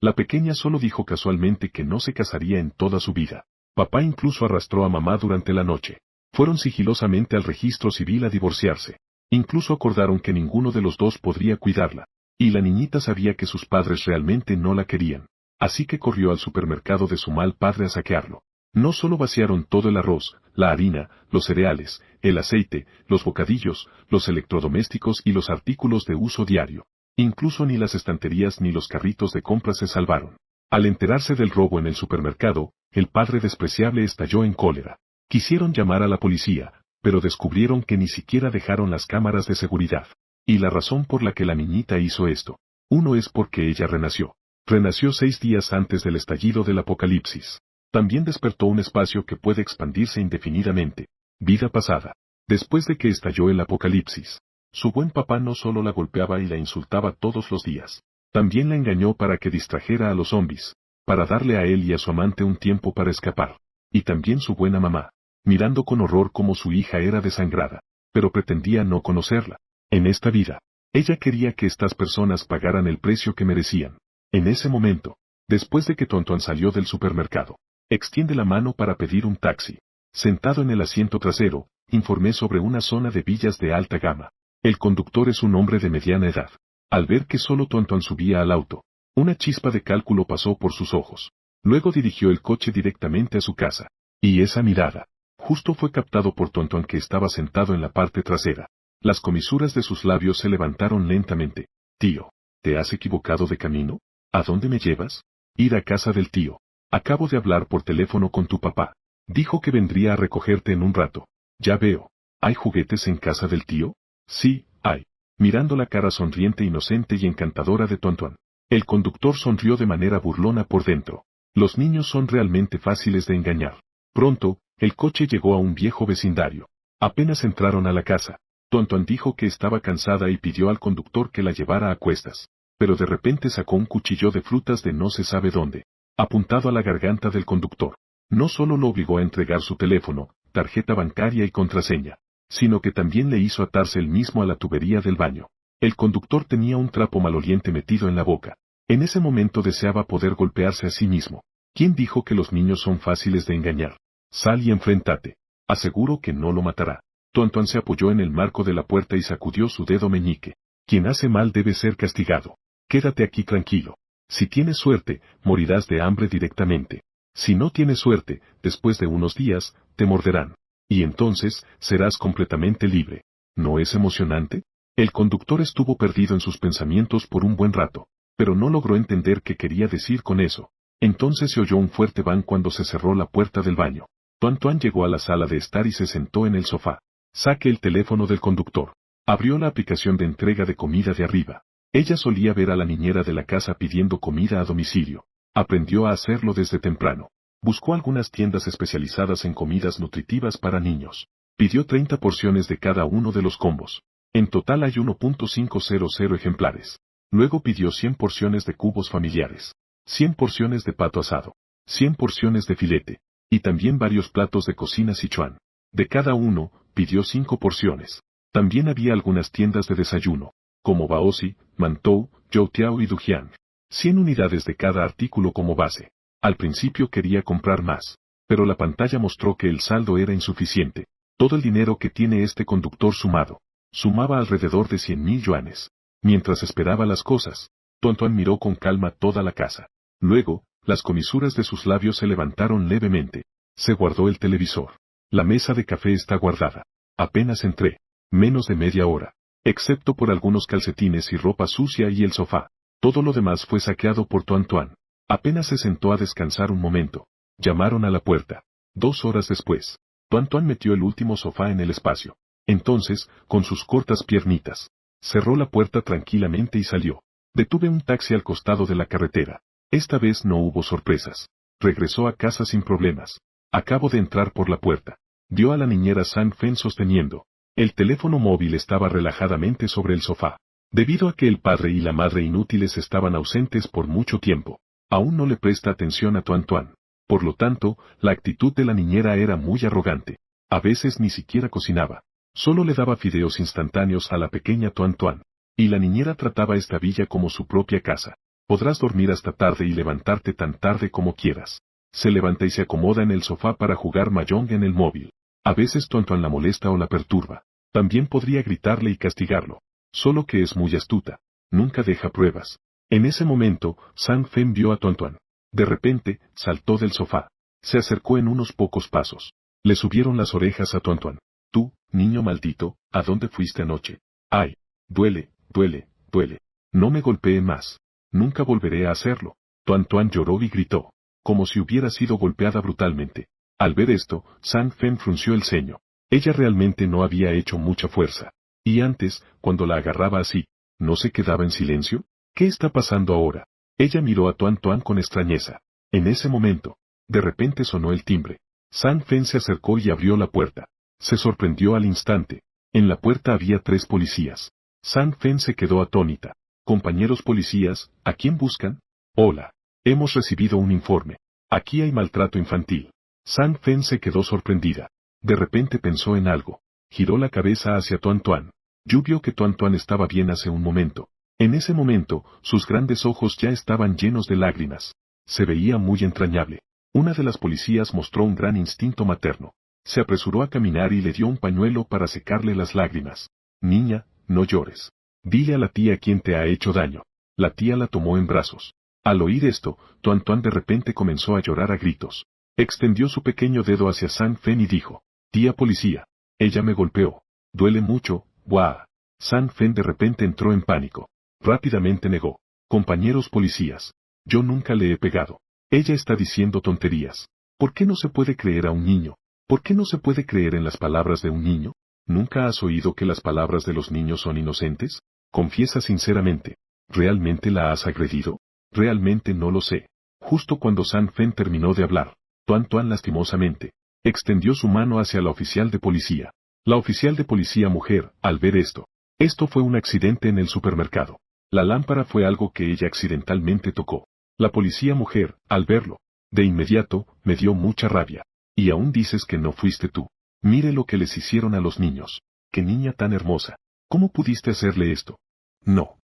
La pequeña solo dijo casualmente que no se casaría en toda su vida. Papá incluso arrastró a mamá durante la noche. Fueron sigilosamente al registro civil a divorciarse. Incluso acordaron que ninguno de los dos podría cuidarla. Y la niñita sabía que sus padres realmente no la querían. Así que corrió al supermercado de su mal padre a saquearlo. No solo vaciaron todo el arroz, la harina, los cereales, el aceite, los bocadillos, los electrodomésticos y los artículos de uso diario. Incluso ni las estanterías ni los carritos de compras se salvaron. Al enterarse del robo en el supermercado, el padre despreciable estalló en cólera. Quisieron llamar a la policía, pero descubrieron que ni siquiera dejaron las cámaras de seguridad. Y la razón por la que la niñita hizo esto. Uno es porque ella renació. Renació 6 días antes del estallido del apocalipsis. También despertó un espacio que puede expandirse indefinidamente. Vida pasada. Después de que estalló el apocalipsis, su buen papá no solo la golpeaba y la insultaba todos los días. También la engañó para que distrajera a los zombies, para darle a él y a su amante un tiempo para escapar. Y también su buena mamá, mirando con horror cómo su hija era desangrada, pero pretendía no conocerla. En esta vida, ella quería que estas personas pagaran el precio que merecían. En ese momento, después de que Tontuán salió del supermercado, extiende la mano para pedir un taxi. Sentado en el asiento trasero, informé sobre una zona de villas de alta gama. El conductor es un hombre de mediana edad. Al ver que solo Tontuán subía al auto, una chispa de cálculo pasó por sus ojos. Luego dirigió el coche directamente a su casa. Y esa mirada, justo fue captado por Tontuán que estaba sentado en la parte trasera. Las comisuras de sus labios se levantaron lentamente. Tío, ¿te has equivocado de camino? ¿A dónde me llevas? Ir a casa del tío. Acabo de hablar por teléfono con tu papá. Dijo que vendría a recogerte en un rato. Ya veo. ¿Hay juguetes en casa del tío? Sí, hay. Mirando la cara sonriente, inocente y encantadora de Tontuán, el conductor sonrió de manera burlona por dentro. Los niños son realmente fáciles de engañar. Pronto, el coche llegó a un viejo vecindario. Apenas entraron a la casa, Tontuán dijo que estaba cansada y pidió al conductor que la llevara a cuestas. Pero de repente sacó un cuchillo de frutas de no se sabe dónde, apuntado a la garganta del conductor. No solo lo obligó a entregar su teléfono, tarjeta bancaria y contraseña, sino que también le hizo atarse él mismo a la tubería del baño. El conductor tenía un trapo maloliente metido en la boca. En ese momento deseaba poder golpearse a sí mismo. ¿Quién dijo que los niños son fáciles de engañar? Sal y enfréntate. Aseguro que no lo matará. Tontuán se apoyó en el marco de la puerta y sacudió su dedo meñique. Quien hace mal debe ser castigado. Quédate aquí tranquilo. Si tienes suerte, morirás de hambre directamente. Si no tienes suerte, después de unos días, te morderán. Y entonces, serás completamente libre. ¿No es emocionante? El conductor estuvo perdido en sus pensamientos por un buen rato, pero no logró entender qué quería decir con eso. Entonces se oyó un fuerte bang cuando se cerró la puerta del baño. Tontuán llegó a la sala de estar y se sentó en el sofá. Saque el teléfono del conductor. Abrió la aplicación de entrega de comida de arriba. Ella solía ver a la niñera de la casa pidiendo comida a domicilio. Aprendió a hacerlo desde temprano. Buscó algunas tiendas especializadas en comidas nutritivas para niños. Pidió 30 porciones de cada uno de los combos. En total hay 1.500 ejemplares. Luego pidió 100 porciones de cubos familiares, 100 porciones de pato asado, 100 porciones de filete, y también varios platos de cocina Sichuan. De cada uno, pidió 5 porciones. También había algunas tiendas de desayuno, como Baozi, Mantou, Youtiao y Dujian. 100 unidades de cada artículo como base. Al principio quería comprar más, pero la pantalla mostró que el saldo era insuficiente. Todo el dinero que tiene este conductor sumaba alrededor de 100.000 yuanes. Mientras esperaba las cosas, Tontuán miró con calma toda la casa. Luego, las comisuras de sus labios se levantaron levemente. Se guardó el televisor. La mesa de café está guardada. Apenas entré. Menos de media hora. Excepto por algunos calcetines y ropa sucia y el sofá. Todo lo demás fue saqueado por Tontuán. Apenas se sentó a descansar un momento. Llamaron a la puerta. 2 horas después, Tontuán metió el último sofá en el espacio. Entonces, con sus cortas piernitas, cerró la puerta tranquilamente y salió. Detuve un taxi al costado de la carretera. Esta vez no hubo sorpresas. Regresó a casa sin problemas. Acabo de entrar por la puerta. Vio a la niñera Sang Fen sosteniendo. El teléfono móvil estaba relajadamente sobre el sofá. Debido a que el padre y la madre inútiles estaban ausentes por mucho tiempo, aún no le presta atención a Tontuán. Por lo tanto, la actitud de la niñera era muy arrogante. A veces ni siquiera cocinaba. Solo le daba fideos instantáneos a la pequeña Tontuán. Y la niñera trataba esta villa como su propia casa. Podrás dormir hasta tarde y levantarte tan tarde como quieras. Se levanta y se acomoda en el sofá para jugar mahjong en el móvil. A veces Tuan la molesta o la perturba. También podría gritarle y castigarlo. Solo que es muy astuta. Nunca deja pruebas. En ese momento, Sang Fen vio a Tuan. De repente, saltó del sofá. Se acercó en unos pocos pasos. Le subieron las orejas a Tuan. Tú, niño maldito, ¿a dónde fuiste anoche? Ay, duele, duele, duele. No me golpee más. Nunca volveré a hacerlo. Tuan lloró y gritó, como si hubiera sido golpeada brutalmente. Al ver esto, Sang Fen frunció el ceño. Ella realmente no había hecho mucha fuerza. Y antes, cuando la agarraba así, ¿no se quedaba en silencio? ¿Qué está pasando ahora? Ella miró a Tuan con extrañeza. En ese momento, de repente sonó el timbre. Sang Fen se acercó y abrió la puerta. Se sorprendió al instante. En la puerta había 3 policías. Sang Fen se quedó atónita. Compañeros policías, ¿a quién buscan? Hola. Hemos recibido un informe. Aquí hay maltrato infantil. Sang Fen se quedó sorprendida. De repente pensó en algo. Giró la cabeza hacia Tuan. Yu vio que Tuan estaba bien hace un momento. En ese momento, sus grandes ojos ya estaban llenos de lágrimas. Se veía muy entrañable. Una de las policías mostró un gran instinto materno. Se apresuró a caminar y le dio un pañuelo para secarle las lágrimas. Niña, no llores. Dile a la tía quién te ha hecho daño. La tía la tomó en brazos. Al oír esto, Tuan de repente comenzó a llorar a gritos. Extendió su pequeño dedo hacia Sang Fen y dijo, tía policía, ella me golpeó. Duele mucho, ¡guau! Sang Fen de repente entró en pánico. Rápidamente negó. Compañeros policías, yo nunca le he pegado. Ella está diciendo tonterías. ¿Por qué no se puede creer a un niño? ¿Por qué no se puede creer en las palabras de un niño? ¿Nunca has oído que las palabras de los niños son inocentes? Confiesa sinceramente. ¿Realmente la has agredido? Realmente no lo sé. Justo cuando Sang Fen terminó de hablar, Tuan lastimosamente extendió su mano hacia la oficial de policía. La oficial de policía mujer, al ver esto fue un accidente en el supermercado. La lámpara fue algo que ella accidentalmente tocó. La policía mujer, al verlo, de inmediato, me dio mucha rabia. Y aún dices que no fuiste tú. Mire lo que les hicieron a los niños. ¡Qué niña tan hermosa! ¿Cómo pudiste hacerle esto? No.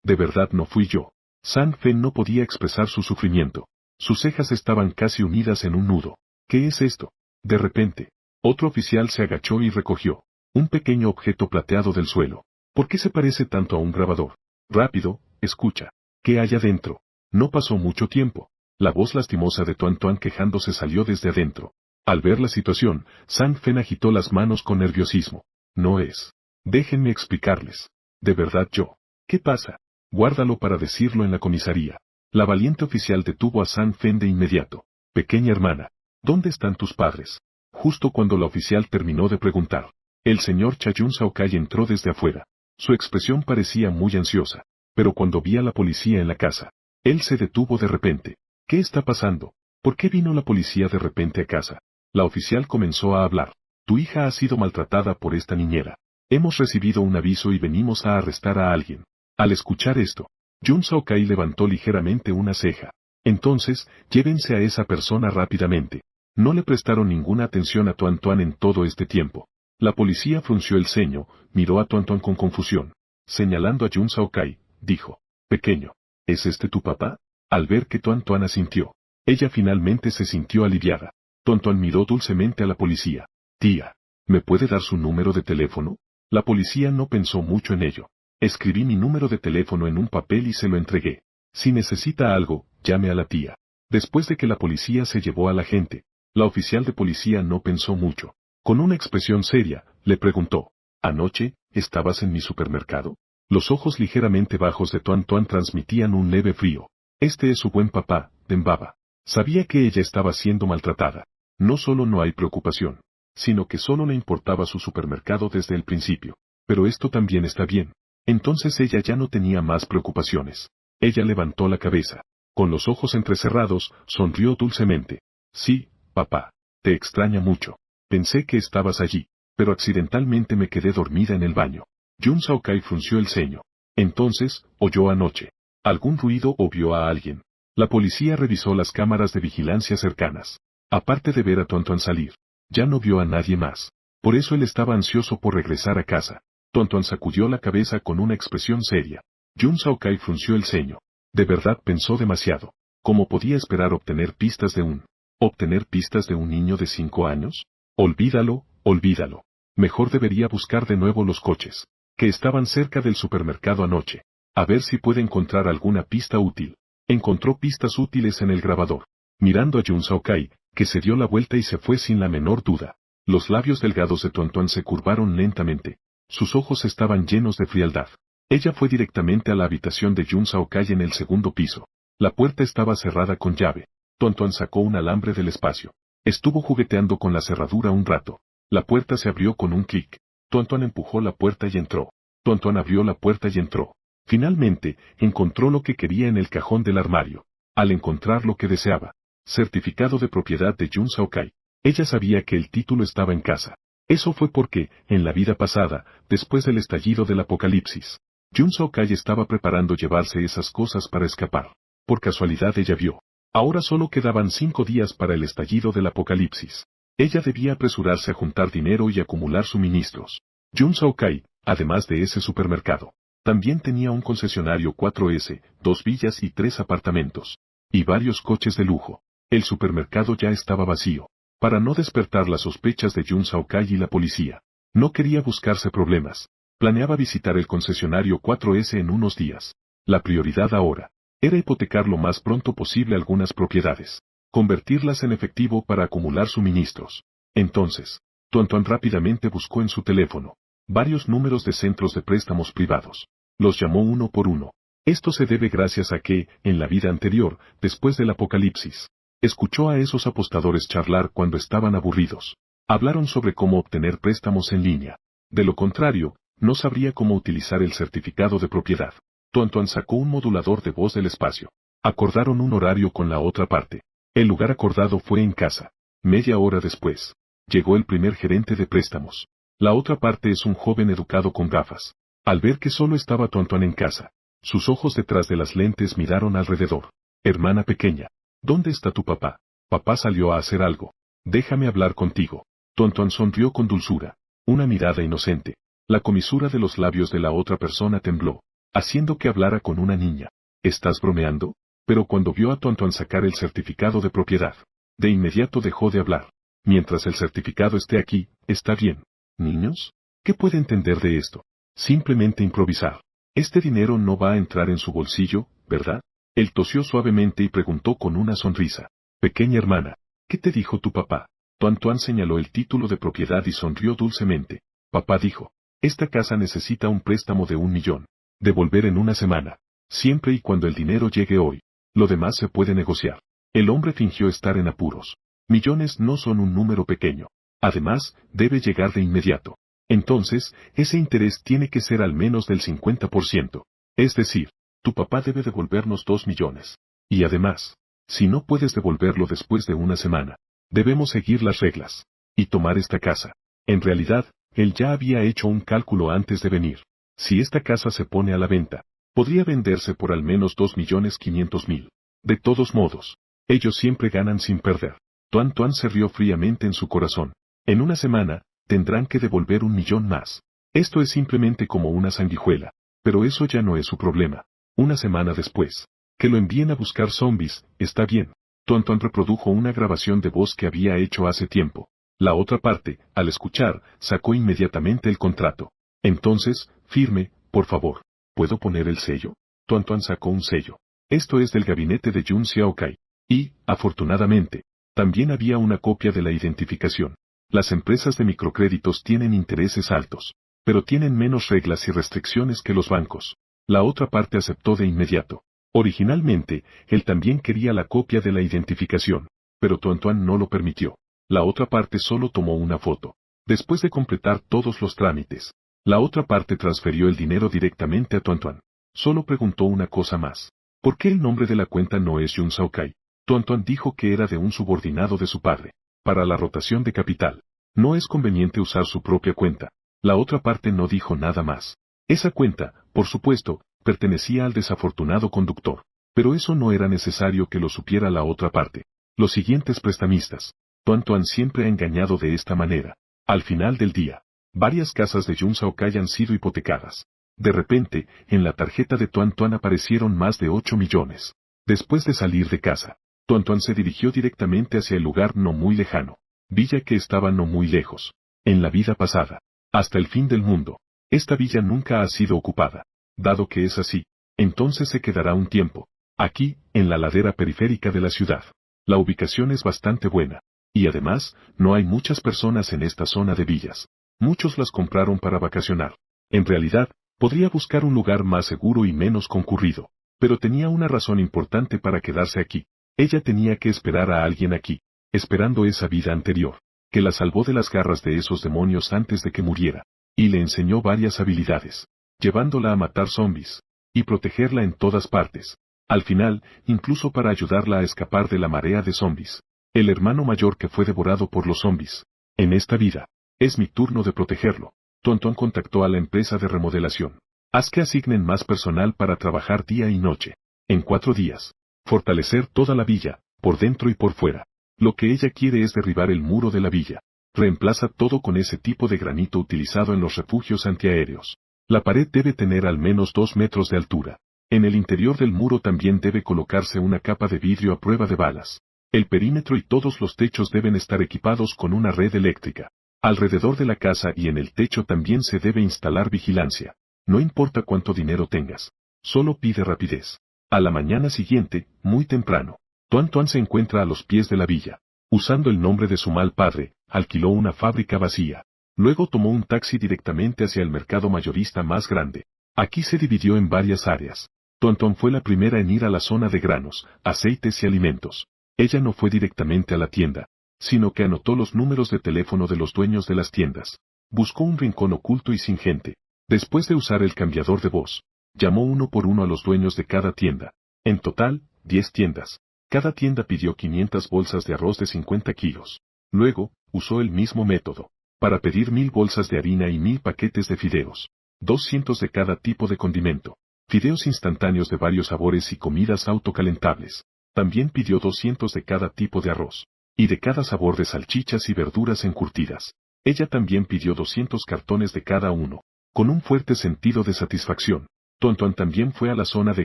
De verdad no fui yo. Sang Fen no podía expresar su sufrimiento. Sus cejas estaban casi unidas en un nudo. ¿Qué es esto? De repente, otro oficial se agachó y recogió un pequeño objeto plateado del suelo. ¿Por qué se parece tanto a un grabador? Rápido, escucha. ¿Qué hay adentro? No pasó mucho tiempo. La voz lastimosa de Tuan quejándose salió desde adentro. Al ver la situación, Sang Fen agitó las manos con nerviosismo. No es. Déjenme explicarles. De verdad yo. ¿Qué pasa? Guárdalo para decirlo en la comisaría. La valiente oficial detuvo a Sang Fen de inmediato. Pequeña hermana, ¿dónde están tus padres? Justo cuando la oficial terminó de preguntar, el señor Chayun Saokai entró desde afuera. Su expresión parecía muy ansiosa, pero cuando vi a la policía en la casa, él se detuvo de repente. ¿Qué está pasando? ¿Por qué vino la policía de repente a casa? La oficial comenzó a hablar. Tu hija ha sido maltratada por esta niñera. Hemos recibido un aviso y venimos a arrestar a alguien. Al escuchar esto, Jun Saokai levantó ligeramente una ceja. Entonces, llévense a esa persona rápidamente. No le prestaron ninguna atención a Tuan en todo este tiempo. La policía frunció el ceño, miró a Tuan con confusión. Señalando a Jun Saokai, dijo, pequeño, ¿es este tu papá? Al ver que Tuan asintió, ella finalmente se sintió aliviada. Tuan miró dulcemente a la policía. Tía, ¿me puede dar su número de teléfono? La policía no pensó mucho en ello. Escribí mi número de teléfono en un papel y se lo entregué. Si necesita algo, llame a la tía. Después de que la policía se llevó a la gente, la oficial de policía no pensó mucho. Con una expresión seria, le preguntó, ¿anoche, estabas en mi supermercado? Los ojos ligeramente bajos de Tuan transmitían un leve frío. Este es su buen papá, Dembaba. Sabía que ella estaba siendo maltratada. No solo no hay preocupación, sino que solo le importaba su supermercado desde el principio. Pero esto también está bien. Entonces ella ya no tenía más preocupaciones. Ella levantó la cabeza. Con los ojos entrecerrados, sonrió dulcemente. Sí, papá. Te extraña mucho. Pensé que estabas allí, pero accidentalmente me quedé dormida en el baño. Jun Saokai frunció el ceño. Entonces, oyó anoche algún ruido o vio a alguien. La policía revisó las cámaras de vigilancia cercanas. Aparte de ver a Tuan salir, ya no vio a nadie más. Por eso él estaba ansioso por regresar a casa. Tuan sacudió la cabeza con una expresión seria. Jun Saokai frunció el ceño. De verdad pensó demasiado. ¿Cómo podía esperar obtener pistas de un niño de 5 años? Olvídalo, olvídalo. Mejor debería buscar de nuevo los coches, que estaban cerca del supermercado anoche. A ver si puede encontrar alguna pista útil. Encontró pistas útiles en el grabador. Mirando a Jun Saokai, que se dio la vuelta y se fue sin la menor duda. Los labios delgados de Tuan se curvaron lentamente. Sus ojos estaban llenos de frialdad. Ella fue directamente a la habitación de Jun Saokai en el segundo piso. La puerta estaba cerrada con llave. Tuan sacó un alambre del espacio. Estuvo jugueteando con la cerradura un rato. La puerta se abrió con un clic. Tuan empujó la puerta y entró. Tuan abrió la puerta y entró. Finalmente, encontró lo que quería en el cajón del armario. Al encontrar lo que deseaba, certificado de propiedad de Jun Saokai, ella sabía que el título estaba en casa. Eso fue porque, en la vida pasada, después del estallido del apocalipsis, Jun Saokai estaba preparando llevarse esas cosas para escapar. Por casualidad ella vio. Ahora solo quedaban 5 días para el estallido del apocalipsis. Ella debía apresurarse a juntar dinero y acumular suministros. Jun Saokai, además de ese supermercado, también tenía un concesionario 4S, 2 villas y 3 apartamentos. Y varios coches de lujo. El supermercado ya estaba vacío. Para no despertar las sospechas de Jun Saokai y la policía. No quería buscarse problemas. Planeaba visitar el concesionario 4S en unos días. La prioridad ahora era hipotecar lo más pronto posible algunas propiedades. Convertirlas en efectivo para acumular suministros. Entonces, Tuan rápidamente buscó en su teléfono varios números de centros de préstamos privados. Los llamó uno por uno. Esto se debe gracias a que, en la vida anterior, después del apocalipsis, escuchó a esos apostadores charlar cuando estaban aburridos. Hablaron sobre cómo obtener préstamos en línea. De lo contrario, no sabría cómo utilizar el certificado de propiedad. Tuan sacó un modulador de voz del espacio. Acordaron un horario con la otra parte. El lugar acordado fue en casa. Media hora después, llegó el primer gerente de préstamos. La otra parte es un joven educado con gafas. Al ver que solo estaba Tuan en casa, sus ojos detrás de las lentes miraron alrededor. Hermana pequeña, ¿dónde está tu papá? Papá salió a hacer algo. Déjame hablar contigo. Tuan sonrió con dulzura. Una mirada inocente. La comisura de los labios de la otra persona tembló, haciendo que hablara con una niña. ¿Estás bromeando? Pero cuando vio a Tuan sacar el certificado de propiedad, de inmediato dejó de hablar. Mientras el certificado esté aquí, está bien. ¿Niños? ¿Qué puede entender de esto? Simplemente improvisar. Este dinero no va a entrar en su bolsillo, ¿verdad? Él tosió suavemente y preguntó con una sonrisa. Pequeña hermana, ¿qué te dijo tu papá? Tuan señaló el título de propiedad y sonrió dulcemente. Papá dijo, esta casa necesita un préstamo de 1 millón. Devolver en una semana. Siempre y cuando el dinero llegue hoy. Lo demás se puede negociar. El hombre fingió estar en apuros. Millones no son un número pequeño. Además, debe llegar de inmediato. Entonces, ese interés tiene que ser al menos del 50%. Es decir, tu papá debe devolvernos 2 millones. Y además, si no puedes devolverlo después de una semana, debemos seguir las reglas. Y tomar esta casa. En realidad, él ya había hecho un cálculo antes de venir. Si esta casa se pone a la venta, podría venderse por al menos 2.500.000. De todos modos, ellos siempre ganan sin perder. Tuan se rió fríamente en su corazón. En una semana, tendrán que devolver 1 millón más. Esto es simplemente como una sanguijuela. Pero eso ya no es su problema. Una semana después, que lo envíen a buscar zombies, está bien. Tuan reprodujo una grabación de voz que había hecho hace tiempo. La otra parte, al escuchar, sacó inmediatamente el contrato. Entonces, firme, por favor. ¿Puedo poner el sello? Tuan sacó un sello. Esto es del gabinete de Jun Saokai. Y, afortunadamente, también había una copia de la identificación. Las empresas de microcréditos tienen intereses altos, pero tienen menos reglas y restricciones que los bancos. La otra parte aceptó de inmediato. Originalmente, él también quería la copia de la identificación, pero Tuan no lo permitió. La otra parte solo tomó una foto. Después de completar todos los trámites, la otra parte transfirió el dinero directamente a Tuan. Solo preguntó una cosa más. ¿Por qué el nombre de la cuenta no es Jun Saokai? Tuan dijo que era de un subordinado de su padre. Para la rotación de capital, no es conveniente usar su propia cuenta. La otra parte no dijo nada más. Esa cuenta, por supuesto, pertenecía al desafortunado conductor. Pero eso no era necesario que lo supiera la otra parte. Los siguientes prestamistas. Tuan siempre ha engañado de esta manera. Al final del día, varias casas de Jun Saokai han sido hipotecadas. De repente, en la tarjeta de Tuan Tuan aparecieron más de 8 millones. Después de salir de casa, Tuan Tuan se dirigió directamente hacia el lugar no muy lejano, villa que estaba no muy lejos. En la vida pasada, hasta el fin del mundo, esta villa nunca ha sido ocupada. Dado que es así, entonces se quedará un tiempo, aquí, en la ladera periférica de la ciudad. La ubicación es bastante buena, y además, no hay muchas personas en esta zona de villas. Muchos las compraron para vacacionar. En realidad, podría buscar un lugar más seguro y menos concurrido, pero tenía una razón importante para quedarse aquí. Ella tenía que esperar a alguien aquí, esperando esa vida anterior, que la salvó de las garras de esos demonios antes de que muriera, y le enseñó varias habilidades, llevándola a matar zombies, y protegerla en todas partes. Al final, incluso para ayudarla a escapar de la marea de zombies. El hermano mayor que fue devorado por los zombies. En esta vida, es mi turno de protegerlo. Tuan Tuan contactó a la empresa de remodelación. Haz que asignen más personal para trabajar día y noche. En 4 días. Fortalecer toda la villa, por dentro y por fuera. Lo que ella quiere es derribar el muro de la villa. Reemplaza todo con ese tipo de granito utilizado en los refugios antiaéreos. La pared debe tener al menos 2 metros de altura. En el interior del muro también debe colocarse una capa de vidrio a prueba de balas. El perímetro y todos los techos deben estar equipados con una red eléctrica. Alrededor de la casa y en el techo también se debe instalar vigilancia. No importa cuánto dinero tengas. Solo pide rapidez. A la mañana siguiente, muy temprano, Tuan Tuan se encuentra a los pies de la villa. Usando el nombre de su mal padre, alquiló una fábrica vacía. Luego tomó un taxi directamente hacia el mercado mayorista más grande. Aquí se dividió en varias áreas. Tuan Tuan fue la primera en ir a la zona de granos, aceites y alimentos. Ella no fue directamente a la tienda, sino que anotó los números de teléfono de los dueños de las tiendas. Buscó un rincón oculto y sin gente. Después de usar el cambiador de voz, llamó uno por uno a los dueños de cada tienda. En total, 10 tiendas. Cada tienda pidió 500 bolsas de arroz de 50 kilos. Luego, usó el mismo método, para pedir 1000 bolsas de harina y 1000 paquetes de fideos. 200 de cada tipo de condimento. Fideos instantáneos de varios sabores y comidas autocalentables. También pidió 200 de cada tipo de arroz. Y de cada sabor de salchichas y verduras encurtidas. Ella también pidió 200 cartones de cada uno. Con un fuerte sentido de satisfacción, Tuan Tuan también fue a la zona de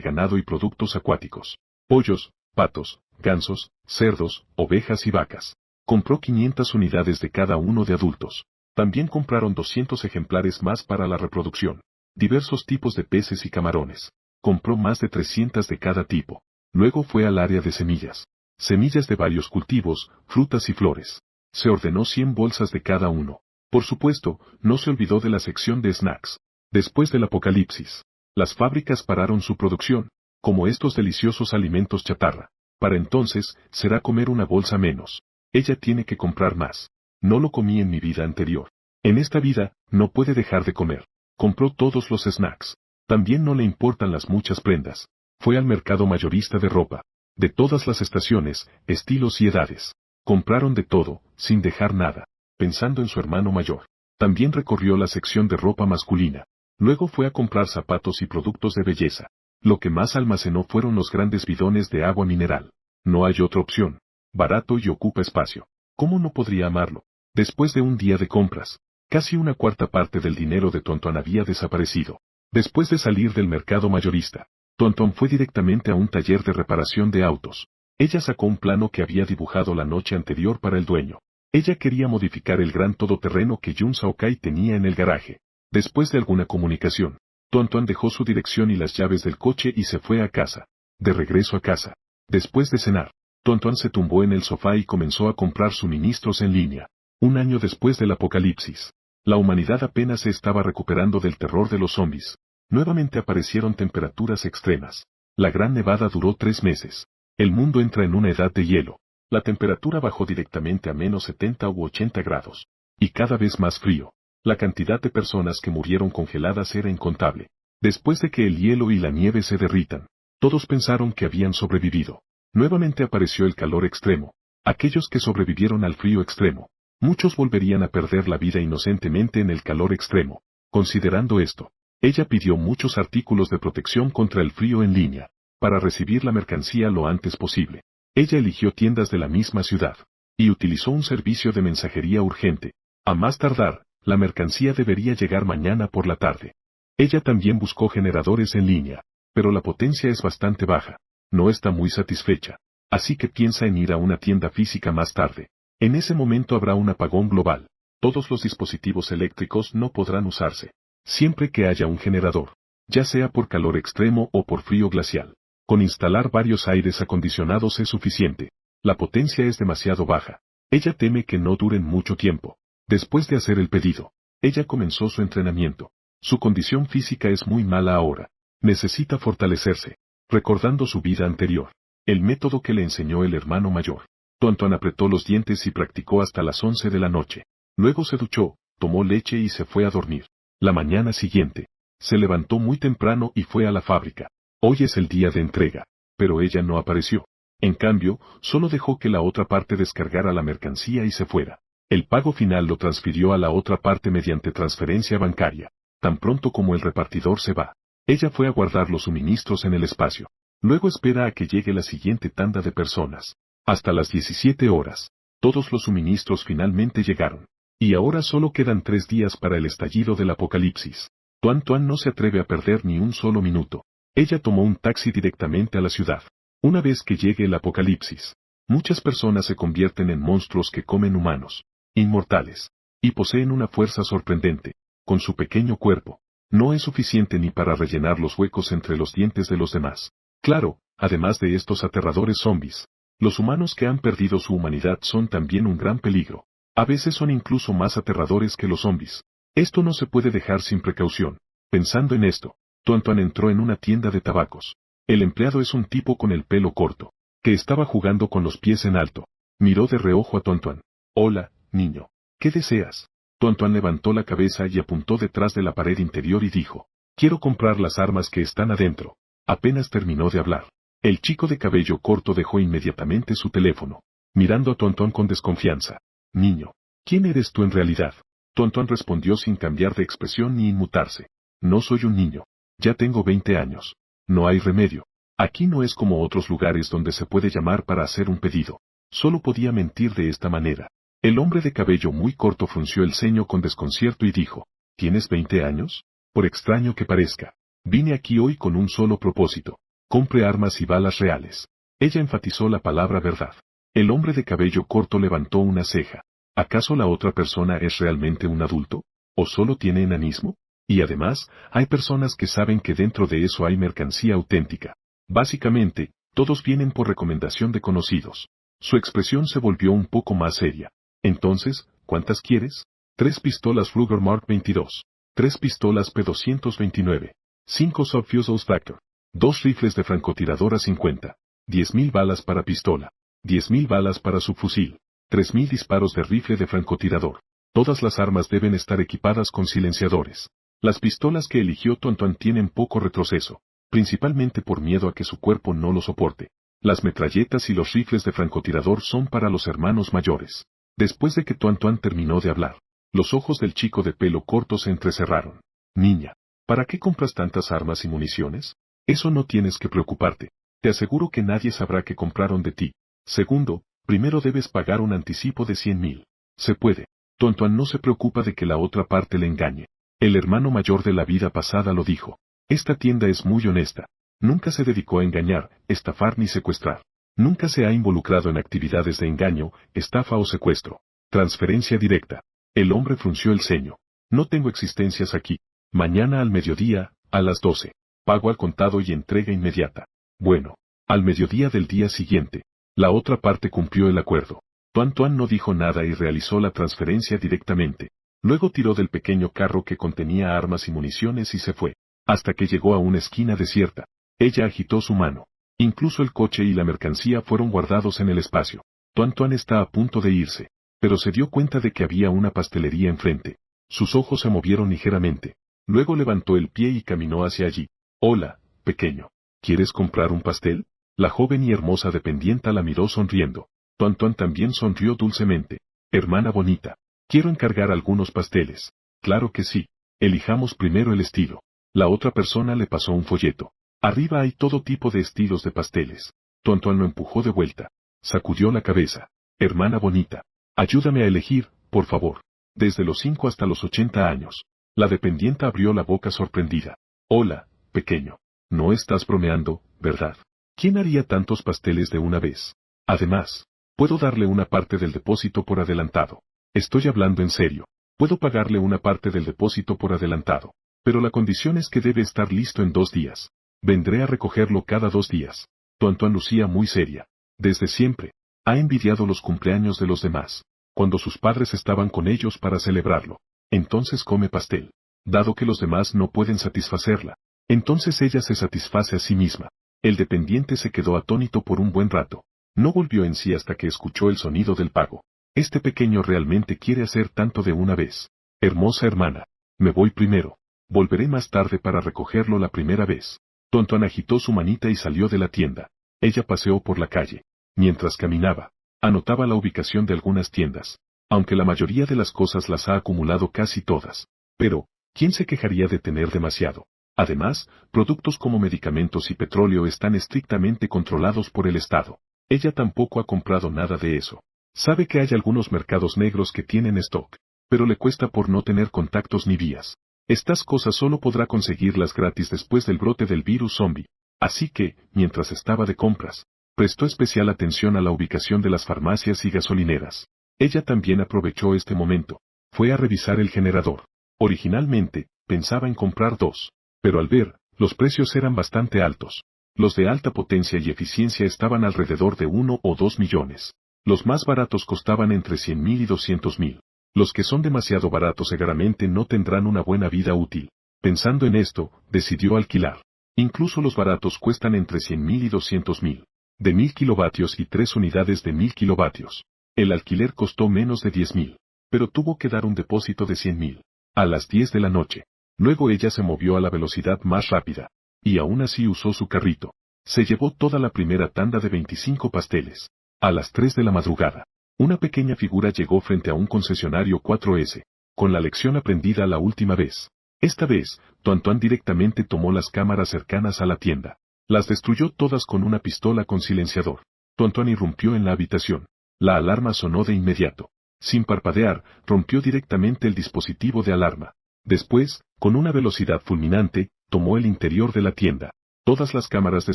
ganado y productos acuáticos. Pollos, patos, gansos, cerdos, ovejas y vacas. Compró 500 unidades de cada uno de adultos. También compraron 200 ejemplares más para la reproducción. Diversos tipos de peces y camarones. Compró más de 300 de cada tipo. Luego fue al área de semillas. Semillas de varios cultivos, frutas y flores. Se ordenó 100 bolsas de cada uno. Por supuesto, no se olvidó de la sección de snacks. Después del apocalipsis, las fábricas pararon su producción, como estos deliciosos alimentos chatarra. Para entonces, será comer una bolsa menos. Ella tiene que comprar más. No lo comí en mi vida anterior. En esta vida, no puede dejar de comer. Compró todos los snacks. También no le importan las muchas prendas. Fue al mercado mayorista de ropa. De todas las estaciones, estilos y edades. Compraron de todo, sin dejar nada. Pensando en su hermano mayor. También recorrió la sección de ropa masculina. Luego fue a comprar zapatos y productos de belleza. Lo que más almacenó fueron los grandes bidones de agua mineral. No hay otra opción. Barato y ocupa espacio. ¿Cómo no podría amarlo? Después de un día de compras, casi una cuarta parte del dinero de Tuan Tuan había desaparecido. Después de salir del mercado mayorista, Tuan Tuan fue directamente a un taller de reparación de autos. Ella sacó un plano que había dibujado la noche anterior para el dueño. Ella quería modificar el gran todoterreno que Yun Saokai tenía en el garaje. Después de alguna comunicación, Tuan Tuan dejó su dirección y las llaves del coche y se fue a casa. De regreso a casa. Después de cenar, Tuan Tuan se tumbó en el sofá y comenzó a comprar suministros en línea. Un año después del apocalipsis, la humanidad apenas se estaba recuperando del terror de los zombies. Nuevamente aparecieron temperaturas extremas. La gran nevada duró 3 meses. El mundo entra en una edad de hielo. La temperatura bajó directamente a menos 70 u 80 grados. Y cada vez más frío. La cantidad de personas que murieron congeladas era incontable. Después de que el hielo y la nieve se derritan, todos pensaron que habían sobrevivido. Nuevamente apareció el calor extremo. Aquellos que sobrevivieron al frío extremo. Muchos volverían a perder la vida inocentemente en el calor extremo. Considerando esto, ella pidió muchos artículos de protección contra el frío en línea, para recibir la mercancía lo antes posible. Ella eligió tiendas de la misma ciudad, y utilizó un servicio de mensajería urgente. A más tardar, la mercancía debería llegar mañana por la tarde. Ella también buscó generadores en línea, pero la potencia es bastante baja. No está muy satisfecha. Así que piensa en ir a una tienda física más tarde. En ese momento habrá un apagón global. Todos los dispositivos eléctricos no podrán usarse. Siempre que haya un generador, ya sea por calor extremo o por frío glacial. Con instalar varios aires acondicionados es suficiente. La potencia es demasiado baja. Ella teme que no duren mucho tiempo. Después de hacer el pedido, ella comenzó su entrenamiento. Su condición física es muy mala ahora. Necesita fortalecerse, recordando su vida anterior. El método que le enseñó el hermano mayor. Tontuan apretó los dientes y practicó hasta las 11 de la noche. Luego se duchó, tomó leche y se fue a dormir. La mañana siguiente, se levantó muy temprano y fue a la fábrica. Hoy es el día de entrega, pero ella no apareció. En cambio, solo dejó que la otra parte descargara la mercancía y se fuera. El pago final lo transfirió a la otra parte mediante transferencia bancaria. Tan pronto como el repartidor se va, ella fue a guardar los suministros en el espacio. Luego espera a que llegue la siguiente tanda de personas. Hasta las 17 horas, todos los suministros finalmente llegaron. Y ahora solo quedan 3 días para el estallido del apocalipsis. Tuan no se atreve a perder ni un solo minuto. Ella tomó un taxi directamente a la ciudad. Una vez que llegue el apocalipsis, muchas personas se convierten en monstruos que comen humanos, inmortales, y poseen una fuerza sorprendente. Con su pequeño cuerpo, no es suficiente ni para rellenar los huecos entre los dientes de los demás. Claro, además de estos aterradores zombies, los humanos que han perdido su humanidad son también un gran peligro. A veces son incluso más aterradores que los zombies. Esto no se puede dejar sin precaución. Pensando en esto, Tuan entró en una tienda de tabacos. El empleado es un tipo con el pelo corto, que estaba jugando con los pies en alto. Miró de reojo a Tuan. Hola, niño. ¿Qué deseas? Tuan levantó la cabeza y apuntó detrás de la pared interior y dijo, quiero comprar las armas que están adentro. Apenas terminó de hablar. El chico de cabello corto dejó inmediatamente su teléfono, mirando a Tuan con desconfianza. Niño, ¿quién eres tú en realidad? Tuan respondió sin cambiar de expresión ni inmutarse. No soy un niño. Ya tengo 20 años. No hay remedio. Aquí no es como otros lugares donde se puede llamar para hacer un pedido. Solo podía mentir de esta manera. El hombre de cabello muy corto frunció el ceño con desconcierto y dijo, ¿tienes 20 años? Por extraño que parezca. Vine aquí hoy con un solo propósito. Compre armas y balas reales. Ella enfatizó la palabra verdad. El hombre de cabello corto levantó una ceja. ¿Acaso la otra persona es realmente un adulto? ¿O solo tiene enanismo? Y además, hay personas que saben que dentro de eso hay mercancía auténtica. Básicamente, todos vienen por recomendación de conocidos. Su expresión se volvió un poco más seria. Entonces, ¿cuántas quieres? 3 pistolas Ruger Mark 22. 3 pistolas P229. 5 Subfusil Factor. 2 rifles de francotiradora 50. 10.000 balas para pistola. 10.000 balas para subfusil. 3.000 disparos de rifle de francotirador. Todas las armas deben estar equipadas con silenciadores. Las pistolas que eligió Tuan tienen poco retroceso, principalmente por miedo a que su cuerpo no lo soporte. Las metralletas y los rifles de francotirador son para los hermanos mayores. Después de que Tuan terminó de hablar, los ojos del chico de pelo corto se entrecerraron. Niña, ¿para qué compras tantas armas y municiones? Eso no tienes que preocuparte. Te aseguro que nadie sabrá que compraron de ti. Segundo, primero debes pagar un anticipo de 100.000. Se puede. Tuan no se preocupa de que la otra parte le engañe. El hermano mayor de la vida pasada lo dijo. Esta tienda es muy honesta. Nunca se dedicó a engañar, estafar ni secuestrar. Nunca se ha involucrado en actividades de engaño, estafa o secuestro. Transferencia directa. El hombre frunció el ceño. No tengo existencias aquí. Mañana al mediodía, a las 12. Pago al contado y entrega inmediata. Bueno, al mediodía del día siguiente. La otra parte cumplió el acuerdo. Tuan no dijo nada y realizó la transferencia directamente. Luego tiró del pequeño carro que contenía armas y municiones y se fue, hasta que llegó a una esquina desierta. Ella agitó su mano. Incluso el coche y la mercancía fueron guardados en el espacio. Tuan está a punto de irse, pero se dio cuenta de que había una pastelería enfrente. Sus ojos se movieron ligeramente. Luego levantó el pie y caminó hacia allí. Hola, pequeño. ¿Quieres comprar un pastel? La joven y hermosa dependienta la miró sonriendo. Tuan también sonrió dulcemente. Hermana bonita. Quiero encargar algunos pasteles. Claro que sí. Elijamos primero el estilo. La otra persona le pasó un folleto. Arriba hay todo tipo de estilos de pasteles. Tuan lo empujó de vuelta. Sacudió la cabeza. Hermana bonita. Ayúdame a elegir, por favor. Desde los 5 hasta los 80 años. La dependienta abrió la boca sorprendida. Hola, pequeño. No estás bromeando, ¿verdad? ¿Quién haría tantos pasteles de una vez? Además, puedo darle una parte del depósito por adelantado. Estoy hablando en serio. Puedo pagarle una parte del depósito por adelantado. Pero la condición es que debe estar listo en 2 días. Vendré a recogerlo cada 2 días. Tuan lucía muy seria. Desde siempre, ha envidiado los cumpleaños de los demás. Cuando sus padres estaban con ellos para celebrarlo. Entonces come pastel. Dado que los demás no pueden satisfacerla. Entonces ella se satisface a sí misma. El dependiente se quedó atónito por un buen rato. No volvió en sí hasta que escuchó el sonido del pago. Este pequeño realmente quiere hacer tanto de una vez. Hermosa hermana. Me voy primero. Volveré más tarde para recogerlo la primera vez. Tuan agitó su manita y salió de la tienda. Ella paseó por la calle. Mientras caminaba, anotaba la ubicación de algunas tiendas. Aunque la mayoría de las cosas las ha acumulado casi todas. Pero, ¿quién se quejaría de tener demasiado? Además, productos como medicamentos y petróleo están estrictamente controlados por el Estado. Ella tampoco ha comprado nada de eso. Sabe que hay algunos mercados negros que tienen stock, pero le cuesta por no tener contactos ni vías. Estas cosas solo podrá conseguirlas gratis después del brote del virus zombie. Así que, mientras estaba de compras, prestó especial atención a la ubicación de las farmacias y gasolineras. Ella también aprovechó este momento. Fue a revisar el generador. Originalmente, pensaba en comprar 2. Pero al ver, los precios eran bastante altos. Los de alta potencia y eficiencia estaban alrededor de 1 o 2 millones. Los más baratos costaban entre 100.000 y 200.000. Los que son demasiado baratos seguramente no tendrán una buena vida útil. Pensando en esto, decidió alquilar. Incluso los baratos cuestan entre 100.000 y 200.000. De 1000 kilovatios y 3 unidades de 1000 kilovatios. El alquiler costó menos de 10.000. Pero tuvo que dar un depósito de 100.000. A las 10 de la noche. Luego ella se movió a la velocidad más rápida. Y aún así usó su carrito. Se llevó toda la primera tanda de 25 pasteles. A las 3 de la madrugada. Una pequeña figura llegó frente a un concesionario 4S. Con la lección aprendida la última vez. Esta vez, Tuan directamente tomó las cámaras cercanas a la tienda. Las destruyó todas con una pistola con silenciador. Tuan irrumpió en la habitación. La alarma sonó de inmediato. Sin parpadear, rompió directamente el dispositivo de alarma. Después, con una velocidad fulminante, tomó el interior de la tienda. Todas las cámaras de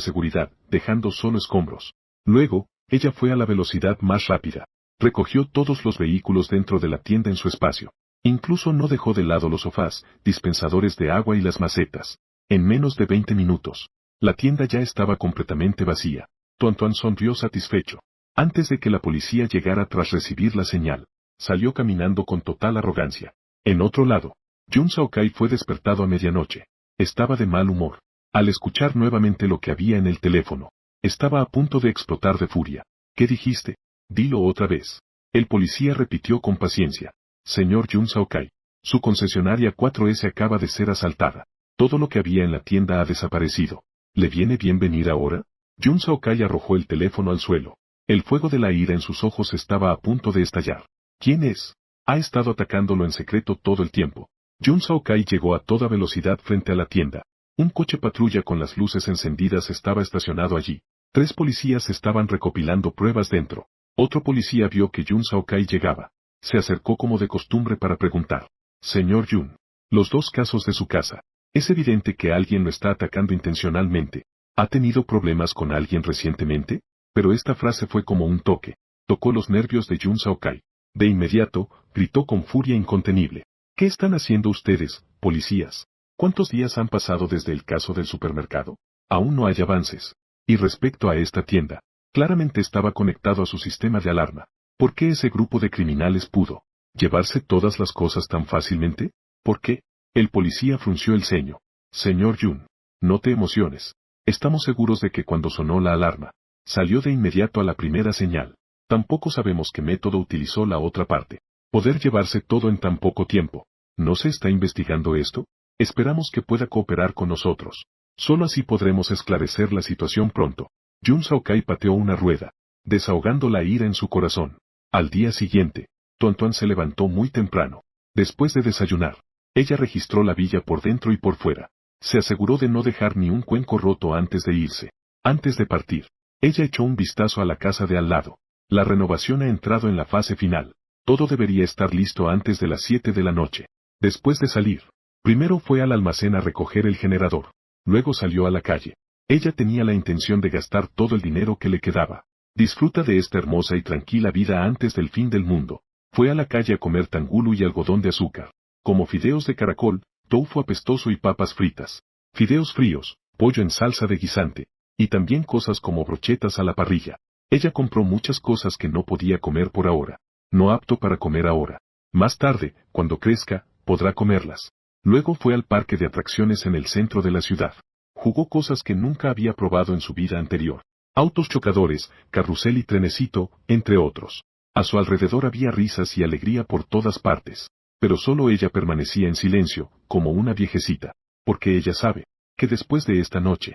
seguridad, dejando solo escombros. Luego, ella fue a la velocidad más rápida. Recogió todos los vehículos dentro de la tienda en su espacio. Incluso no dejó de lado los sofás, dispensadores de agua y las macetas. En menos de 20 minutos, la tienda ya estaba completamente vacía. Tuan sonrió satisfecho. Antes de que la policía llegara tras recibir la señal, salió caminando con total arrogancia. En otro lado, Jun Saokai fue despertado a medianoche. Estaba de mal humor. Al escuchar nuevamente lo que había en el teléfono, estaba a punto de explotar de furia. ¿Qué dijiste? Dilo otra vez. El policía repitió con paciencia. Señor Jun Saokai, su concesionaria 4S acaba de ser asaltada. Todo lo que había en la tienda ha desaparecido. ¿Le viene bien venir ahora? Jun Saokai arrojó el teléfono al suelo. El fuego de la ira en sus ojos estaba a punto de estallar. ¿Quién es? Ha estado atacándolo en secreto todo el tiempo. Jun Saokai llegó a toda velocidad frente a la tienda. Un coche patrulla con las luces encendidas estaba estacionado allí. 3 policías estaban recopilando pruebas dentro. Otro policía vio que Jun Saokai llegaba. Se acercó como de costumbre para preguntar. Señor Jun, los 2 casos de su casa. Es evidente que alguien lo está atacando intencionalmente. ¿Ha tenido problemas con alguien recientemente? Pero esta frase fue como un toque. Tocó los nervios de Jun Saokai. De inmediato, gritó con furia incontenible. ¿Qué están haciendo ustedes, policías? ¿Cuántos días han pasado desde el caso del supermercado? Aún no hay avances. Y respecto a esta tienda, claramente estaba conectado a su sistema de alarma. ¿Por qué ese grupo de criminales pudo llevarse todas las cosas tan fácilmente? ¿Por qué? El policía frunció el ceño. Señor Jun, no te emociones. Estamos seguros de que cuando sonó la alarma, salió de inmediato a la primera señal. Tampoco sabemos qué método utilizó la otra parte. Poder llevarse todo en tan poco tiempo. ¿No se está investigando esto? Esperamos que pueda cooperar con nosotros. Solo así podremos esclarecer la situación pronto. Jun Saokai pateó una rueda, desahogando la ira en su corazón. Al día siguiente, Tuan se levantó muy temprano. Después de desayunar, ella registró la villa por dentro y por fuera. Se aseguró de no dejar ni un cuenco roto antes de irse. Antes de partir, ella echó un vistazo a la casa de al lado. La renovación ha entrado en la fase final. Todo debería estar listo antes de las 7 de la noche. Después de salir, Primero fue al almacén a recoger el generador. Luego salió a la calle. Ella tenía la intención de gastar todo el dinero que le quedaba. Disfruta de esta hermosa y tranquila vida antes del fin del mundo. Fue a la calle a comer tangulu y algodón de azúcar, como fideos de caracol, tofu apestoso y papas fritas, fideos fríos, pollo en salsa de guisante, y también cosas como brochetas a la parrilla. Ella compró muchas cosas que no podía comer por ahora. No apto para comer ahora. Más tarde, cuando crezca, podrá comerlas. Luego fue al parque de atracciones en el centro de la ciudad. Jugó cosas que nunca había probado en su vida anterior. Autos chocadores, carrusel y trenecito, entre otros. A su alrededor había risas y alegría por todas partes. Pero solo ella permanecía en silencio, como una viejecita. Porque ella sabe, que después de esta noche,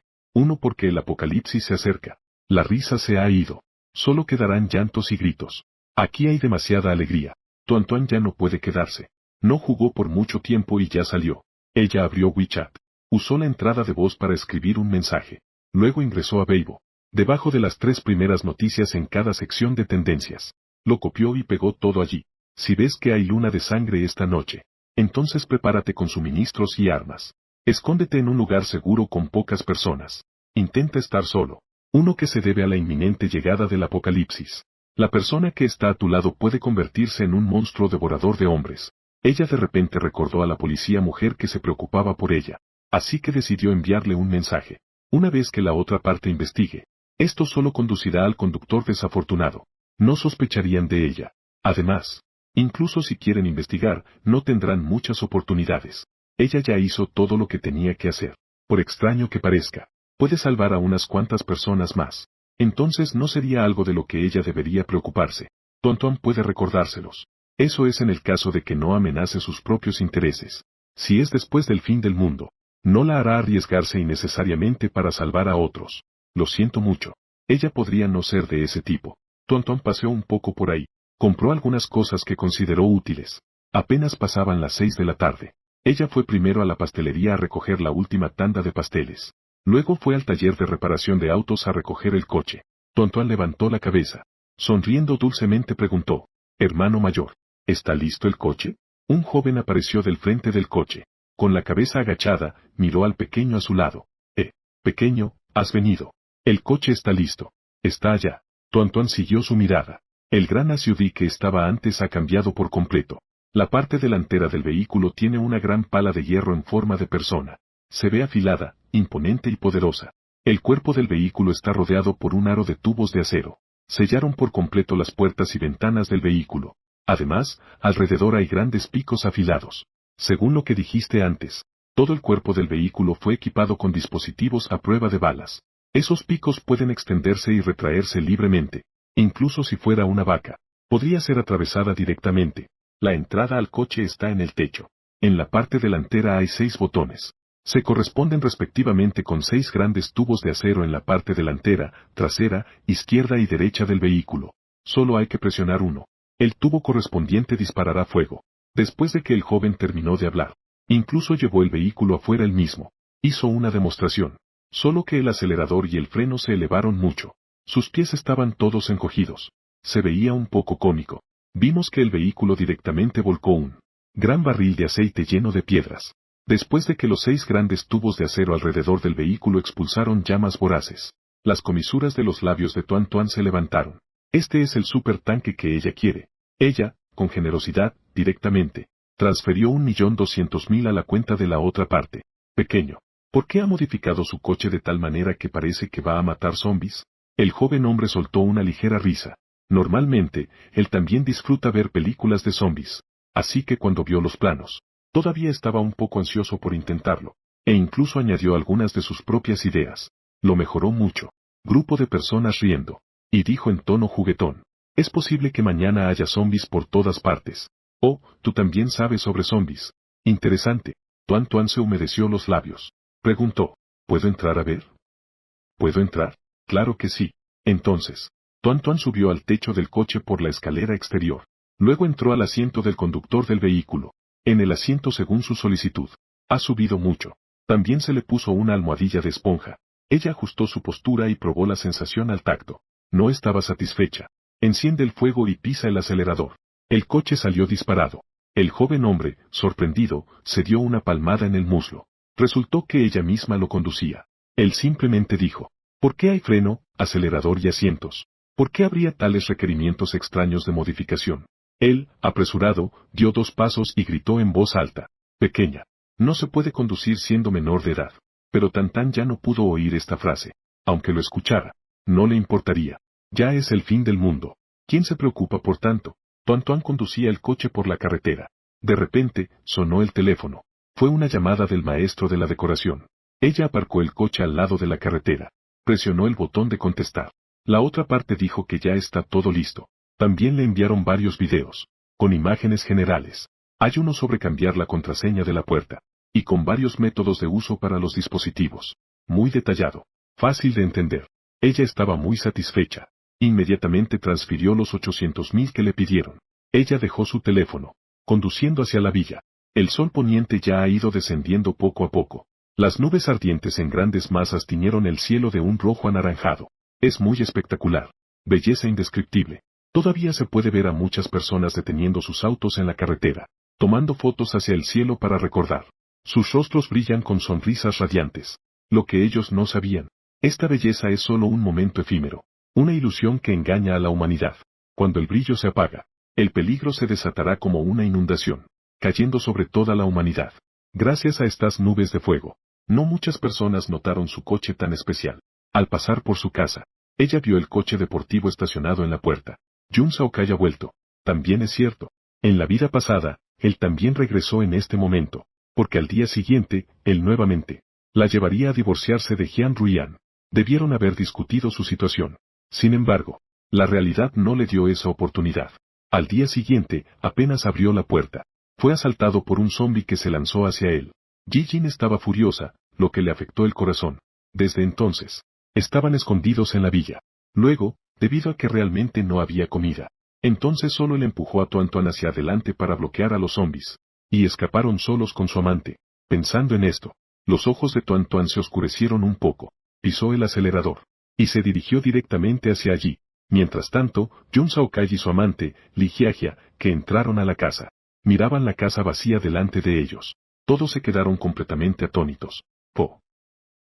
porque el apocalipsis se acerca. La risa se ha ido. Solo quedarán llantos y gritos. Aquí hay demasiada alegría. Tuan ya no puede quedarse. No jugó por mucho tiempo y ya salió. Ella abrió WeChat. Usó la entrada de voz para escribir un mensaje. Luego ingresó a Weibo. Debajo de las 3 primeras noticias en cada sección de tendencias. Lo copió y pegó todo allí. Si ves que hay luna de sangre esta noche, entonces prepárate con suministros y armas. Escóndete en un lugar seguro con pocas personas. Intenta estar solo. Que se debe a la inminente llegada del apocalipsis. La persona que está a tu lado puede convertirse en un monstruo devorador de hombres. Ella de repente recordó a la policía mujer que se preocupaba por ella. Así que decidió enviarle un mensaje. Una vez que la otra parte investigue, esto solo conducirá al conductor desafortunado. No sospecharían de ella. Además, incluso si quieren investigar, no tendrán muchas oportunidades. Ella ya hizo todo lo que tenía que hacer. Por extraño que parezca, puede salvar a unas cuantas personas más. Entonces no sería algo de lo que ella debería preocuparse. Tuan puede recordárselos. Eso es en el caso de que no amenace sus propios intereses. Si es después del fin del mundo, no la hará arriesgarse innecesariamente para salvar a otros. Lo siento mucho. Ella podría no ser de ese tipo. Tuan paseó un poco por ahí. Compró algunas cosas que consideró útiles. Apenas pasaban las 6 de la tarde. Ella fue primero a la pastelería a recoger la última tanda de pasteles. Luego fue al taller de reparación de autos a recoger el coche. Tuan levantó la cabeza. Sonriendo dulcemente preguntó, hermano mayor, ¿está listo el coche? Un joven apareció del frente del coche. Con la cabeza agachada, miró al pequeño a su lado. Pequeño, has venido. El coche está listo. Está allá. Tuan siguió su mirada. El gran SUV que estaba antes ha cambiado por completo. La parte delantera del vehículo tiene una gran pala de hierro en forma de persona. Se ve afilada, imponente y poderosa. El cuerpo del vehículo está rodeado por un aro de tubos de acero. Sellaron por completo las puertas y ventanas del vehículo. Además, alrededor hay grandes picos afilados. Según lo que dijiste antes, todo el cuerpo del vehículo fue equipado con dispositivos a prueba de balas. Esos picos pueden extenderse y retraerse libremente. Incluso si fuera una vaca, podría ser atravesada directamente. La entrada al coche está en el techo. En la parte delantera hay 6 botones. Se corresponden respectivamente con 6 grandes tubos de acero en la parte delantera, trasera, izquierda y derecha del vehículo. Solo hay que presionar uno. El tubo correspondiente disparará fuego. Después de que el joven terminó de hablar, incluso llevó el vehículo afuera él mismo. Hizo una demostración. Solo que el acelerador y el freno se elevaron mucho. Sus pies estaban todos encogidos. Se veía un poco cómico. Vimos que el vehículo directamente volcó un gran barril de aceite lleno de piedras. Después de que los 6 grandes tubos de acero alrededor del vehículo expulsaron llamas voraces, las comisuras de los labios de Tuan se levantaron. Este es el supertanque que ella quiere. Ella, con generosidad, directamente, transfirió 1.200.000 a la cuenta de la otra parte. Pequeño, ¿por qué ha modificado su coche de tal manera que parece que va a matar zombies? El joven hombre soltó una ligera risa. Normalmente, él también disfruta ver películas de zombies. Así que cuando vio los planos, todavía estaba un poco ansioso por intentarlo, e incluso añadió algunas de sus propias ideas. Lo mejoró mucho. Grupo de personas riendo. Y dijo en tono juguetón, es posible que mañana haya zombies por todas partes. Oh, tú también sabes sobre zombies. Interesante. Tuan se humedeció los labios. Preguntó, ¿puedo entrar a ver? ¿Puedo entrar? Claro que sí. Entonces, Tuan subió al techo del coche por la escalera exterior. Luego entró al asiento del conductor del vehículo. En el asiento según su solicitud. Ha subido mucho. También se le puso una almohadilla de esponja. Ella ajustó su postura y probó la sensación al tacto. No estaba satisfecha. Enciende el fuego y pisa el acelerador. El coche salió disparado. El joven hombre, sorprendido, se dio una palmada en el muslo. Resultó que ella misma lo conducía. Él simplemente dijo, ¿por qué hay freno, acelerador y asientos? ¿Por qué habría tales requerimientos extraños de modificación? Él, apresurado, dio 2 pasos y gritó en voz alta, pequeña, no se puede conducir siendo menor de edad. Pero Tantan ya no pudo oír esta frase. Aunque lo escuchara, no le importaría. Ya es el fin del mundo. ¿Quién se preocupa por tanto? Tuan conducía el coche por la carretera. De repente, sonó el teléfono. Fue una llamada del maestro de la decoración. Ella aparcó el coche al lado de la carretera. Presionó el botón de contestar. La otra parte dijo que ya está todo listo. También le enviaron varios videos, con imágenes generales. Hay uno sobre cambiar la contraseña de la puerta, y con varios métodos de uso para los dispositivos. Muy detallado. Fácil de entender. Ella estaba muy satisfecha. Inmediatamente transfirió los 800.000 que le pidieron. Ella dejó su teléfono, conduciendo hacia la villa. El sol poniente ya ha ido descendiendo poco a poco. Las nubes ardientes en grandes masas tiñeron el cielo de un rojo anaranjado. Es muy espectacular. Belleza indescriptible. Todavía se puede ver a muchas personas deteniendo sus autos en la carretera, tomando fotos hacia el cielo para recordar. Sus rostros brillan con sonrisas radiantes. Lo que ellos no sabían. Esta belleza es solo un momento efímero. Una ilusión que engaña a la humanidad. Cuando el brillo se apaga, el peligro se desatará como una inundación, cayendo sobre toda la humanidad. Gracias a estas nubes de fuego, no muchas personas notaron su coche tan especial. Al pasar por su casa, ella vio el coche deportivo estacionado en la puerta. Jun Saokai ha vuelto. También es cierto. En la vida pasada, él también regresó en este momento, porque al día siguiente, él nuevamente la llevaría a divorciarse de Jian Ruian. Debieron haber discutido su situación. Sin embargo, la realidad no le dio esa oportunidad. Al día siguiente, apenas abrió la puerta, fue asaltado por un zombi que se lanzó hacia él. Ji Jin estaba furiosa, lo que le afectó el corazón. Desde entonces, estaban escondidos en la villa. Luego, debido a que realmente no había comida, entonces solo él empujó a Tuan hacia adelante para bloquear a los zombis. Y escaparon solos con su amante. Pensando en esto, los ojos de Tuan se oscurecieron un poco. Pisó el acelerador y se dirigió directamente hacia allí. Mientras tanto, Jun Saokai y su amante, Li Jiajia, que entraron a la casa, miraban la casa vacía delante de ellos. Todos se quedaron completamente atónitos.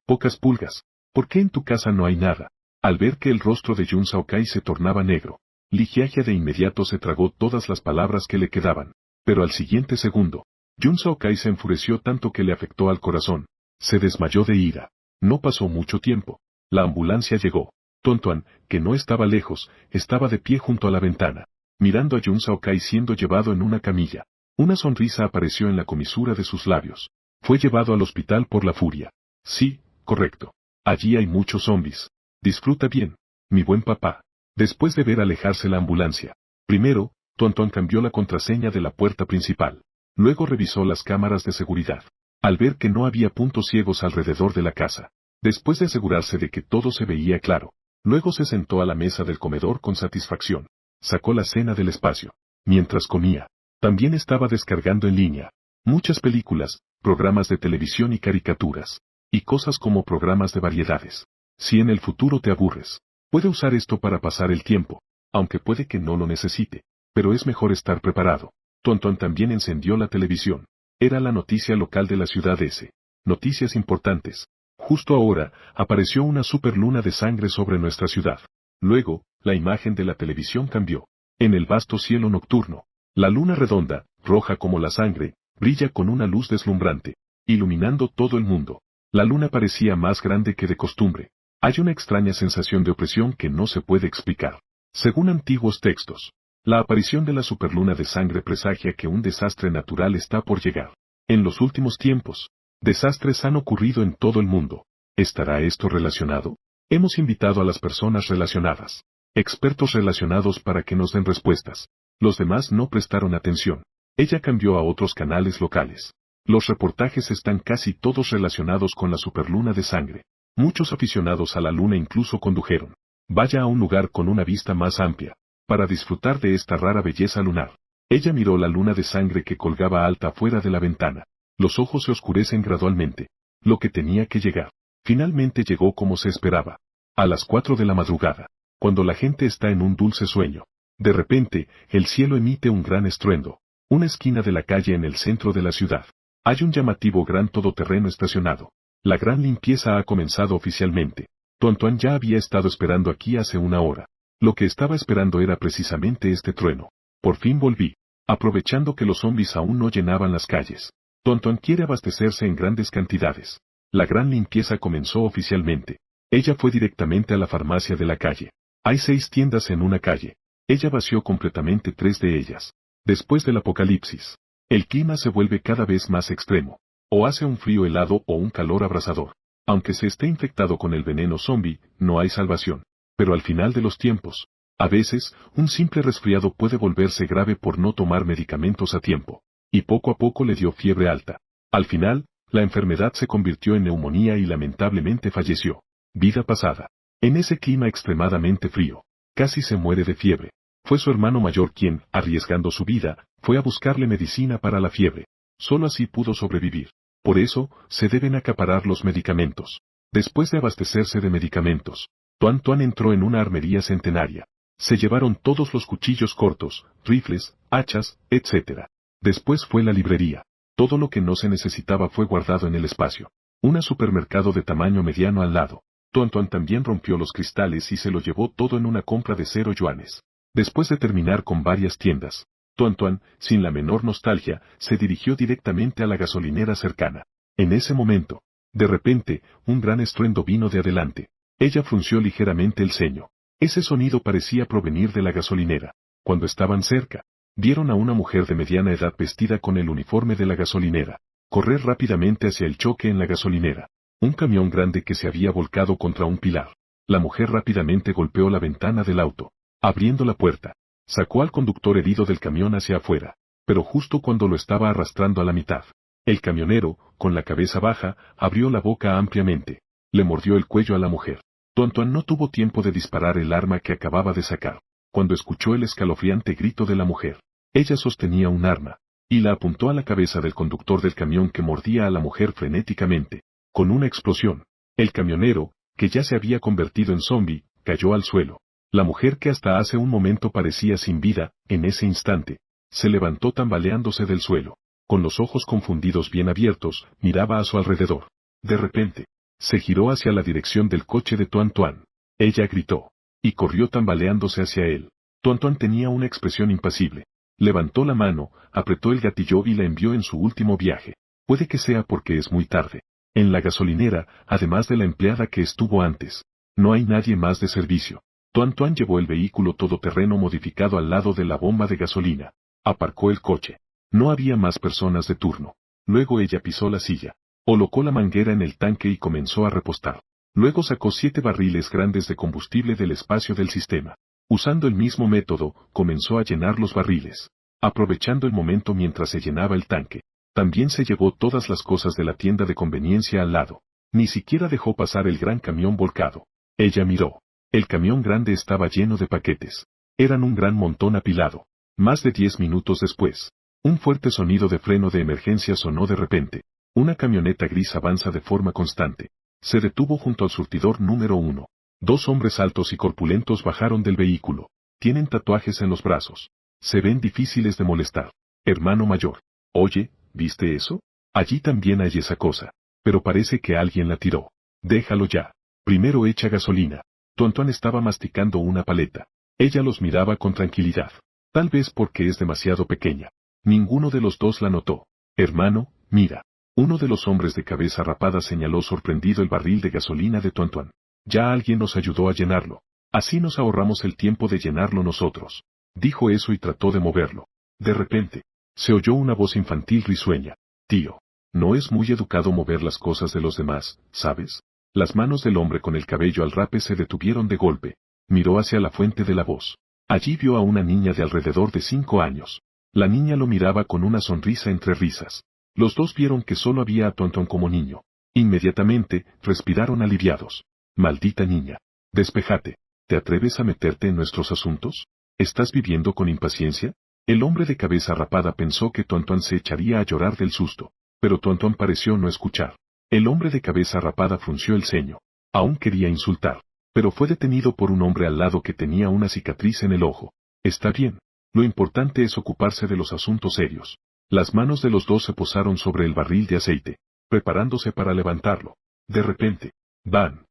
Pocas pulgas. ¿Por qué en tu casa no hay nada? Al ver que el rostro de Jun Saokai se tornaba negro, Li Jiajia de inmediato se tragó todas las palabras que le quedaban. Pero al siguiente segundo, Jun Saokai se enfureció tanto que le afectó al corazón. Se desmayó de ira. No pasó mucho tiempo. La ambulancia llegó. Tuan, que no estaba lejos, estaba de pie junto a la ventana, mirando a Jun Saokai siendo llevado en una camilla. Una sonrisa apareció en la comisura de sus labios. Fue llevado al hospital por la furia. Sí, correcto. Allí hay muchos zombis. Disfruta bien, mi buen papá. Después de ver alejarse la ambulancia, primero, Tuan cambió la contraseña de la puerta principal. Luego revisó las cámaras de seguridad. Al ver que no había puntos ciegos alrededor de la casa, después de asegurarse de que todo se veía claro, luego se sentó a la mesa del comedor con satisfacción. Sacó la cena del espacio. Mientras comía, también estaba descargando en línea muchas películas, programas de televisión y caricaturas, y cosas como programas de variedades. Si en el futuro te aburres, puede usar esto para pasar el tiempo, aunque puede que no lo necesite, pero es mejor estar preparado. Tuan también encendió la televisión. Era la noticia local de la ciudad S. Noticias importantes. Justo ahora, apareció una superluna de sangre sobre nuestra ciudad. Luego, la imagen de la televisión cambió. En el vasto cielo nocturno, la luna redonda, roja como la sangre, brilla con una luz deslumbrante, iluminando todo el mundo. La luna parecía más grande que de costumbre. Hay una extraña sensación de opresión que no se puede explicar. Según antiguos textos, la aparición de la superluna de sangre presagia que un desastre natural está por llegar. En los últimos tiempos, desastres han ocurrido en todo el mundo. ¿Estará esto relacionado? Hemos invitado a las personas relacionadas, expertos relacionados para que nos den respuestas. Los demás no prestaron atención. Ella cambió a otros canales locales. Los reportajes están casi todos relacionados con la superluna de sangre. Muchos aficionados a la luna incluso condujeron. Vaya a un lugar con una vista más amplia, para disfrutar de esta rara belleza lunar. Ella miró la luna de sangre que colgaba alta fuera de la ventana. Los ojos se oscurecen gradualmente. Lo que tenía que llegar. Finalmente llegó como se esperaba. A las 4 de la madrugada, cuando la gente está en un dulce sueño. De repente, el cielo emite un gran estruendo. Una esquina de la calle en el centro de la ciudad. Hay un llamativo gran todoterreno estacionado. La gran limpieza ha comenzado oficialmente. Tontuán ya había estado esperando aquí hace una hora. Lo que estaba esperando era precisamente este trueno. Por fin volví. Aprovechando que los zombies aún no llenaban las calles. Tontuán quiere abastecerse en grandes cantidades. La gran limpieza comenzó oficialmente. Ella fue directamente a la farmacia de la calle. Hay 6 tiendas en una calle. Ella vació completamente 3 de ellas. Después del apocalipsis, el clima se vuelve cada vez más extremo. O hace un frío helado o un calor abrasador. Aunque se esté infectado con el veneno zombie, no hay salvación. Pero al final de los tiempos, a veces, un simple resfriado puede volverse grave por no tomar medicamentos a tiempo. Y poco a poco le dio fiebre alta. Al final, la enfermedad se convirtió en neumonía y lamentablemente falleció. Vida pasada. En ese clima extremadamente frío. Casi se muere de fiebre. Fue su hermano mayor quien, arriesgando su vida, fue a buscarle medicina para la fiebre. Solo así pudo sobrevivir. Por eso, se deben acaparar los medicamentos. Después de abastecerse de medicamentos, Tuan Tuan entró en una armería centenaria. Se llevaron todos los cuchillos cortos, rifles, hachas, etc. Después fue la librería. Todo lo que no se necesitaba fue guardado en el espacio. Un supermercado de tamaño mediano al lado. Tuan Tuan también rompió los cristales y se lo llevó todo en una compra de 0 yuanes. Después de terminar con varias tiendas, Tuan Tuan, sin la menor nostalgia, se dirigió directamente a la gasolinera cercana. En ese momento, de repente, un gran estruendo vino de adelante. Ella frunció ligeramente el ceño. Ese sonido parecía provenir de la gasolinera. Cuando estaban cerca, vieron a una mujer de mediana edad vestida con el uniforme de la gasolinera, correr rápidamente hacia el choque en la gasolinera. Un camión grande que se había volcado contra un pilar. La mujer rápidamente golpeó la ventana del auto. Abriendo la puerta, sacó al conductor herido del camión hacia afuera, pero justo cuando lo estaba arrastrando a la mitad, el camionero, con la cabeza baja, abrió la boca ampliamente. Le mordió el cuello a la mujer. Tuan Tuan no tuvo tiempo de disparar el arma que acababa de sacar, cuando escuchó el escalofriante grito de la mujer. Ella sostenía un arma, y la apuntó a la cabeza del conductor del camión que mordía a la mujer frenéticamente. Con una explosión, el camionero, que ya se había convertido en zombie, cayó al suelo. La mujer que hasta hace un momento parecía sin vida, en ese instante, se levantó tambaleándose del suelo. Con los ojos confundidos bien abiertos, miraba a su alrededor. De repente, se giró hacia la dirección del coche de Tuan Tuan. Ella gritó, y corrió tambaleándose hacia él. Tuan Tuan tenía una expresión impasible. Levantó la mano, apretó el gatillo y la envió en su último viaje. Puede que sea porque es muy tarde. En la gasolinera, además de la empleada que estuvo antes, no hay nadie más de servicio. Tuan Tuan llevó el vehículo todoterreno modificado al lado de la bomba de gasolina. Aparcó el coche. No había más personas de turno. Luego ella pisó la silla. Colocó la manguera en el tanque y comenzó a repostar. Luego sacó 7 barriles grandes de combustible del espacio del sistema. Usando el mismo método, comenzó a llenar los barriles. Aprovechando el momento mientras se llenaba el tanque. También se llevó todas las cosas de la tienda de conveniencia al lado. Ni siquiera dejó pasar el gran camión volcado. Ella miró. El camión grande estaba lleno de paquetes. Eran un gran montón apilado. Más de 10 minutos después, un fuerte sonido de freno de emergencia sonó de repente. Una camioneta gris avanza de forma constante. Se detuvo junto al surtidor número 1. 2 hombres altos y corpulentos bajaron del vehículo. Tienen tatuajes en los brazos. Se ven difíciles de molestar. Hermano mayor. Oye, ¿viste eso? Allí también hay esa cosa. Pero parece que alguien la tiró. Déjalo ya. Primero echa gasolina. Tuan Tuan estaba masticando una paleta. Ella los miraba con tranquilidad. Tal vez porque es demasiado pequeña. Ninguno de los dos la notó. Hermano, mira. Uno de los hombres de cabeza rapada señaló sorprendido el barril de gasolina de Tuan Tuan. Ya alguien nos ayudó a llenarlo. Así nos ahorramos el tiempo de llenarlo nosotros. Dijo eso y trató de moverlo. De repente, se oyó una voz infantil risueña. Tío, no es muy educado mover las cosas de los demás, ¿sabes? Las manos del hombre con el cabello al rape se detuvieron de golpe. Miró hacia la fuente de la voz. Allí vio a una niña de alrededor de 5 años. La niña lo miraba con una sonrisa entre risas. Los dos vieron que solo había a Tuan Tuan como niño. Inmediatamente, respiraron aliviados. Maldita niña. Despejate. ¿Te atreves a meterte en nuestros asuntos? ¿Estás viviendo con impaciencia? El hombre de cabeza rapada pensó que Tuan Tuan se echaría a llorar del susto. Pero Tuan Tuan pareció no escuchar. El hombre de cabeza rapada frunció el ceño. Aún quería insultar, pero fue detenido por un hombre al lado que tenía una cicatriz en el ojo. Está bien. Lo importante es ocuparse de los asuntos serios. Las manos de los dos se posaron sobre el barril de aceite, preparándose para levantarlo. De repente, ¡bam!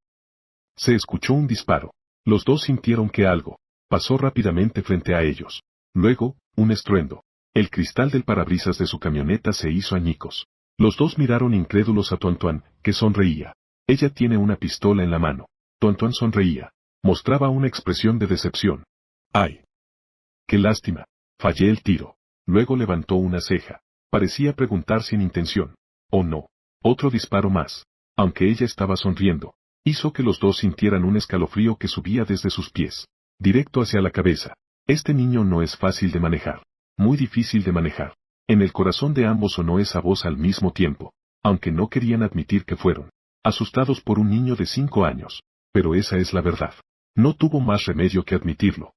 Se escuchó un disparo. Los dos sintieron que algo pasó rápidamente frente a ellos. Luego, un estruendo. El cristal del parabrisas de su camioneta se hizo añicos. Los dos miraron incrédulos a Tuan, que sonreía. Ella tiene una pistola en la mano. Tuan sonreía. Mostraba una expresión de decepción. ¡Ay! ¡Qué lástima! Fallé el tiro. Luego levantó una ceja. Parecía preguntar sin intención. «¿Oh no?» Otro disparo más. Aunque ella estaba sonriendo, hizo que los dos sintieran un escalofrío que subía desde sus pies, directo hacia la cabeza. Este niño no es fácil de manejar. Muy difícil de manejar. En el corazón de ambos sonó esa voz al mismo tiempo, aunque no querían admitir que fueron asustados por un niño de 5 años. Pero esa es la verdad. No tuvo más remedio que admitirlo.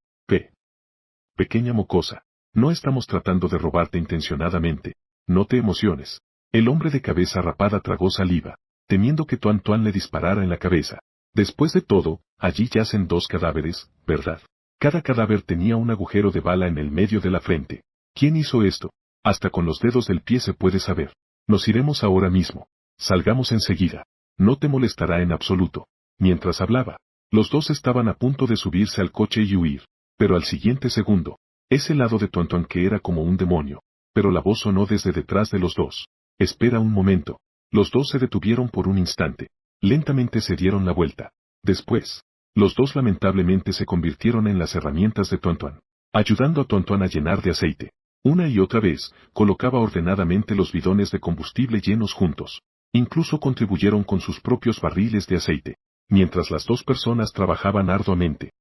Pequeña mocosa. No estamos tratando de robarte intencionadamente. No te emociones. El hombre de cabeza rapada tragó saliva, temiendo que Tuan le disparara en la cabeza. Después de todo, allí yacen 2 cadáveres, ¿verdad? Cada cadáver tenía un agujero de bala en el medio de la frente. ¿Quién hizo esto? Hasta con los dedos del pie se puede saber. Nos iremos ahora mismo. Salgamos enseguida. No te molestará en absoluto. Mientras hablaba, los dos estaban a punto de subirse al coche y huir. Pero al siguiente segundo, ese lado de Tuan que era como un demonio. Pero la voz sonó desde detrás de los dos. Espera un momento. Los dos se detuvieron por un instante. Lentamente se dieron la vuelta. Después, los dos lamentablemente se convirtieron en las herramientas de Tuan, ayudando a Tuan a llenar de aceite. Una y otra vez, colocaba ordenadamente los bidones de combustible llenos juntos. Incluso contribuyeron con sus propios barriles de aceite. Mientras las dos personas trabajaban arduamente,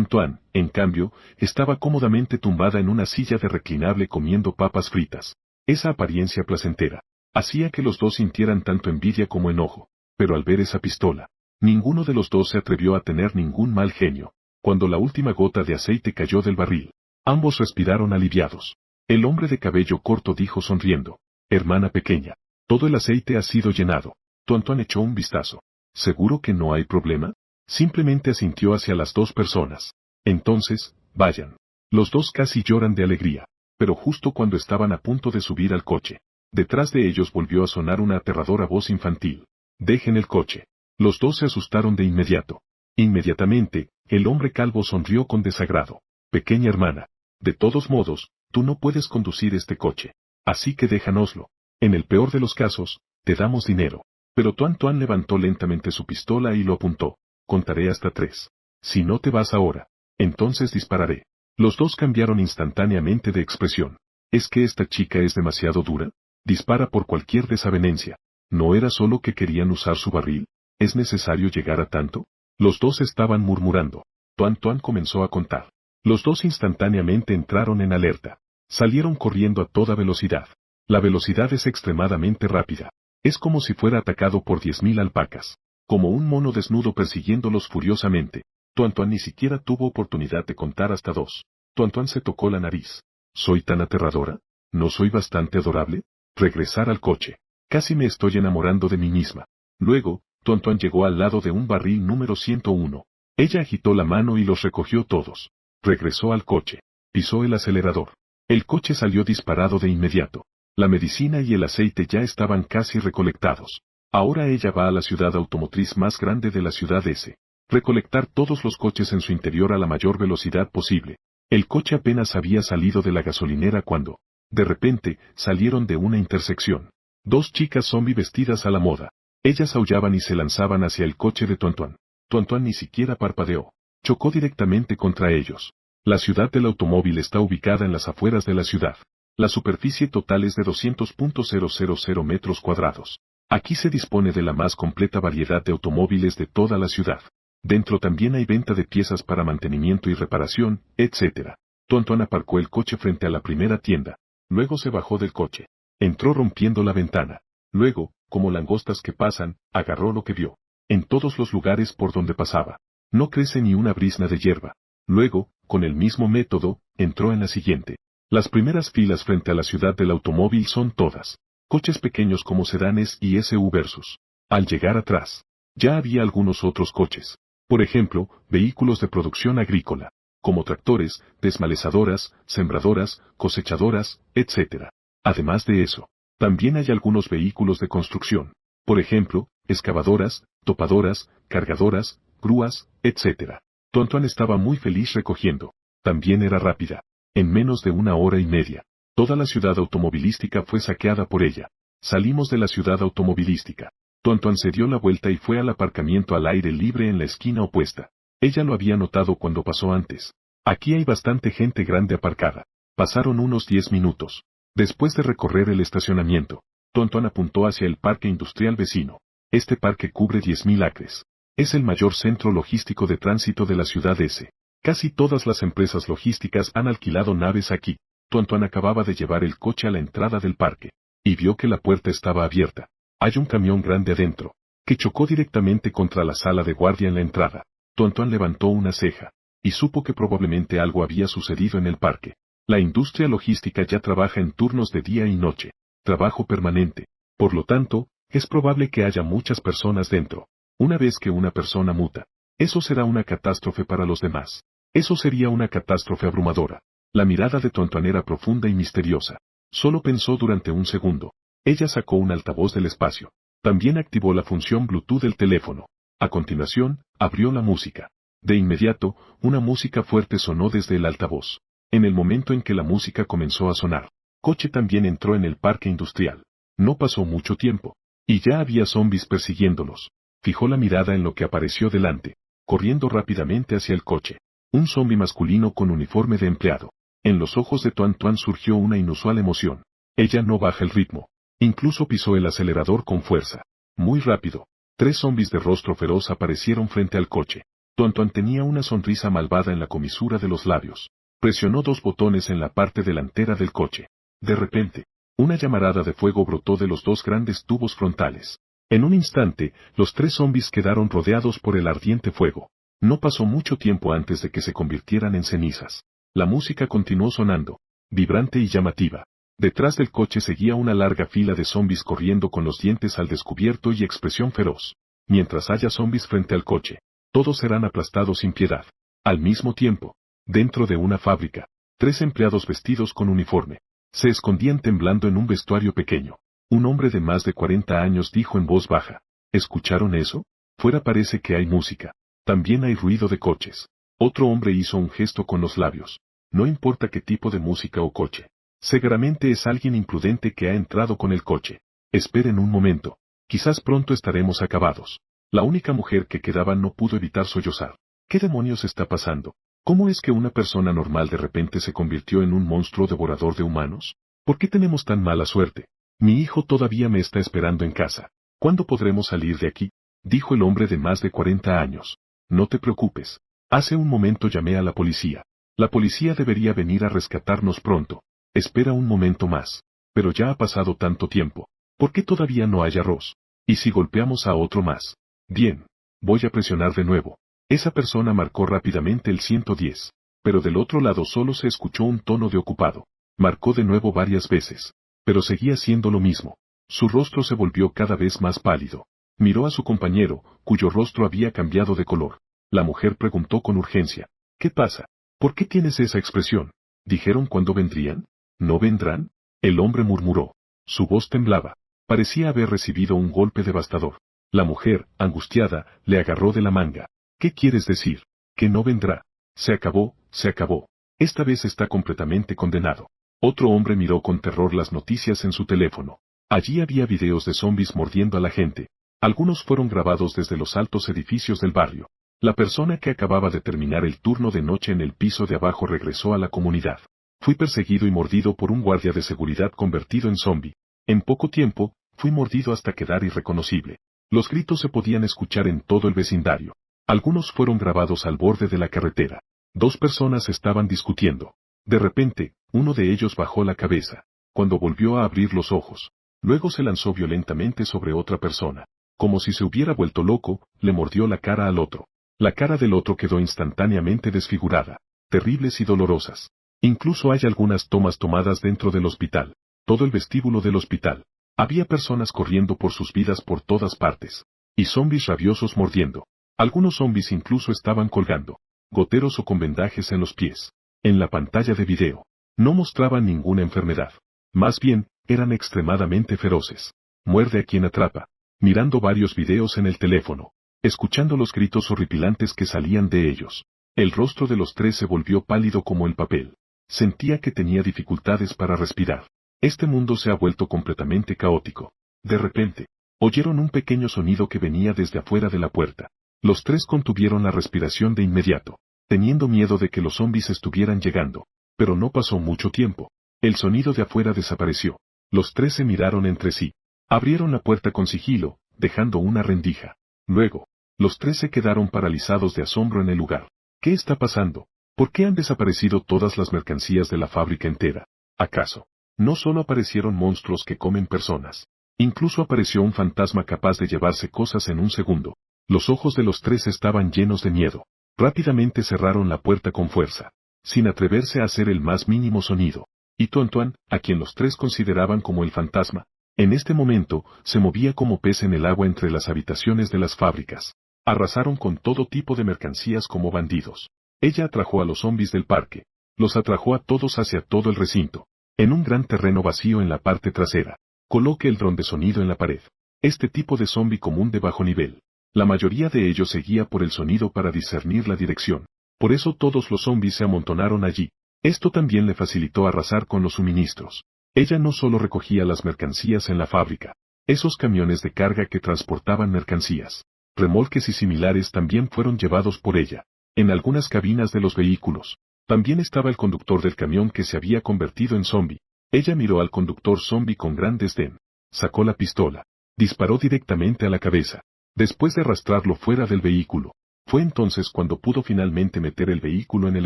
Tuan, en cambio, estaba cómodamente tumbada en una silla de reclinable comiendo papas fritas. Esa apariencia placentera hacía que los dos sintieran tanto envidia como enojo. Pero al ver esa pistola, ninguno de los dos se atrevió a tener ningún mal genio. Cuando la última gota de aceite cayó del barril, ambos respiraron aliviados. El hombre de cabello corto dijo sonriendo: «Hermana pequeña, todo el aceite ha sido llenado». Tuan echó un vistazo. «¿Seguro que no hay problema?» Simplemente asintió hacia las dos personas. «Entonces, vayan». Los dos casi lloran de alegría. Pero justo cuando estaban a punto de subir al coche, detrás de ellos volvió a sonar una aterradora voz infantil. «Dejen el coche». Los dos se asustaron de inmediato. Inmediatamente, el hombre calvo sonrió con desagrado. «Pequeña hermana, de todos modos, tú no puedes conducir este coche. Así que déjanoslo. En el peor de los casos, te damos dinero». Pero Tuan levantó lentamente su pistola y lo apuntó. «Contaré hasta 3. Si no te vas ahora, entonces dispararé». Los dos cambiaron instantáneamente de expresión. ¿Es que esta chica es demasiado dura? Dispara por cualquier desavenencia. ¿No era solo que querían usar su barril? ¿Es necesario llegar a tanto? Los dos estaban murmurando. Tuan comenzó a contar. Los dos instantáneamente entraron en alerta. Salieron corriendo a toda velocidad. La velocidad es extremadamente rápida. Es como si fuera atacado por 10.000 alpacas. Como un mono desnudo persiguiéndolos furiosamente. Tuan ni siquiera tuvo oportunidad de contar hasta 2. Tuan se tocó la nariz. ¿Soy tan aterradora? ¿No soy bastante adorable? Regresar al coche. Casi me estoy enamorando de mí misma. Luego, Tuan llegó al lado de un barril número 101. Ella agitó la mano y los recogió todos. Regresó al coche. Pisó el acelerador. El coche salió disparado de inmediato. La medicina y el aceite ya estaban casi recolectados. Ahora ella va a la ciudad automotriz más grande de la ciudad S. Recolectar todos los coches en su interior a la mayor velocidad posible. El coche apenas había salido de la gasolinera cuando, de repente, salieron de una intersección. 2 chicas zombie vestidas a la moda. Ellas aullaban y se lanzaban hacia el coche de Tuan. Tuan ni siquiera parpadeó. Chocó directamente contra ellos. La ciudad del automóvil está ubicada en las afueras de la ciudad. La superficie total es de 200.000 metros cuadrados. Aquí se dispone de la más completa variedad de automóviles de toda la ciudad. Dentro también hay venta de piezas para mantenimiento y reparación, etc. Tuan aparcó el coche frente a la primera tienda. Luego se bajó del coche. Entró rompiendo la ventana. Luego, como langostas que pasan, agarró lo que vio. En todos los lugares por donde pasaba. No crece ni una brizna de hierba. Luego, con el mismo método, entró en la siguiente. Las primeras filas frente a la ciudad del automóvil son todas coches pequeños como sedanes y SUV versus. Al llegar atrás, ya había algunos otros coches. Por ejemplo, vehículos de producción agrícola. como tractores, desmalezadoras, sembradoras, cosechadoras, etc. Además de eso, también hay algunos vehículos de construcción. Por ejemplo, excavadoras, topadoras, cargadoras, grúas, etc. Tontuan estaba muy feliz recogiendo. También era rápida. En menos de 1 hora y media, toda la ciudad automovilística fue saqueada por ella. Salimos de la ciudad automovilística. Tontuan se dio la vuelta y fue al aparcamiento al aire libre en la esquina opuesta. Ella lo había notado cuando pasó antes. Aquí hay bastante gente grande aparcada. Pasaron unos 10 minutos. Después de recorrer el estacionamiento, Tontuan apuntó hacia el parque industrial vecino. Este parque cubre 10.000 acres. Es el mayor centro logístico de tránsito de la ciudad S. Casi todas las empresas logísticas han alquilado naves aquí. Tontuan acababa de llevar el coche a la entrada del parque, y vio que la puerta estaba abierta. Hay un camión grande adentro, que chocó directamente contra la sala de guardia en la entrada. Tontuan levantó una ceja, y supo que probablemente algo había sucedido en el parque. La industria logística ya trabaja en turnos de día y noche, trabajo permanente. Por lo tanto, es probable que haya muchas personas dentro. Una vez que una persona muta, eso será una catástrofe para los demás. Eso sería una catástrofe abrumadora. La mirada de Tontuan era profunda y misteriosa. Solo pensó durante un segundo. Ella sacó un altavoz del espacio. También activó la función Bluetooth del teléfono. A continuación, abrió la música. De inmediato, una música fuerte sonó desde el altavoz. En el momento en que la música comenzó a sonar, coche también entró en el parque industrial. No pasó mucho tiempo, y ya había zombies persiguiéndolos. Fijó la mirada en lo que apareció delante, corriendo rápidamente hacia el coche. Un zombi masculino con uniforme de empleado. En los ojos de Tontuan surgió una inusual emoción. Ella no baja el ritmo. Incluso pisó el acelerador con fuerza. Muy rápido. 3 zombies de rostro feroz aparecieron frente al coche. Tontuan tenía una sonrisa malvada en la comisura de los labios. Presionó 2 botones en la parte delantera del coche. De repente, una llamarada de fuego brotó de los 2 grandes tubos frontales. En un instante, los 3 zombies quedaron rodeados por el ardiente fuego. No pasó mucho tiempo antes de que se convirtieran en cenizas. La música continuó sonando, vibrante y llamativa. Detrás del coche seguía una larga fila de zombies corriendo con los dientes al descubierto y expresión feroz. Mientras haya zombies frente al coche, todos serán aplastados sin piedad. Al mismo tiempo, dentro de una fábrica, 3 empleados vestidos con uniforme se escondían temblando en un vestuario pequeño. Un hombre de más de 40 años dijo en voz baja: ¿escucharon eso? Fuera parece que hay música. También hay ruido de coches. Otro hombre hizo un gesto con los labios. No importa qué tipo de música o coche. Seguramente es alguien imprudente que ha entrado con el coche. Esperen un momento. Quizás pronto estaremos acabados. La única mujer que quedaba no pudo evitar sollozar. ¿Qué demonios está pasando? ¿Cómo es que una persona normal de repente se convirtió en un monstruo devorador de humanos? ¿Por qué tenemos tan mala suerte? Mi hijo todavía me está esperando en casa. ¿Cuándo podremos salir de aquí? Dijo el hombre de más de 40 años. No te preocupes. Hace un momento llamé a la policía. La policía debería venir a rescatarnos pronto. Espera un momento más. Pero ya ha pasado tanto tiempo. ¿Por qué todavía no hay arroz? ¿Y si golpeamos a otro más? Bien. Voy a presionar de nuevo. Esa persona marcó rápidamente el 110. Pero del otro lado solo se escuchó un tono de ocupado. Marcó de nuevo varias veces. Pero seguía siendo lo mismo. Su rostro se volvió cada vez más pálido. Miró a su compañero, cuyo rostro había cambiado de color. La mujer preguntó con urgencia: ¿qué pasa? ¿Por qué tienes esa expresión? ¿Dijeron cuándo vendrían? ¿No vendrán? El hombre murmuró. Su voz temblaba. Parecía haber recibido un golpe devastador. La mujer, angustiada, le agarró de la manga. ¿Qué quieres decir? ¿Que no vendrá? Se acabó, se acabó. Esta vez está completamente condenado. Otro hombre miró con terror las noticias en su teléfono. Allí había videos de zombies mordiendo a la gente. Algunos fueron grabados desde los altos edificios del barrio. La persona que acababa de terminar el turno de noche en el piso de abajo regresó a la comunidad. Fui perseguido y mordido por un guardia de seguridad convertido en zombie. En poco tiempo, fui mordido hasta quedar irreconocible. Los gritos se podían escuchar en todo el vecindario. Algunos fueron grabados al borde de la carretera. 2 personas estaban discutiendo. De repente, uno de ellos bajó la cabeza. Cuando volvió a abrir los ojos, luego se lanzó violentamente sobre otra persona. Como si se hubiera vuelto loco, le mordió la cara al otro. La cara del otro quedó instantáneamente desfigurada, terribles y dolorosas. Incluso hay algunas tomas tomadas dentro del hospital. Todo el vestíbulo del hospital. Había personas corriendo por sus vidas por todas partes. Y zombies rabiosos mordiendo. Algunos zombies incluso estaban colgando. goteros o con vendajes en los pies. En la pantalla de video, no mostraban ninguna enfermedad. Más bien, eran extremadamente feroces. Muerde a quien atrapa. Mirando varios videos en el teléfono, escuchando los gritos horripilantes que salían de ellos. El rostro de los tres se volvió pálido como el papel. Sentía que tenía dificultades para respirar. Este mundo se ha vuelto completamente caótico. De repente, oyeron un pequeño sonido que venía desde afuera de la puerta. Los tres contuvieron la respiración de inmediato, teniendo miedo de que los zombies estuvieran llegando. Pero no pasó mucho tiempo. El sonido de afuera desapareció. Los tres se miraron entre sí. Abrieron la puerta con sigilo, dejando una rendija. Luego, los tres se quedaron paralizados de asombro en el lugar. ¿Qué está pasando? ¿Por qué han desaparecido todas las mercancías de la fábrica entera? ¿Acaso no solo aparecieron monstruos que comen personas? Incluso apareció un fantasma capaz de llevarse cosas en un segundo. Los ojos de los tres estaban llenos de miedo. Rápidamente cerraron la puerta con fuerza, sin atreverse a hacer el más mínimo sonido. Y Tuan, a quien los tres consideraban como el fantasma, en este momento, se movía como pez en el agua entre las habitaciones de las fábricas. Arrasaron con todo tipo de mercancías como bandidos. Ella atrajo a los zombies del parque. Los atrajo a todos hacia todo el recinto. En un gran terreno vacío en la parte trasera. Coloque el dron de sonido en la pared. Este tipo de zombie común de bajo nivel. La mayoría de ellos seguía por el sonido para discernir la dirección. Por eso todos los zombies se amontonaron allí. Esto también le facilitó arrasar con los suministros. Ella no solo recogía las mercancías en la fábrica. Esos camiones de carga que transportaban mercancías, remolques y similares también fueron llevados por ella. En algunas cabinas de los vehículos, también estaba el conductor del camión que se había convertido en zombie. Ella miró al conductor zombie con gran desdén. Sacó la pistola. Disparó directamente a la cabeza. Después de arrastrarlo fuera del vehículo. Fue entonces cuando pudo finalmente meter el vehículo en el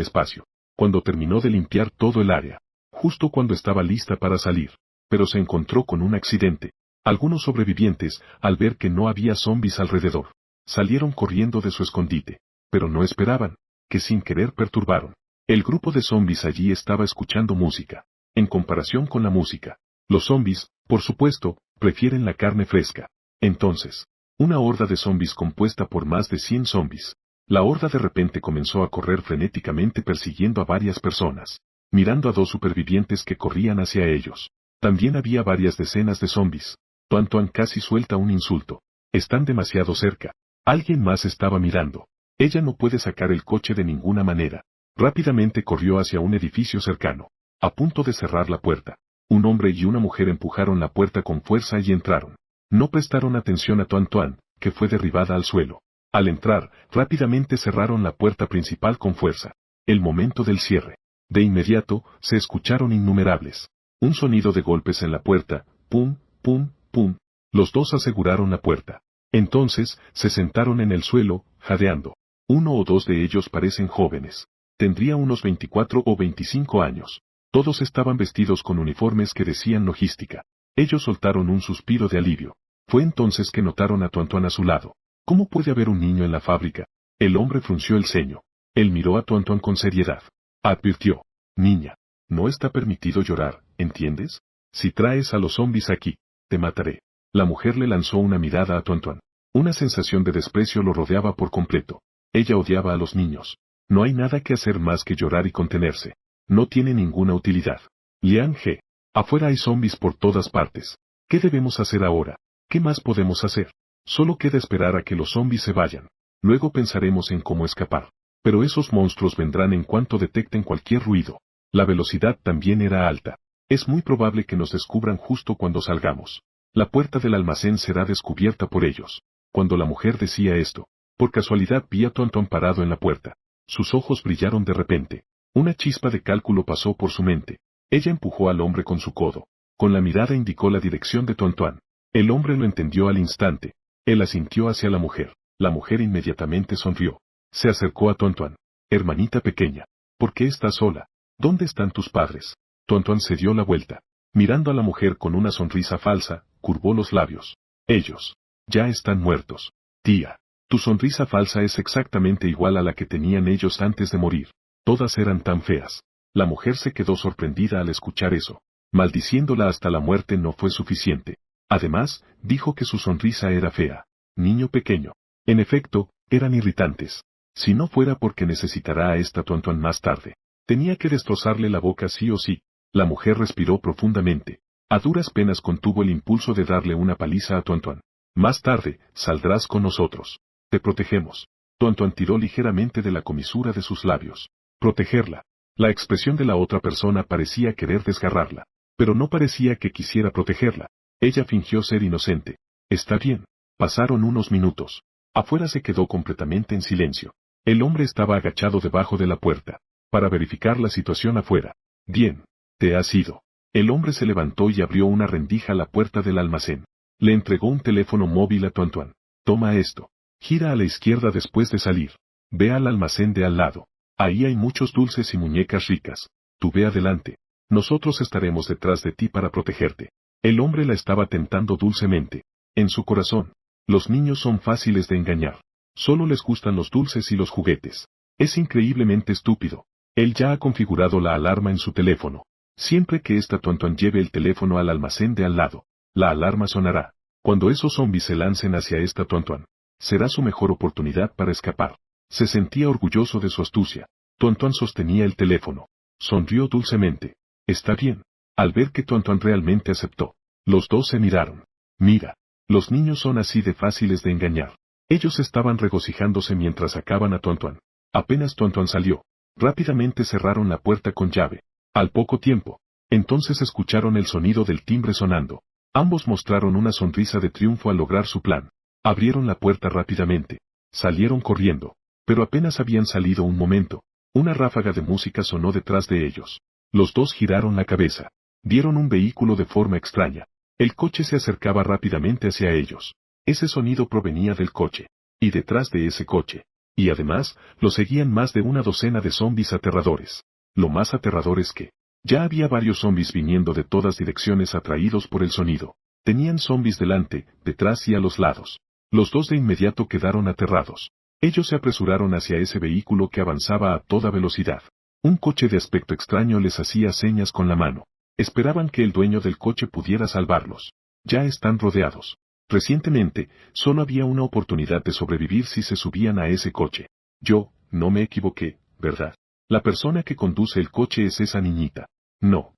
espacio. Cuando terminó de limpiar todo el área. Justo cuando estaba lista para salir. Pero se encontró con un accidente. Algunos sobrevivientes, al ver que no había zombies alrededor, salieron corriendo de su escondite. Pero no esperaban, que sin querer perturbaron. El grupo de zombies allí estaba escuchando música. En comparación con la música, los zombies, por supuesto, prefieren la carne fresca. Entonces, una horda de zombies compuesta por más de 100 zombies. La horda de repente comenzó a correr frenéticamente persiguiendo a varias personas, mirando a dos supervivientes que corrían hacia ellos. También había varias decenas de zombies. Tuan casi suelta un insulto. Están demasiado cerca. Alguien más estaba mirando. Ella no puede sacar el coche de ninguna manera. Rápidamente corrió hacia un edificio cercano. A punto de cerrar la puerta. Un hombre y una mujer empujaron la puerta con fuerza y entraron. No prestaron atención a Tuan, que fue derribada al suelo. Al entrar, rápidamente cerraron la puerta principal con fuerza. El momento del cierre. De inmediato, se escucharon innumerables. Un sonido de golpes en la puerta, pum, pum, pum. Los dos aseguraron la puerta. Entonces, se sentaron en el suelo, jadeando. Uno o dos de ellos parecen jóvenes. Tendría unos 24 o 25 años. Todos estaban vestidos con uniformes que decían logística. Ellos soltaron un suspiro de alivio. Fue entonces que notaron a Tuan a su lado. ¿Cómo puede haber un niño en la fábrica? El hombre frunció el ceño. Él miró a Tuan con seriedad. Advirtió. Niña, no está permitido llorar, ¿entiendes? Si traes a los zombies aquí, te mataré. La mujer le lanzó una mirada a Tuan. Una sensación de desprecio lo rodeaba por completo. Ella odiaba a los niños. No hay nada que hacer más que llorar y contenerse. No tiene ninguna utilidad. Liang He. Afuera hay zombies por todas partes. ¿Qué debemos hacer ahora? ¿Qué más podemos hacer? Solo queda esperar a que los zombies se vayan. Luego pensaremos en cómo escapar. Pero esos monstruos vendrán en cuanto detecten cualquier ruido. La velocidad también era alta. Es muy probable que nos descubran justo cuando salgamos. La puerta del almacén será descubierta por ellos. Cuando la mujer decía esto, por casualidad vi a Tuan parado en la puerta. Sus ojos brillaron de repente. Una chispa de cálculo pasó por su mente. Ella empujó al hombre con su codo. Con la mirada indicó la dirección de Tuan. El hombre lo entendió al instante. Él asintió hacia la mujer. La mujer inmediatamente sonrió. Se acercó a Tuan. Hermanita pequeña, ¿por qué estás sola? ¿Dónde están tus padres? Tuan se dio la vuelta. Mirando a la mujer con una sonrisa falsa, curvó los labios. Ellos ya están muertos. Tía, tu sonrisa falsa es exactamente igual a la que tenían ellos antes de morir. Todas eran tan feas. La mujer se quedó sorprendida al escuchar eso. Maldiciéndola hasta la muerte no fue suficiente. Además, dijo que su sonrisa era fea. Niño pequeño. En efecto, eran irritantes. Si no fuera porque necesitará a esta Tuan más tarde. Tenía que destrozarle la boca sí o sí. La mujer respiró profundamente. A duras penas contuvo el impulso de darle una paliza a Tuan. Más tarde, saldrás con nosotros. Te protegemos. Tuan tiró ligeramente de la comisura de sus labios. Protegerla. La expresión de la otra persona parecía querer desgarrarla. Pero no parecía que quisiera protegerla. Ella fingió ser inocente. Está bien. Pasaron unos minutos. Afuera se quedó completamente en silencio. El hombre estaba agachado debajo de la puerta, para verificar la situación afuera. Bien. Te has ido. El hombre se levantó y abrió una rendija a la puerta del almacén. Le entregó un teléfono móvil a Tuan. Toma esto. Gira a la izquierda después de salir. Ve al almacén de al lado. Ahí hay muchos dulces y muñecas ricas. Tú ve adelante. Nosotros estaremos detrás de ti para protegerte. El hombre la estaba tentando dulcemente. En su corazón, los niños son fáciles de engañar. Solo les gustan los dulces y los juguetes. Es increíblemente estúpido. Él ya ha configurado la alarma en su teléfono. Siempre que esta Tuan lleve el teléfono al almacén de al lado, la alarma sonará. Cuando esos zombies se lancen hacia esta Tuan, será su mejor oportunidad para escapar. Se sentía orgulloso de su astucia. Tuan sostenía el teléfono. Sonrió dulcemente. Está bien. Al ver que Tuan realmente aceptó, los dos se miraron. Mira, los niños son así de fáciles de engañar. Ellos estaban regocijándose mientras sacaban a Tuan. Apenas Tuan salió, rápidamente cerraron la puerta con llave. Al poco tiempo, entonces escucharon el sonido del timbre sonando. Ambos mostraron una sonrisa de triunfo al lograr su plan. Abrieron la puerta rápidamente. Salieron corriendo. Pero apenas habían salido un momento, una ráfaga de música sonó detrás de ellos. Los dos giraron la cabeza. Vieron un vehículo de forma extraña. El coche se acercaba rápidamente hacia ellos. Ese sonido provenía del coche. Y detrás de ese coche. Y además, lo seguían más de una docena de zombies aterradores. Lo más aterrador es que, ya había varios zombies viniendo de todas direcciones atraídos por el sonido. Tenían zombies delante, detrás y a los lados. Los dos de inmediato quedaron aterrados. Ellos se apresuraron hacia ese vehículo que avanzaba a toda velocidad. Un coche de aspecto extraño les hacía señas con la mano. Esperaban que el dueño del coche pudiera salvarlos. Ya están rodeados. Recientemente, solo había una oportunidad de sobrevivir si se subían a ese coche. Yo, no me equivoqué, ¿verdad? La persona que conduce el coche es esa niñita. No.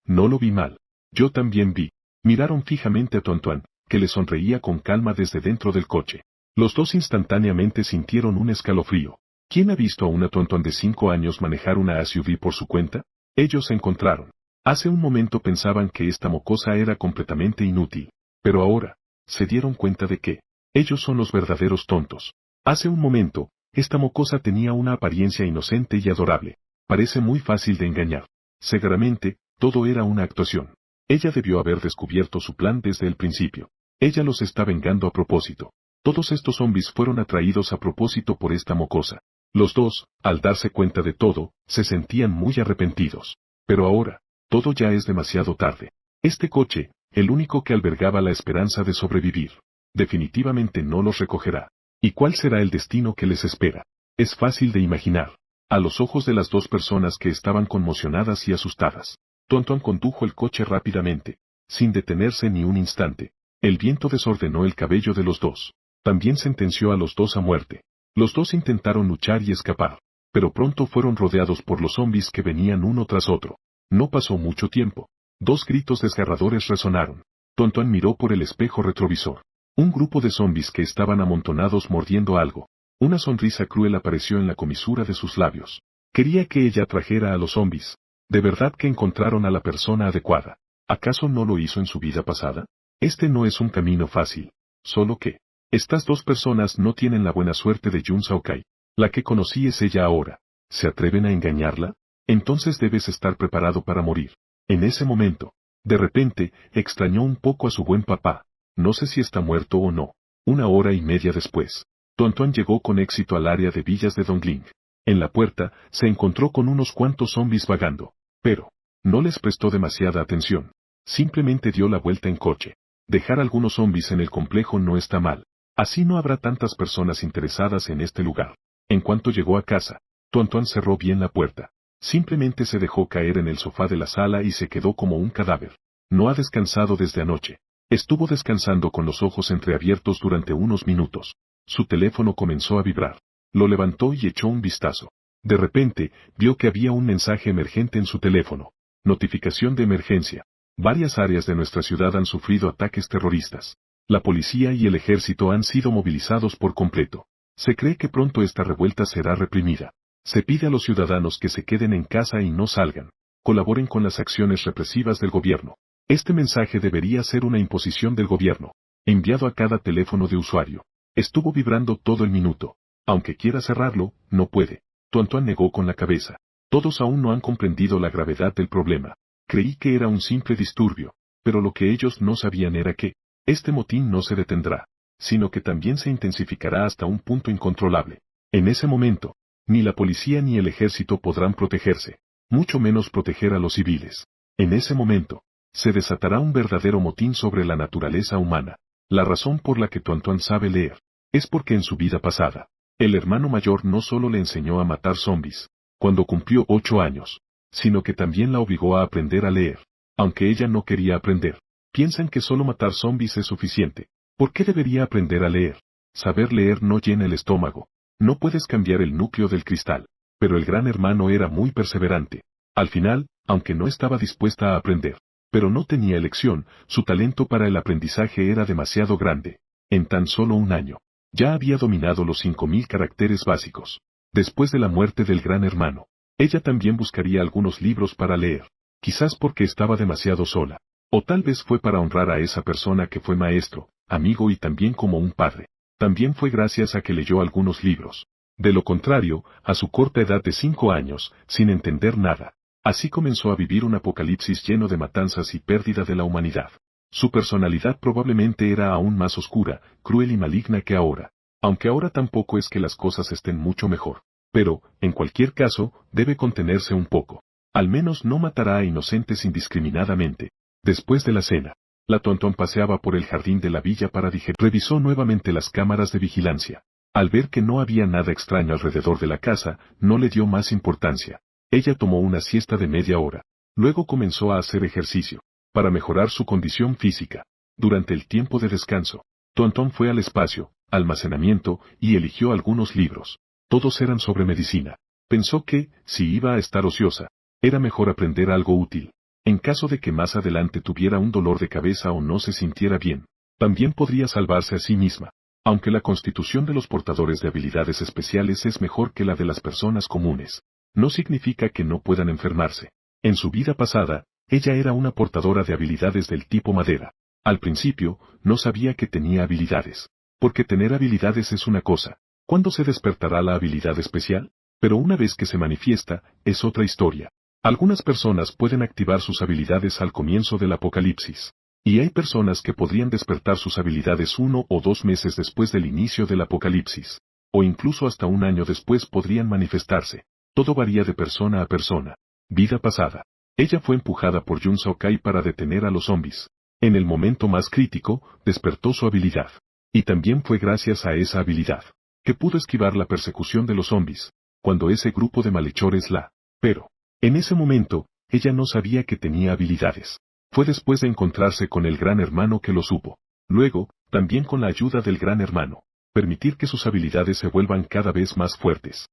No lo vi mal. Yo también vi. Miraron fijamente a Tuan, que le sonreía con calma desde dentro del coche. Los dos instantáneamente sintieron un escalofrío. ¿Quién ha visto a una Tuan de 5 años manejar una SUV por su cuenta? Ellos se encontraron. Hace un momento pensaban que esta mocosa era completamente inútil. Pero ahora, se dieron cuenta de que, ellos son los verdaderos tontos. Hace un momento, esta mocosa tenía una apariencia inocente y adorable. Parece muy fácil de engañar. Seguramente, todo era una actuación. Ella debió haber descubierto su plan desde el principio. Ella los está vengando a propósito. Todos estos zombies fueron atraídos a propósito por esta mocosa. Los dos, al darse cuenta de todo, se sentían muy arrepentidos. Pero ahora, todo ya es demasiado tarde. Este coche, el único que albergaba la esperanza de sobrevivir, definitivamente no los recogerá. ¿Y cuál será el destino que les espera? Es fácil de imaginar. A los ojos de las dos personas que estaban conmocionadas y asustadas, Tuan condujo el coche rápidamente, sin detenerse ni un instante. El viento desordenó el cabello de los dos. También sentenció a los dos a muerte. Los dos intentaron luchar y escapar, pero pronto fueron rodeados por los zombies que venían uno tras otro. No pasó mucho tiempo. 2 gritos desgarradores resonaron. Tuan miró por el espejo retrovisor. Un grupo de zombies que estaban amontonados mordiendo algo. Una sonrisa cruel apareció en la comisura de sus labios. Quería que ella trajera a los zombies. ¿De verdad que encontraron a la persona adecuada? ¿Acaso no lo hizo en su vida pasada? Este no es un camino fácil. Solo que, estas dos personas no tienen la buena suerte de Jun Saokai. La que conocí es ella ahora. ¿Se atreven a engañarla? Entonces debes estar preparado para morir. En ese momento, de repente, extrañó un poco a su buen papá. No sé si está muerto o no. 1 hora y media después, Tuan llegó con éxito al área de villas de Dongling. En la puerta, se encontró con unos cuantos zombies vagando. Pero, no les prestó demasiada atención. Simplemente dio la vuelta en coche. Dejar algunos zombies en el complejo no está mal. Así no habrá tantas personas interesadas en este lugar. En cuanto llegó a casa, Tuan cerró bien la puerta. Simplemente se dejó caer en el sofá de la sala y se quedó como un cadáver. No ha descansado desde anoche. Estuvo descansando con los ojos entreabiertos durante unos minutos. Su teléfono comenzó a vibrar. Lo levantó y echó un vistazo. De repente, vio que había un mensaje emergente en su teléfono. Notificación de emergencia. Varias áreas de nuestra ciudad han sufrido ataques terroristas. La policía y el ejército han sido movilizados por completo. Se cree que pronto esta revuelta será reprimida. Se pide a los ciudadanos que se queden en casa y no salgan. Colaboren con las acciones represivas del gobierno. Este mensaje debería ser una imposición del gobierno, enviado a cada teléfono de usuario. Estuvo vibrando todo el minuto. Aunque quiera cerrarlo, no puede. Tuan negó con la cabeza. Todos aún no han comprendido la gravedad del problema. Creí que era un simple disturbio, pero lo que ellos no sabían era que este motín no se detendrá, sino que también se intensificará hasta un punto incontrolable. En ese momento, ni la policía ni el ejército podrán protegerse, mucho menos proteger a los civiles. En ese momento, se desatará un verdadero motín sobre la naturaleza humana. La razón por la que Tuan sabe leer, es porque en su vida pasada, el hermano mayor no solo le enseñó a matar zombis, cuando cumplió 8 años, sino que también la obligó a aprender a leer, aunque ella no quería aprender. Piensan que solo matar zombis es suficiente. ¿Por qué debería aprender a leer? Saber leer no llena el estómago. No puedes cambiar el núcleo del cristal. Pero el gran hermano era muy perseverante. Al final, aunque no estaba dispuesta a aprender, pero no tenía elección, su talento para el aprendizaje era demasiado grande. En tan solo un año, ya había dominado los 5000 caracteres básicos. Después de la muerte del gran hermano, ella también buscaría algunos libros para leer. Quizás porque estaba demasiado sola. O tal vez fue para honrar a esa persona que fue maestro, amigo y también como un padre. También fue gracias a que leyó algunos libros. De lo contrario, a su corta edad de 5 años, sin entender nada, así comenzó a vivir un apocalipsis lleno de matanzas y pérdida de la humanidad. Su personalidad probablemente era aún más oscura, cruel y maligna que ahora. Aunque ahora tampoco es que las cosas estén mucho mejor. Pero, en cualquier caso, debe contenerse un poco. Al menos no matará a inocentes indiscriminadamente. Después de la cena, la Tuan paseaba por el jardín de la villa para digerir. Revisó nuevamente las cámaras de vigilancia. Al ver que no había nada extraño alrededor de la casa, no le dio más importancia. Ella tomó una siesta de media hora. Luego comenzó a hacer ejercicio, para mejorar su condición física. Durante el tiempo de descanso, Tuan fue al espacio, almacenamiento, y eligió algunos libros. Todos eran sobre medicina. Pensó que, si iba a estar ociosa, era mejor aprender algo útil. En caso de que más adelante tuviera un dolor de cabeza o no se sintiera bien, también podría salvarse a sí misma. Aunque la constitución de los portadores de habilidades especiales es mejor que la de las personas comunes, no significa que no puedan enfermarse. En su vida pasada, ella era una portadora de habilidades del tipo madera. Al principio, no sabía que tenía habilidades. Porque tener habilidades es una cosa. ¿Cuándo se despertará la habilidad especial? Pero una vez que se manifiesta, es otra historia. Algunas personas pueden activar sus habilidades al comienzo del apocalipsis. Y hay personas que podrían despertar sus habilidades 1 o 2 meses después del inicio del apocalipsis. O incluso hasta un año después podrían manifestarse. Todo varía de persona a persona. Vida pasada. Ella fue empujada por Jun Saokai para detener a los zombies. En el momento más crítico, despertó su habilidad. Y también fue gracias a esa habilidad que pudo esquivar la persecución de los zombies, cuando ese grupo de malhechores la... Pero, en ese momento, ella no sabía que tenía habilidades. Fue después de encontrarse con el gran hermano que lo supo. Luego, también con la ayuda del gran hermano, permitir que sus habilidades se vuelvan cada vez más fuertes.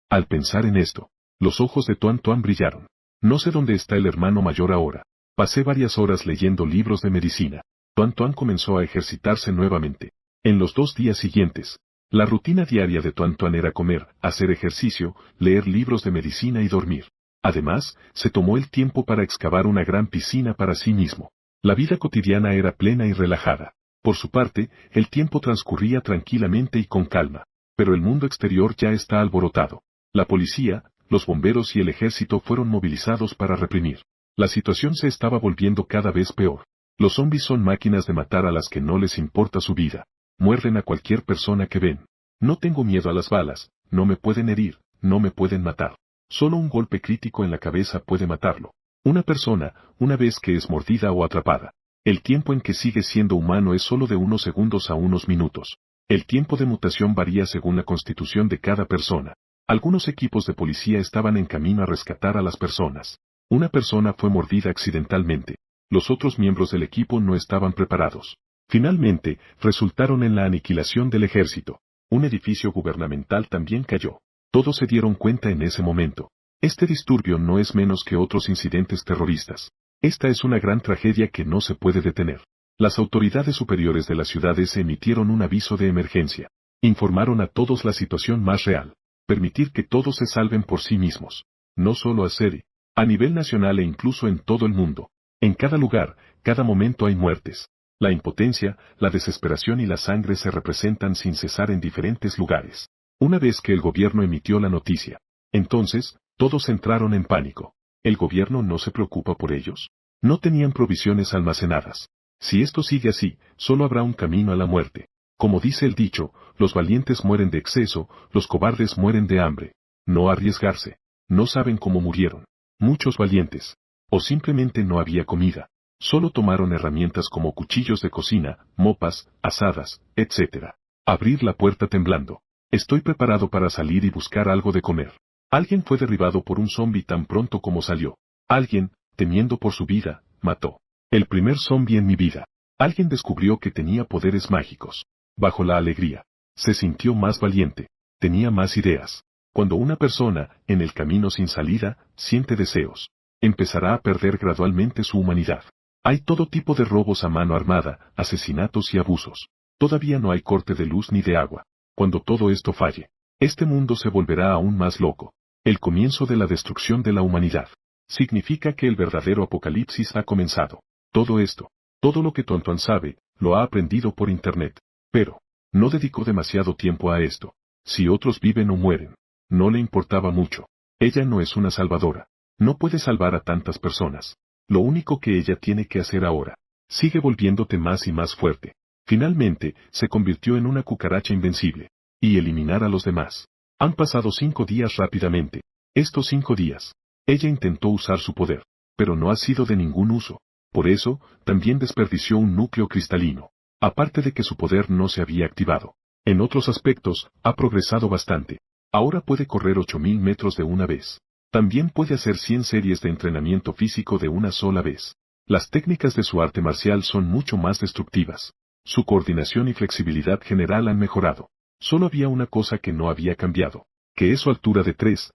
Al pensar en esto, los ojos de Tuan brillaron. No sé dónde está el hermano mayor ahora. Pasé varias horas leyendo libros de medicina. Tuan comenzó a ejercitarse nuevamente. En los 2 días siguientes, la rutina diaria de Tuan era comer, hacer ejercicio, leer libros de medicina y dormir. Además, se tomó el tiempo para excavar una gran piscina para sí mismo. La vida cotidiana era plena y relajada. Por su parte, el tiempo transcurría tranquilamente y con calma. Pero el mundo exterior ya está alborotado. La policía, los bomberos y el ejército fueron movilizados para reprimir. La situación se estaba volviendo cada vez peor. Los zombies son máquinas de matar a las que no les importa su vida. Muerden a cualquier persona que ven. No tengo miedo a las balas, no me pueden herir, no me pueden matar. Solo un golpe crítico en la cabeza puede matarlo. Una persona, una vez que es mordida o atrapada, el tiempo en que sigue siendo humano es solo de unos segundos a unos minutos. El tiempo de mutación varía según la constitución de cada persona. Algunos equipos de policía estaban en camino a rescatar a las personas. Una persona fue mordida accidentalmente. Los otros miembros del equipo no estaban preparados. Finalmente, resultaron en la aniquilación del ejército. Un edificio gubernamental también cayó. Todos se dieron cuenta en ese momento. Este disturbio no es menos que otros incidentes terroristas. Esta es una gran tragedia que no se puede detener. Las autoridades superiores de las ciudades emitieron un aviso de emergencia. Informaron a todos la situación más real. Permitir que todos se salven por sí mismos. No solo a Sede, a nivel nacional e incluso en todo el mundo. En cada lugar, cada momento hay muertes. La impotencia, la desesperación y la sangre se representan sin cesar en diferentes lugares. Una vez que el gobierno emitió la noticia, entonces, todos entraron en pánico. ¿El gobierno no se preocupa por ellos? No tenían provisiones almacenadas. Si esto sigue así, solo habrá un camino a la muerte. Como dice el dicho, los valientes mueren de exceso, los cobardes mueren de hambre. No arriesgarse. No saben cómo murieron. Muchos valientes. O simplemente no había comida. Solo tomaron herramientas como cuchillos de cocina, mopas, asadas, etc. Abrir la puerta temblando. Estoy preparado para salir y buscar algo de comer. Alguien fue derribado por un zombi tan pronto como salió. Alguien, temiendo por su vida, mató. El primer zombi en mi vida. Alguien descubrió que tenía poderes mágicos. Bajo la alegría. Se sintió más valiente. Tenía más ideas. Cuando una persona, en el camino sin salida, siente deseos, empezará a perder gradualmente su humanidad. Hay todo tipo de robos a mano armada, asesinatos y abusos. Todavía no hay corte de luz ni de agua. Cuando todo esto falle, este mundo se volverá aún más loco. El comienzo de la destrucción de la humanidad. Significa que el verdadero apocalipsis ha comenzado. Todo esto, todo lo que Tontuan sabe, lo ha aprendido por internet. Pero, no dedicó demasiado tiempo a esto. Si otros viven o mueren, no le importaba mucho. Ella no es una salvadora. No puede salvar a tantas personas. Lo único que ella tiene que hacer ahora. Sigue volviéndote más y más fuerte. Finalmente, se convirtió en una cucaracha invencible. Y eliminar a los demás. Han pasado 5 días rápidamente. Estos 5 días. Ella intentó usar su poder. Pero no ha sido de ningún uso. Por eso, también desperdició un núcleo cristalino. Aparte de que su poder no se había activado. En otros aspectos, ha progresado bastante. Ahora puede correr 8000 metros de una vez. También puede hacer 100 series de entrenamiento físico de una sola vez. Las técnicas de su arte marcial son mucho más destructivas. Su coordinación y flexibilidad general han mejorado. Solo había una cosa que no había cambiado, que es su altura de 3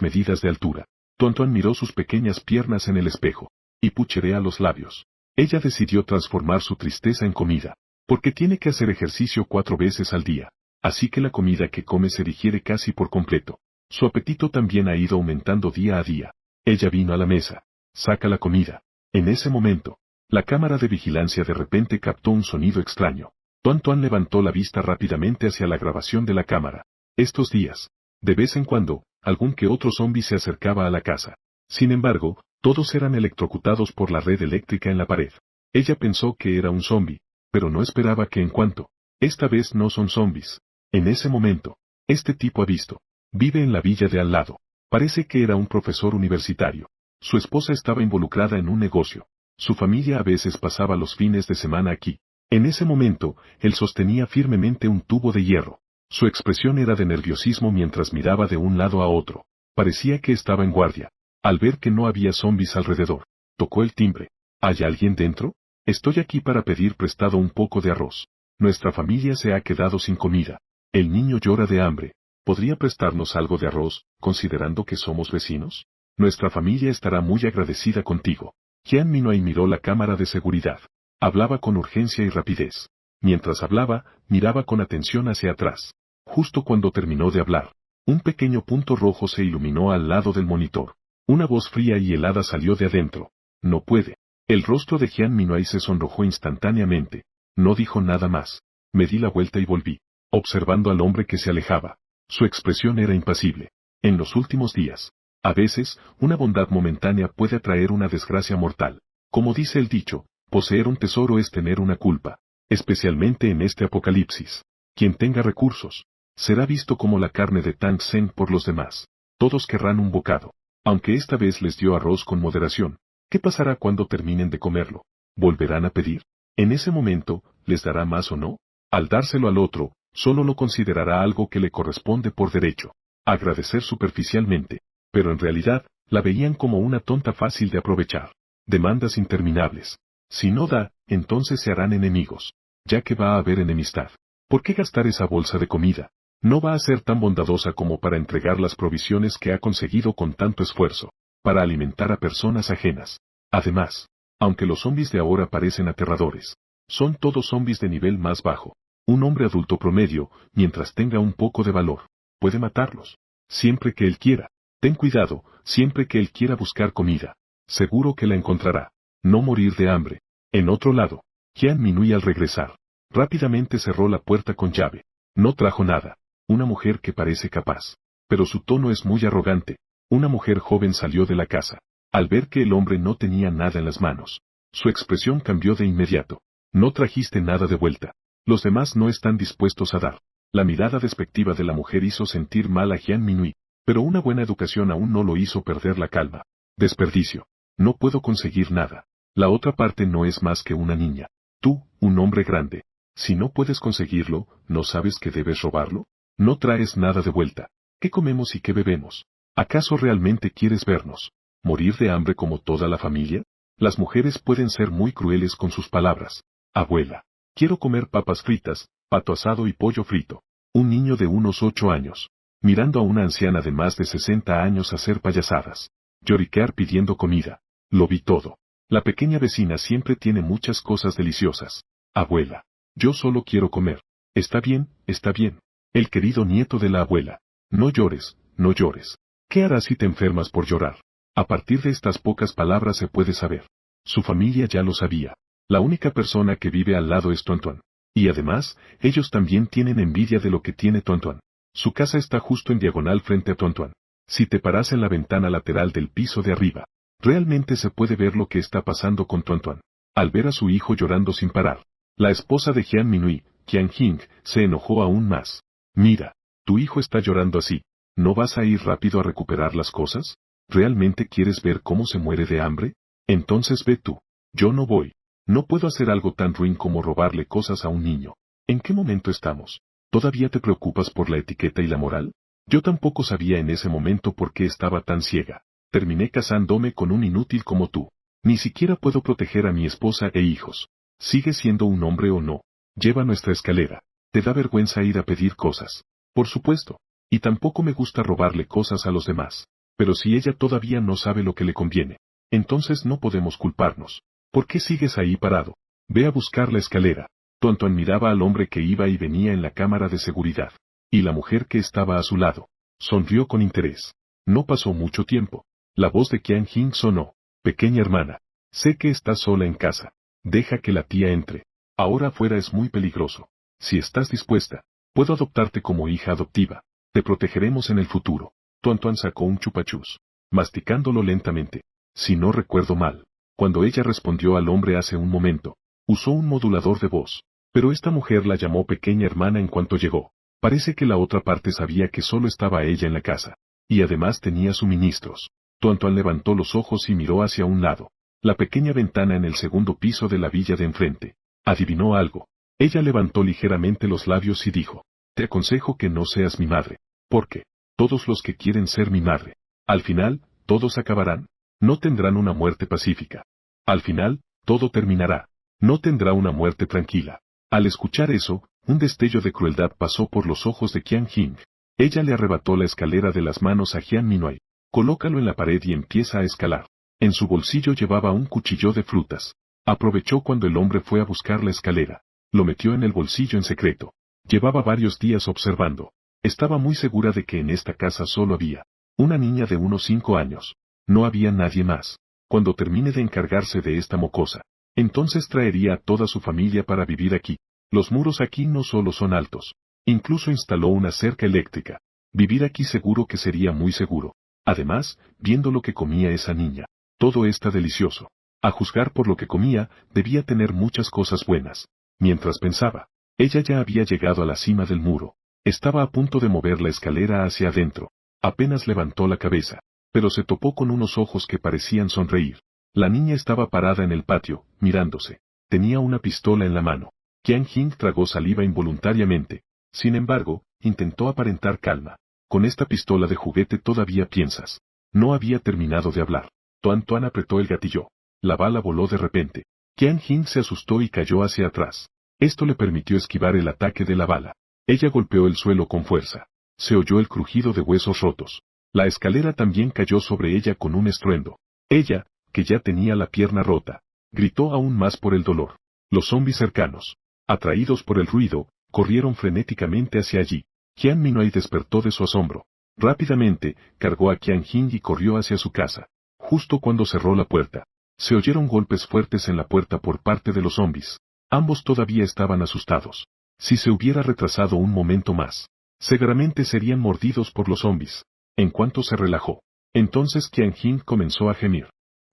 medidas de altura. Tontuan miró sus pequeñas piernas en el espejo, y pucherea los labios. Ella decidió transformar su tristeza en comida, porque tiene que hacer ejercicio 4 veces al día, así que la comida que come se digiere casi por completo. Su apetito también ha ido aumentando día a día. Ella vino a la mesa. Saca la comida. En ese momento, la cámara de vigilancia de repente captó un sonido extraño. Tontuan levantó la vista rápidamente hacia la grabación de la cámara. Estos días, de vez en cuando, algún que otro zombi se acercaba a la casa. Sin embargo, todos eran electrocutados por la red eléctrica en la pared. Ella pensó que era un zombi, pero no esperaba que en cuanto. Esta vez no son zombis. En ese momento, este tipo ha visto. Vive en la villa de al lado. Parece que era un profesor universitario. Su esposa estaba involucrada en un negocio. Su familia a veces pasaba los fines de semana aquí. En ese momento, él sostenía firmemente un tubo de hierro. Su expresión era de nerviosismo mientras miraba de un lado a otro. Parecía que estaba en guardia. Al ver que no había zombis alrededor, tocó el timbre. ¿Hay alguien dentro? Estoy aquí para pedir prestado un poco de arroz. Nuestra familia se ha quedado sin comida. El niño llora de hambre. ¿Podría prestarnos algo de arroz, considerando que somos vecinos? Nuestra familia estará muy agradecida contigo. Jian Minwei miró la cámara de seguridad. Hablaba con urgencia y rapidez. Mientras hablaba, miraba con atención hacia atrás. Justo cuando terminó de hablar, un pequeño punto rojo se iluminó al lado del monitor. Una voz fría y helada salió de adentro. No puede. El rostro de Jian Minwei se sonrojó instantáneamente. No dijo nada más. Me di la vuelta y volví, observando al hombre que se alejaba. Su expresión era impasible. En los últimos días, a veces, una bondad momentánea puede atraer una desgracia mortal. Como dice el dicho, poseer un tesoro es tener una culpa, especialmente en este apocalipsis. Quien tenga recursos, será visto como la carne de Tang Sen por los demás. Todos querrán un bocado. Aunque esta vez les dio arroz con moderación, ¿qué pasará cuando terminen de comerlo? ¿Volverán a pedir? En ese momento, ¿les dará más o no? Al dárselo al otro, solo lo considerará algo que le corresponde por derecho. Agradecer superficialmente. Pero en realidad, la veían como una tonta fácil de aprovechar. Demandas interminables. Si no da, entonces se harán enemigos. Ya que va a haber enemistad. ¿Por qué gastar esa bolsa de comida? No va a ser tan bondadosa como para entregar las provisiones que ha conseguido con tanto esfuerzo, para alimentar a personas ajenas. Además, aunque los zombies de ahora parecen aterradores, son todos zombies de nivel más bajo. Un hombre adulto promedio, mientras tenga un poco de valor, puede matarlos. Siempre que él quiera. Ten cuidado, siempre que él quiera buscar comida. Seguro que la encontrará. No morir de hambre. En otro lado, Jian Minui al regresar, rápidamente cerró la puerta con llave. No trajo nada. Una mujer que parece capaz. Pero su tono es muy arrogante. Una mujer joven salió de la casa. Al ver que el hombre no tenía nada en las manos, su expresión cambió de inmediato. No trajiste nada de vuelta. Los demás no están dispuestos a dar. La mirada despectiva de la mujer hizo sentir mal a Jian Minui, pero una buena educación aún no lo hizo perder la calma. Desperdicio. No puedo conseguir nada. La otra parte no es más que una niña. Tú, un hombre grande. Si no puedes conseguirlo, ¿no sabes que debes robarlo? No traes nada de vuelta. ¿Qué comemos y qué bebemos? ¿Acaso realmente quieres vernos morir de hambre como toda la familia? Las mujeres pueden ser muy crueles con sus palabras. Abuela, quiero comer papas fritas, pato asado y pollo frito. Un niño de unos 8 años, mirando a una anciana de más de 60 años hacer payasadas. Lloriquear pidiendo comida. Lo vi todo. La pequeña vecina siempre tiene muchas cosas deliciosas. Abuela, yo solo quiero comer. Está bien, está bien. El querido nieto de la abuela. No llores, no llores. ¿Qué harás si te enfermas por llorar? A partir de estas pocas palabras se puede saber. Su familia ya lo sabía. La única persona que vive al lado es Tuan. Y además, ellos también tienen envidia de lo que tiene Tuan. Su casa está justo en diagonal frente a Tuan. Si te paras en la ventana lateral del piso de arriba, realmente se puede ver lo que está pasando con Tuan. Al ver a su hijo llorando sin parar, la esposa de Jian Minui, Qian Jing, se enojó aún más. Mira, tu hijo está llorando así. ¿No vas a ir rápido a recuperar las cosas? ¿Realmente quieres ver cómo se muere de hambre? Entonces ve tú. Yo no voy. No puedo hacer algo tan ruin como robarle cosas a un niño. ¿En qué momento estamos? ¿Todavía te preocupas por la etiqueta y la moral? Yo tampoco sabía en ese momento por qué estaba tan ciega. Terminé casándome con un inútil como tú. Ni siquiera puedo proteger a mi esposa e hijos. ¿Sigues siendo un hombre o no? Lleva nuestra escalera. ¿Te da vergüenza ir a pedir cosas? Por supuesto. Y tampoco me gusta robarle cosas a los demás. Pero si ella todavía no sabe lo que le conviene, entonces no podemos culparnos. ¿Por qué sigues ahí parado? Ve a buscar la escalera. Tuan miraba al hombre que iba y venía en la cámara de seguridad. Y la mujer que estaba a su lado. Sonrió con interés. No pasó mucho tiempo. La voz de Qian Jing sonó. Pequeña hermana. Sé que estás sola en casa. Deja que la tía entre. Ahora afuera es muy peligroso. Si estás dispuesta, puedo adoptarte como hija adoptiva. Te protegeremos en el futuro. Tuan sacó un chupachus, masticándolo lentamente. Si no recuerdo mal, cuando ella respondió al hombre hace un momento, usó un modulador de voz, pero esta mujer la llamó pequeña hermana en cuanto llegó. Parece que la otra parte sabía que solo estaba ella en la casa, y además tenía suministros. Tuan levantó los ojos y miró hacia un lado, la pequeña ventana en el segundo piso de la villa de enfrente. Adivinó algo. Ella levantó ligeramente los labios y dijo, te aconsejo que no seas mi madre, porque todos los que quieren ser mi madre, al final, todos acabarán. No tendrán una muerte pacífica. Al final, todo terminará. No tendrá una muerte tranquila. Al escuchar eso, un destello de crueldad pasó por los ojos de Qian Jing. Ella le arrebató la escalera de las manos a Jian Minui. Colócalo en la pared y empieza a escalar. En su bolsillo llevaba un cuchillo de frutas. Aprovechó cuando el hombre fue a buscar la escalera. Lo metió en el bolsillo en secreto. Llevaba varios días observando. Estaba muy segura de que en esta casa solo había una niña de unos 5 años. No había nadie más. Cuando termine de encargarse de esta mocosa, entonces traería a toda su familia para vivir aquí. Los muros aquí no solo son altos. Incluso instaló una cerca eléctrica. Vivir aquí seguro que sería muy seguro. Además, viendo lo que comía esa niña, todo está delicioso. A juzgar por lo que comía, debía tener muchas cosas buenas. Mientras pensaba, ella ya había llegado a la cima del muro. Estaba a punto de mover la escalera hacia adentro. Apenas levantó la cabeza, pero se topó con unos ojos que parecían sonreír. La niña estaba parada en el patio, mirándose. Tenía una pistola en la mano. Qian Jing tragó saliva involuntariamente. Sin embargo, intentó aparentar calma. Con esta pistola de juguete todavía piensas. No había terminado de hablar. Tuan apretó el gatillo. La bala voló de repente. Qian Jing se asustó y cayó hacia atrás. Esto le permitió esquivar el ataque de la bala. Ella golpeó el suelo con fuerza. Se oyó el crujido de huesos rotos. La escalera también cayó sobre ella con un estruendo. Ella, que ya tenía la pierna rota, gritó aún más por el dolor. Los zombis cercanos, atraídos por el ruido, corrieron frenéticamente hacia allí. Jian Minwei despertó de su asombro. Rápidamente, cargó a Qian Jing y corrió hacia su casa. Justo cuando cerró la puerta, se oyeron golpes fuertes en la puerta por parte de los zombis. Ambos todavía estaban asustados. Si se hubiera retrasado un momento más, seguramente serían mordidos por los zombis. En cuanto se relajó, entonces Qian Jing comenzó a gemir.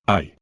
¡Ay!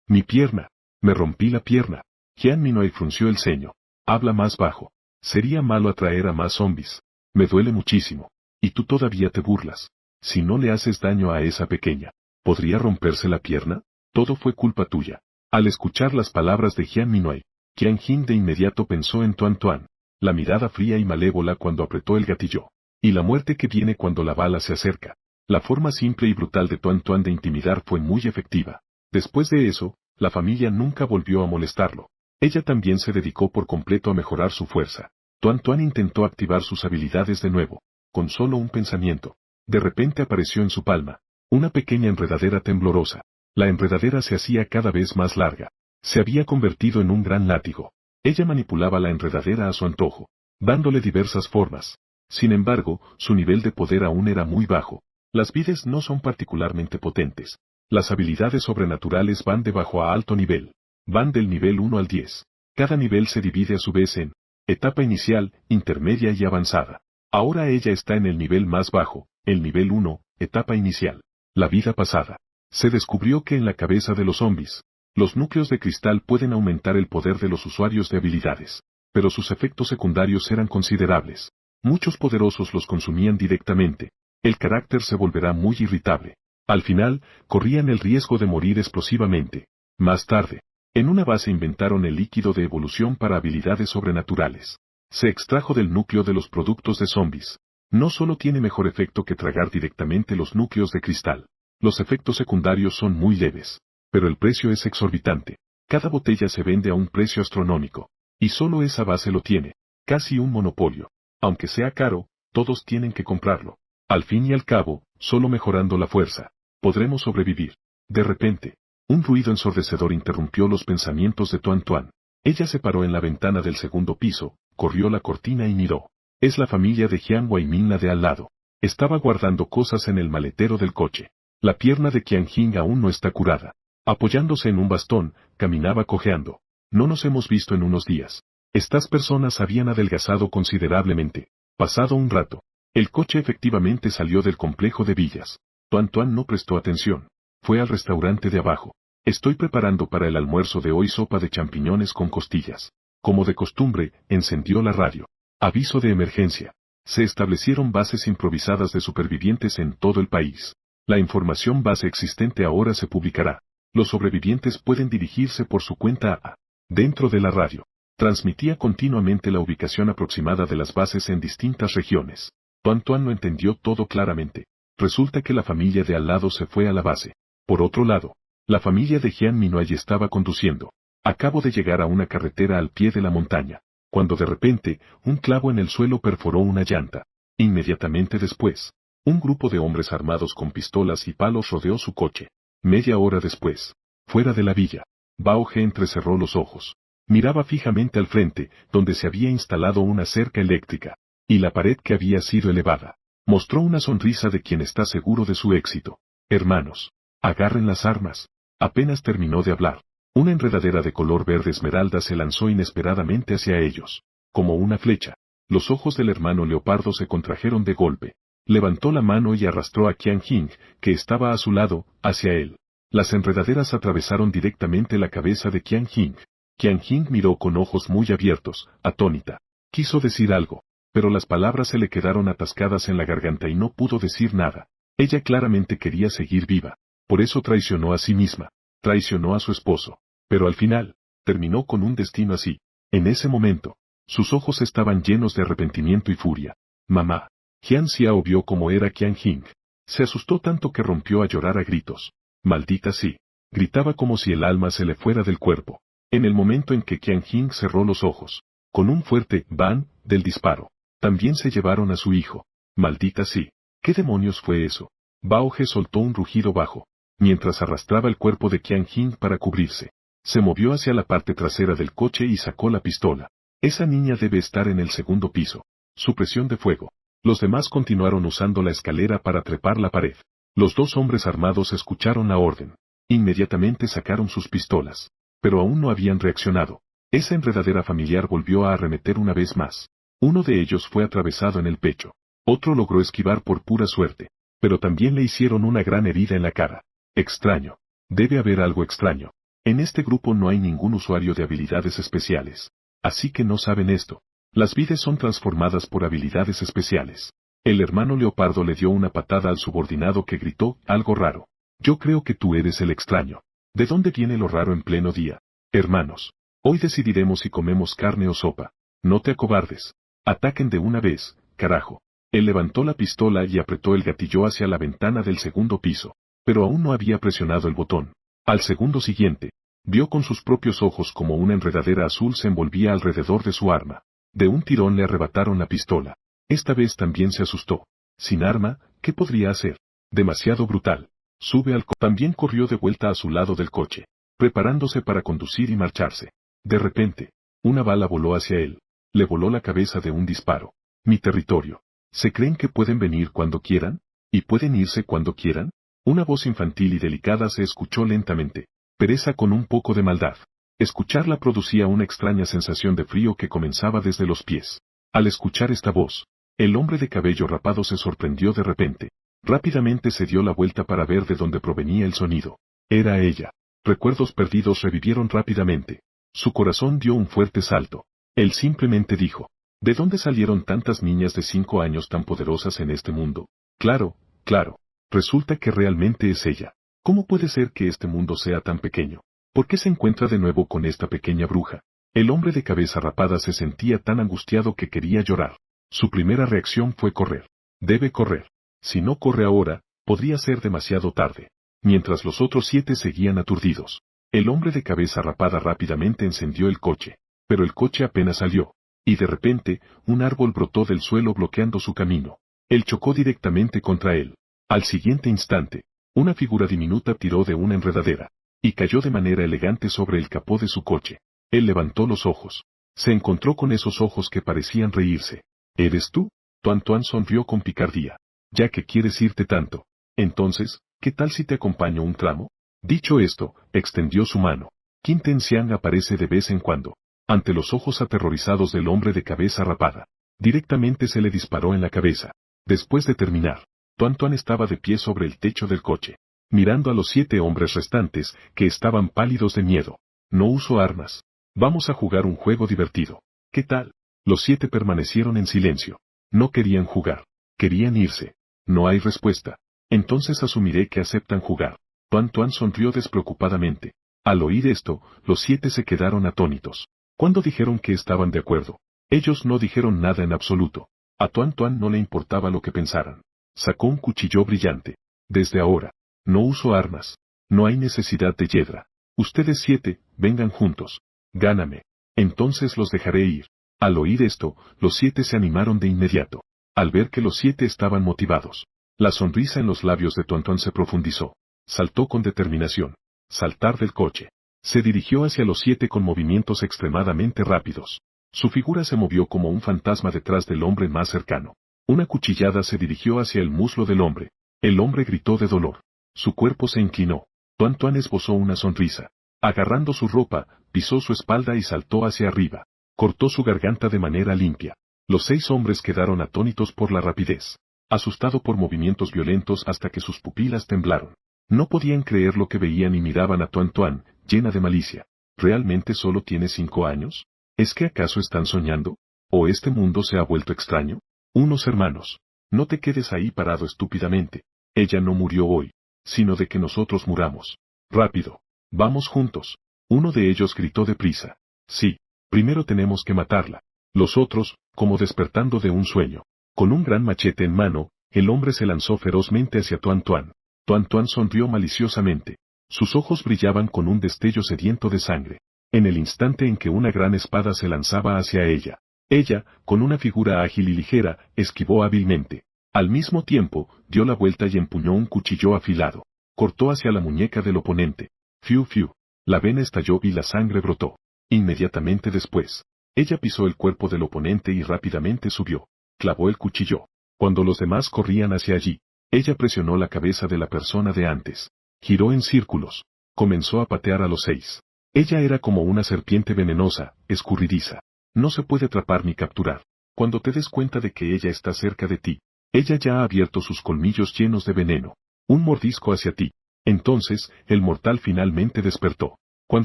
¡Mi pierna! Me rompí la pierna. Jian Minwei frunció el ceño. Habla más bajo. Sería malo atraer a más zombis. Me duele muchísimo. Y tú todavía te burlas. Si no le haces daño a esa pequeña, ¿podría romperse la pierna? Todo fue culpa tuya. Al escuchar las palabras de Jian Minwei, Qian Jing de inmediato pensó en Tuan Tuan, la mirada fría y malévola cuando apretó el gatillo, y la muerte que viene cuando la bala se acerca. La forma simple y brutal de Tuan Tuan de intimidar fue muy efectiva. Después de eso, la familia nunca volvió a molestarlo. Ella también se dedicó por completo a mejorar su fuerza. Tuan Tuan intentó activar sus habilidades de nuevo, con solo un pensamiento. De repente apareció en su palma una pequeña enredadera temblorosa. La enredadera se hacía cada vez más larga. Se había convertido en un gran látigo. Ella manipulaba la enredadera a su antojo, dándole diversas formas. Sin embargo, su nivel de poder aún era muy bajo. Las vides no son particularmente potentes. Las habilidades sobrenaturales van de bajo a alto nivel. Van del nivel 1 al 10. Cada nivel se divide a su vez en etapa inicial, intermedia y avanzada. Ahora ella está en el nivel más bajo, el nivel 1, etapa inicial. La vida pasada. Se descubrió que en la cabeza de los zombis, los núcleos de cristal pueden aumentar el poder de los usuarios de habilidades, pero sus efectos secundarios eran considerables. Muchos poderosos los consumían directamente. El carácter se volverá muy irritable. Al final, corrían el riesgo de morir explosivamente. Más tarde, en una base inventaron el líquido de evolución para habilidades sobrenaturales. Se extrajo del núcleo de los productos de zombies. No solo tiene mejor efecto que tragar directamente los núcleos de cristal. Los efectos secundarios son muy leves. Pero el precio es exorbitante. Cada botella se vende a un precio astronómico. Y solo esa base lo tiene. Casi un monopolio. Aunque sea caro, todos tienen que comprarlo. Al fin y al cabo, solo mejorando la fuerza, podremos sobrevivir. De repente, un ruido ensordecedor interrumpió los pensamientos de Tuan Tuan. Ella se paró en la ventana del segundo piso, corrió la cortina y miró. Es la familia de Jian Weimin la de al lado. Estaba guardando cosas en el maletero del coche. La pierna de Qian Jing aún no está curada. Apoyándose en un bastón, caminaba cojeando. No nos hemos visto en unos días. Estas personas habían adelgazado considerablemente. Pasado un rato, el coche efectivamente salió del complejo de villas. Tuan Tuan no prestó atención. Fue al restaurante de abajo. Estoy preparando para el almuerzo de hoy sopa de champiñones con costillas. Como de costumbre, encendió la radio. Aviso de emergencia. Se establecieron bases improvisadas de supervivientes en todo el país. La información base existente ahora se publicará. Los sobrevivientes pueden dirigirse por su cuenta a. Dentro de la radio. Transmitía continuamente la ubicación aproximada de las bases en distintas regiones. Tuan Tuan no entendió todo claramente. Resulta que la familia de al lado se fue a la base. Por otro lado, la familia de Jian Minwei estaba conduciendo. Acabo de llegar a una carretera al pie de la montaña, cuando de repente, un clavo en el suelo perforó una llanta. Inmediatamente después, un grupo de hombres armados con pistolas y palos rodeó su coche. Media hora después, fuera de la villa, Bao He entrecerró los ojos. Miraba fijamente al frente, donde se había instalado una cerca eléctrica, y la pared que había sido elevada. Mostró una sonrisa de quien está seguro de su éxito. Hermanos, agarren las armas. Apenas terminó de hablar. Una enredadera de color verde esmeralda se lanzó inesperadamente hacia ellos. Como una flecha, los ojos del hermano leopardo se contrajeron de golpe. Levantó la mano y arrastró a Qian Jing, que estaba a su lado, hacia él. Las enredaderas atravesaron directamente la cabeza de Qian Jing. Qian Jing miró con ojos muy abiertos, atónita. Quiso decir algo, pero las palabras se le quedaron atascadas en la garganta y no pudo decir nada. Ella claramente quería seguir viva. Por eso traicionó a sí misma. Traicionó a su esposo. Pero al final, terminó con un destino así. En ese momento, sus ojos estaban llenos de arrepentimiento y furia. Mamá. Jian Xiao vio cómo era Qian Jing. Se asustó tanto que rompió a llorar a gritos. Maldita sí. Gritaba como si el alma se le fuera del cuerpo. En el momento en que Qian Jing cerró los ojos, Con un fuerte «bang» del disparo, también se llevaron a su hijo. Maldita sí. ¿Qué demonios fue eso? Bao He soltó un rugido bajo, mientras arrastraba el cuerpo de Qian Jing para cubrirse. Se movió hacia la parte trasera del coche y sacó la pistola. Esa niña debe estar en el segundo piso. Supresión de fuego. Los demás continuaron usando la escalera para trepar la pared. Los dos hombres armados escucharon la orden. Inmediatamente sacaron sus pistolas. Pero aún no habían reaccionado. Esa enredadera familiar volvió a arremeter una vez más. Uno de ellos fue atravesado en el pecho. Otro logró esquivar por pura suerte. Pero también le hicieron una gran herida en la cara. Extraño. Debe haber algo extraño. En este grupo no hay ningún usuario de habilidades especiales. Así que no saben esto. Las vidas son transformadas por habilidades especiales. El hermano Leopardo le dio una patada al subordinado que gritó algo raro. Yo creo que tú eres el extraño. ¿De dónde viene lo raro en pleno día? Hermanos. Hoy decidiremos si comemos carne o sopa. No te acobardes. Ataquen de una vez, carajo. Él levantó la pistola y apretó el gatillo hacia la ventana del segundo piso. Pero aún no había presionado el botón. Al segundo siguiente, vio con sus propios ojos como una enredadera azul se envolvía alrededor de su arma. De un tirón le arrebataron la pistola. Esta vez también se asustó. Sin arma, ¿qué podría hacer? Demasiado brutal. Sube al coche. También corrió de vuelta a su lado del coche, preparándose para conducir y marcharse. De repente, una bala voló hacia él. Le voló la cabeza de un disparo. Mi territorio. ¿Se creen que pueden venir cuando quieran? ¿Y pueden irse cuando quieran? Una voz infantil y delicada se escuchó lentamente. Pereza con un poco de maldad. Escucharla producía una extraña sensación de frío que comenzaba desde los pies. Al escuchar esta voz, el hombre de cabello rapado se sorprendió de repente. Rápidamente se dio la vuelta para ver de dónde provenía el sonido. Era ella. Recuerdos perdidos revivieron rápidamente. Su corazón dio un fuerte salto. Él simplemente dijo, ¿de dónde salieron tantas niñas de 5 años tan poderosas en este mundo? Claro, claro. Resulta que realmente es ella. ¿Cómo puede ser que este mundo sea tan pequeño? ¿Por qué se encuentra de nuevo con esta pequeña bruja? El hombre de cabeza rapada se sentía tan angustiado que quería llorar. Su primera reacción fue correr. Debe correr. Si no corre ahora, podría ser demasiado tarde. Mientras los otros 7 seguían aturdidos. El hombre de cabeza rapada rápidamente encendió el coche. Pero el coche apenas salió. Y de repente, un árbol brotó del suelo bloqueando su camino. Él chocó directamente contra él. Al siguiente instante, una figura diminuta tiró de una enredadera. Y cayó de manera elegante sobre el capó de su coche. Él levantó los ojos. Se encontró con esos ojos que parecían reírse. ¿Eres tú? Tuan Tuan sonrió con picardía. Ya que quieres irte tanto. Entonces, ¿qué tal si te acompaño un tramo? Dicho esto, extendió su mano. Qin Ten Xiang aparece de vez en cuando. Ante los ojos aterrorizados del hombre de cabeza rapada. Directamente se le disparó en la cabeza. Después de terminar, Tuan Tuan estaba de pie sobre el techo del coche, mirando a los 7 hombres restantes, que estaban pálidos de miedo. No uso armas. Vamos a jugar un juego divertido. ¿Qué tal? Los 7 permanecieron en silencio. No querían jugar. Querían irse. No hay respuesta. Entonces asumiré que aceptan jugar. Tuan Tuan sonrió despreocupadamente. Al oír esto, los 7 se quedaron atónitos. ¿Cuándo dijeron que estaban de acuerdo? Ellos no dijeron nada en absoluto. A Tuan Tuan no le importaba lo que pensaran. Sacó un cuchillo brillante. Desde ahora, no uso armas. No hay necesidad de hiedra. Ustedes 7, vengan juntos. Gáname. Entonces los dejaré ir. Al oír esto, los 7 se animaron de inmediato. Al ver que los 7 estaban motivados. La sonrisa en los labios de Tuan Tuan se profundizó. Saltó con determinación. Saltar del coche. Se dirigió hacia los 7 con movimientos extremadamente rápidos. Su figura se movió como un fantasma detrás del hombre más cercano. Una cuchillada se dirigió hacia el muslo del hombre. El hombre gritó de dolor. Su cuerpo se inclinó. Tuan Tuan esbozó una sonrisa. Agarrando su ropa, pisó su espalda y saltó hacia arriba. Cortó su garganta de manera limpia. Los 6 hombres quedaron atónitos por la rapidez. Asustado por movimientos violentos hasta que sus pupilas temblaron. No podían creer lo que veían y miraban a Tuan Tuan, llena de malicia. ¿Realmente solo tiene 5 años? ¿Es que acaso están soñando? ¿O este mundo se ha vuelto extraño? Unos hermanos. No te quedes ahí parado estúpidamente. Ella no murió hoy, sino de que nosotros muramos. Rápido. Vamos juntos. Uno de ellos gritó deprisa. Sí, primero tenemos que matarla. Los otros, como despertando de un sueño. Con un gran machete en mano, el hombre se lanzó ferozmente hacia Tuan Tuan. Tuan Tuan sonrió maliciosamente. Sus ojos brillaban con un destello sediento de sangre. en el instante en que una gran espada se lanzaba hacia ella. Ella, con una figura ágil y ligera, esquivó hábilmente. Al mismo tiempo, dio la vuelta y empuñó un cuchillo afilado. Cortó hacia la muñeca del oponente. Fiu fiu. La vena estalló y la sangre brotó. Inmediatamente después, ella pisó el cuerpo del oponente y rápidamente subió. Clavó el cuchillo. Cuando los demás corrían hacia allí, ella presionó la cabeza de la persona de antes. Giró en círculos. Comenzó a patear a los 6. Ella era como una serpiente venenosa, escurridiza. No se puede atrapar ni capturar. Cuando te des cuenta de que ella está cerca de ti, ella ya ha abierto sus colmillos llenos de veneno. Un mordisco hacia ti. Entonces, el mortal finalmente despertó. Cuán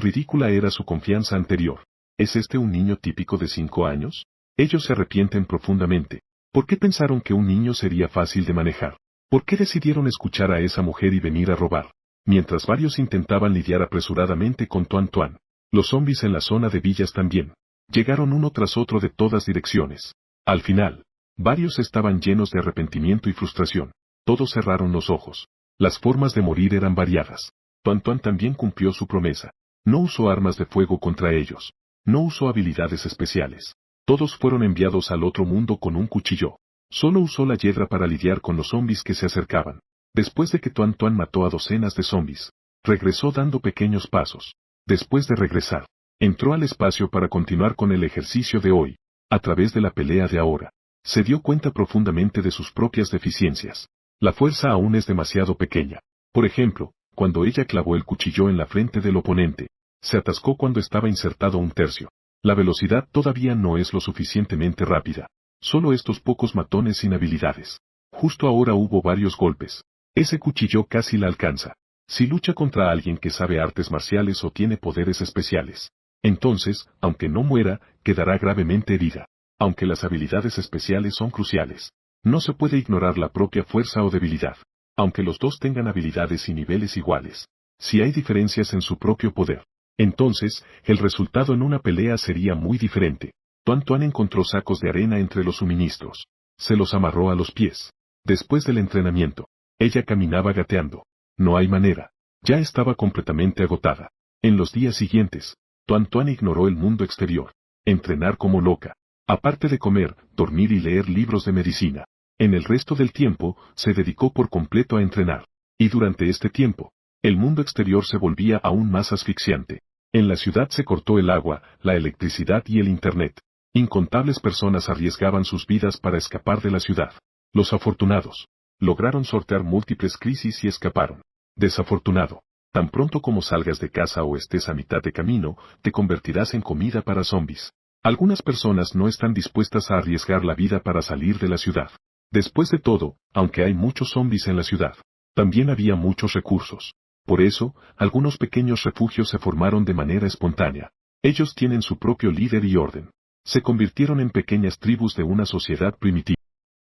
ridícula era su confianza anterior. ¿Es este un niño típico de 5 años? Ellos se arrepienten profundamente. ¿Por qué pensaron que un niño sería fácil de manejar? ¿Por qué decidieron escuchar a esa mujer y venir a robar? Mientras varios intentaban lidiar apresuradamente con Tuan Tuan, los zombies en la zona de villas también. Llegaron uno tras otro de todas direcciones. Al final, varios estaban llenos de arrepentimiento y frustración. Todos cerraron los ojos. Las formas de morir eran variadas. Tuan Tuan también cumplió su promesa. No usó armas de fuego contra ellos. No usó habilidades especiales. Todos fueron enviados al otro mundo con un cuchillo. Solo usó la hiedra para lidiar con los zombies que se acercaban. Después de que Tuan Tuan mató a docenas de zombies, regresó dando pequeños pasos. Después de regresar, entró al espacio para continuar con el ejercicio de hoy. A través de la pelea de ahora, se dio cuenta profundamente de sus propias deficiencias. La fuerza aún es demasiado pequeña. Por ejemplo, cuando ella clavó el cuchillo en la frente del oponente, se atascó cuando estaba insertado un tercio. La velocidad todavía no es lo suficientemente rápida. Solo estos pocos matones sin habilidades. Justo ahora hubo varios golpes. Ese cuchillo casi la alcanza. Si lucha contra alguien que sabe artes marciales o tiene poderes especiales, entonces, aunque no muera, quedará gravemente herida. Aunque las habilidades especiales son cruciales, no se puede ignorar la propia fuerza o debilidad. Aunque los dos tengan habilidades y niveles iguales, si hay diferencias en su propio poder, entonces, el resultado en una pelea sería muy diferente. Tuan Tuan encontró sacos de arena entre los suministros. Se los amarró a los pies. Después del entrenamiento, ella caminaba gateando. No hay manera. Ya estaba completamente agotada. En los días siguientes, Tuan Tuan ignoró el mundo exterior. Entrenar como loca. Aparte de comer, dormir y leer libros de medicina. En el resto del tiempo, se dedicó por completo a entrenar. Y durante este tiempo, el mundo exterior se volvía aún más asfixiante. En la ciudad se cortó el agua, la electricidad y el internet. Incontables personas arriesgaban sus vidas para escapar de la ciudad. Los afortunados lograron sortear múltiples crisis y escaparon. Desafortunado, tan pronto como salgas de casa o estés a mitad de camino, te convertirás en comida para zombies. Algunas personas no están dispuestas a arriesgar la vida para salir de la ciudad. Después de todo, aunque hay muchos zombies en la ciudad, también había muchos recursos. Por eso, algunos pequeños refugios se formaron de manera espontánea. Ellos tienen su propio líder y orden. Se convirtieron en pequeñas tribus de una sociedad primitiva.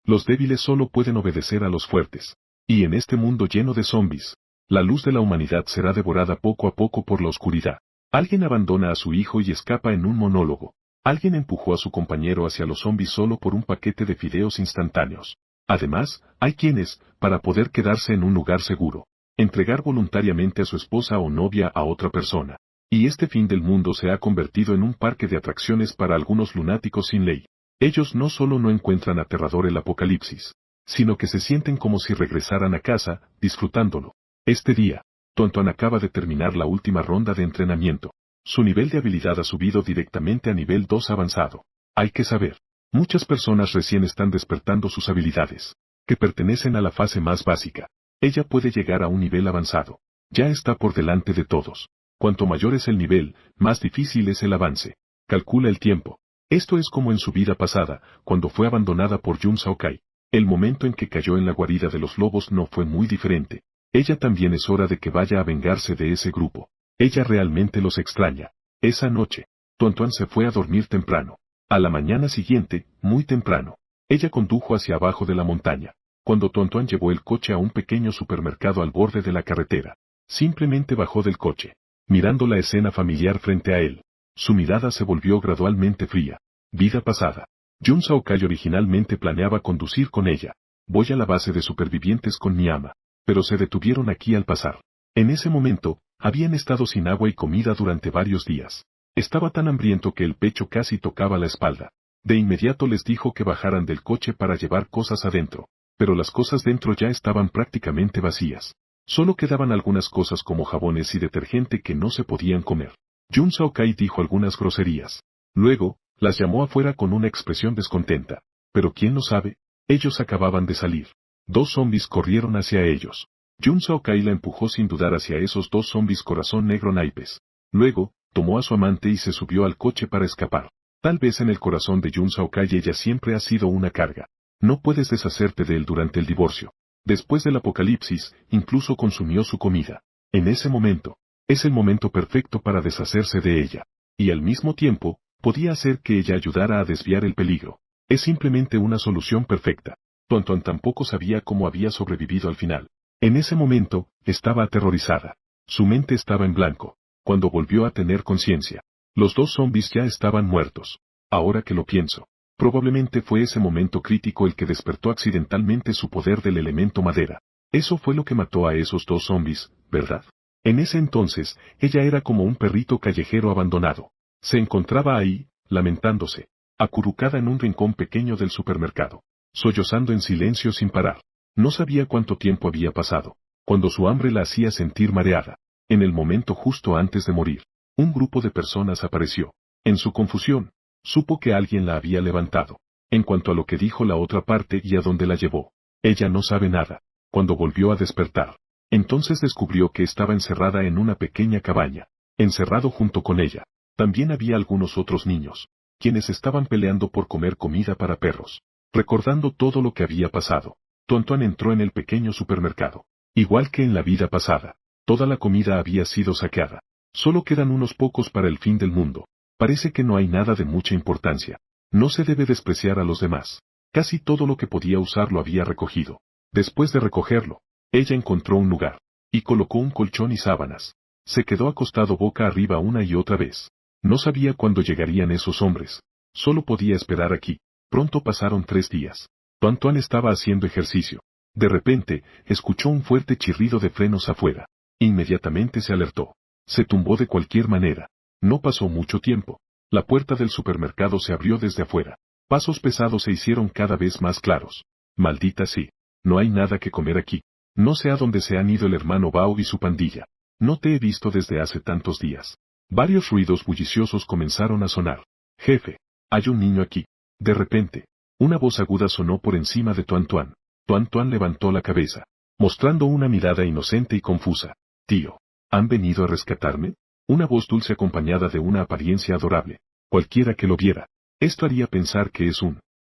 Los débiles solo pueden obedecer a los fuertes. Y en este mundo lleno de zombies, la luz de la humanidad será devorada poco a poco por la oscuridad. Alguien abandona a su hijo y escapa en un monólogo. Alguien empujó a su compañero hacia los zombies solo por un paquete de fideos instantáneos. Además, hay quienes, para poder quedarse en un lugar seguro, entregar voluntariamente a su esposa o novia a otra persona. Y este fin del mundo se ha convertido en un parque de atracciones para algunos lunáticos sin ley. Ellos no solo no encuentran aterrador el apocalipsis, sino que se sienten como si regresaran a casa, disfrutándolo. Este día, Tuan Tuan acaba de terminar la última ronda de entrenamiento. Su nivel de habilidad ha subido directamente a nivel 2 avanzado. Hay que saber, muchas personas recién están despertando sus habilidades, que pertenecen a la fase más básica. Ella puede llegar a un nivel avanzado. Ya está por delante de todos. Cuanto mayor es el nivel, más difícil es el avance. Calcula el tiempo. Esto es como en su vida pasada, cuando fue abandonada por Yun Saokai. El momento en que cayó en la guarida de los lobos no fue muy diferente. Ella también es hora de que vaya a vengarse de ese grupo. Ella realmente los extraña. Esa noche, Tuan Tuan se fue a dormir temprano. A la mañana siguiente, muy temprano, ella condujo hacia abajo de la montaña. Cuando Tuan Tuan llevó el coche a un pequeño supermercado al borde de la carretera, simplemente bajó del coche, mirando la escena familiar frente a él. Su mirada se volvió gradualmente fría. Vida pasada. Yun Saokai originalmente planeaba conducir con ella. Voy a la base de supervivientes con mi ama. Pero se detuvieron aquí al pasar. En ese momento, habían estado sin agua y comida durante varios días. Estaba tan hambriento que el pecho casi tocaba la espalda. De inmediato les dijo que bajaran del coche para llevar cosas adentro, pero las cosas dentro ya estaban prácticamente vacías. Solo quedaban algunas cosas como jabones y detergente que no se podían comer. Jun Saokai dijo algunas groserías. Luego, las llamó afuera con una expresión descontenta. Pero quién lo sabe, ellos acababan de salir. 2 zombies corrieron hacia ellos. Jun Saokai la empujó sin dudar hacia esos 2 zombies corazón negro naipes. Luego, tomó a su amante y se subió al coche para escapar. Tal vez en el corazón de Jun Saokai ella siempre ha sido una carga. No puedes deshacerte de él durante el divorcio. Después del apocalipsis, incluso consumió su comida. En ese momento, es el momento perfecto para deshacerse de ella. Y al mismo tiempo, podía hacer que ella ayudara a desviar el peligro. Es simplemente una solución perfecta. Tonton tampoco sabía cómo había sobrevivido al final. En ese momento, estaba aterrorizada. Su mente estaba en blanco. Cuando volvió a tener conciencia, los 2 zombies ya estaban muertos. Ahora que lo pienso, probablemente fue ese momento crítico el que despertó accidentalmente su poder del elemento madera. Eso fue lo que mató a esos 2 zombies, ¿verdad? En ese entonces, ella era como un perrito callejero abandonado. Se encontraba ahí, lamentándose, acurrucada en un rincón pequeño del supermercado, sollozando en silencio sin parar. No sabía cuánto tiempo había pasado, cuando su hambre la hacía sentir mareada. En el momento justo antes de morir, un grupo de personas apareció. En su confusión, supo que alguien la había levantado. En cuanto a lo que dijo la otra parte y a dónde la llevó, ella no sabe nada. Cuando volvió a despertar, entonces descubrió que estaba encerrada en una pequeña cabaña. Encerrado junto con ella, también había algunos otros niños, quienes estaban peleando por comer comida para perros. Recordando todo lo que había pasado, Tontuan entró en el pequeño supermercado. Igual que en la vida pasada, toda la comida había sido saqueada. Solo quedan unos pocos para el fin del mundo. Parece que no hay nada de mucha importancia. No se debe despreciar a los demás. Casi todo lo que podía usar lo había recogido. Después de recogerlo, ella encontró un lugar, y colocó un colchón y sábanas. Se quedó acostado boca arriba una y otra vez. No sabía cuándo llegarían esos hombres. Solo podía esperar aquí. Pronto pasaron 3 días. Tontuan estaba haciendo ejercicio. De repente, escuchó un fuerte chirrido de frenos afuera. Inmediatamente se alertó. Se tumbó de cualquier manera. No pasó mucho tiempo. La puerta del supermercado se abrió desde afuera. Pasos pesados se hicieron cada vez más claros. Maldita sí. No hay nada que comer aquí. No sé a dónde se han ido el hermano Bao y su pandilla. No te he visto desde hace tantos días. Varios ruidos bulliciosos comenzaron a sonar. Jefe, hay un niño aquí. De repente, una voz aguda sonó por encima de Tontuan. Tontuan levantó la cabeza, mostrando una mirada inocente y confusa. Tío, ¿han venido a rescatarme? Una voz dulce acompañada de una apariencia adorable. Cualquiera que lo viera, esto haría pensar que es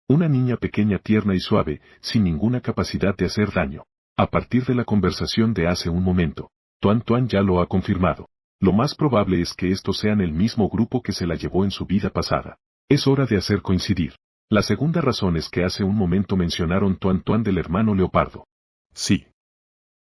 una niña pequeña, tierna y suave, sin ninguna capacidad de hacer daño. A partir de la conversación de hace un momento, Tontuan ya lo ha confirmado. Lo más probable es que estos sean el mismo grupo que se la llevó en su vida pasada. Es hora de hacer coincidir. La segunda razón es que hace un momento mencionaron Tontuan del hermano Leopardo. Sí.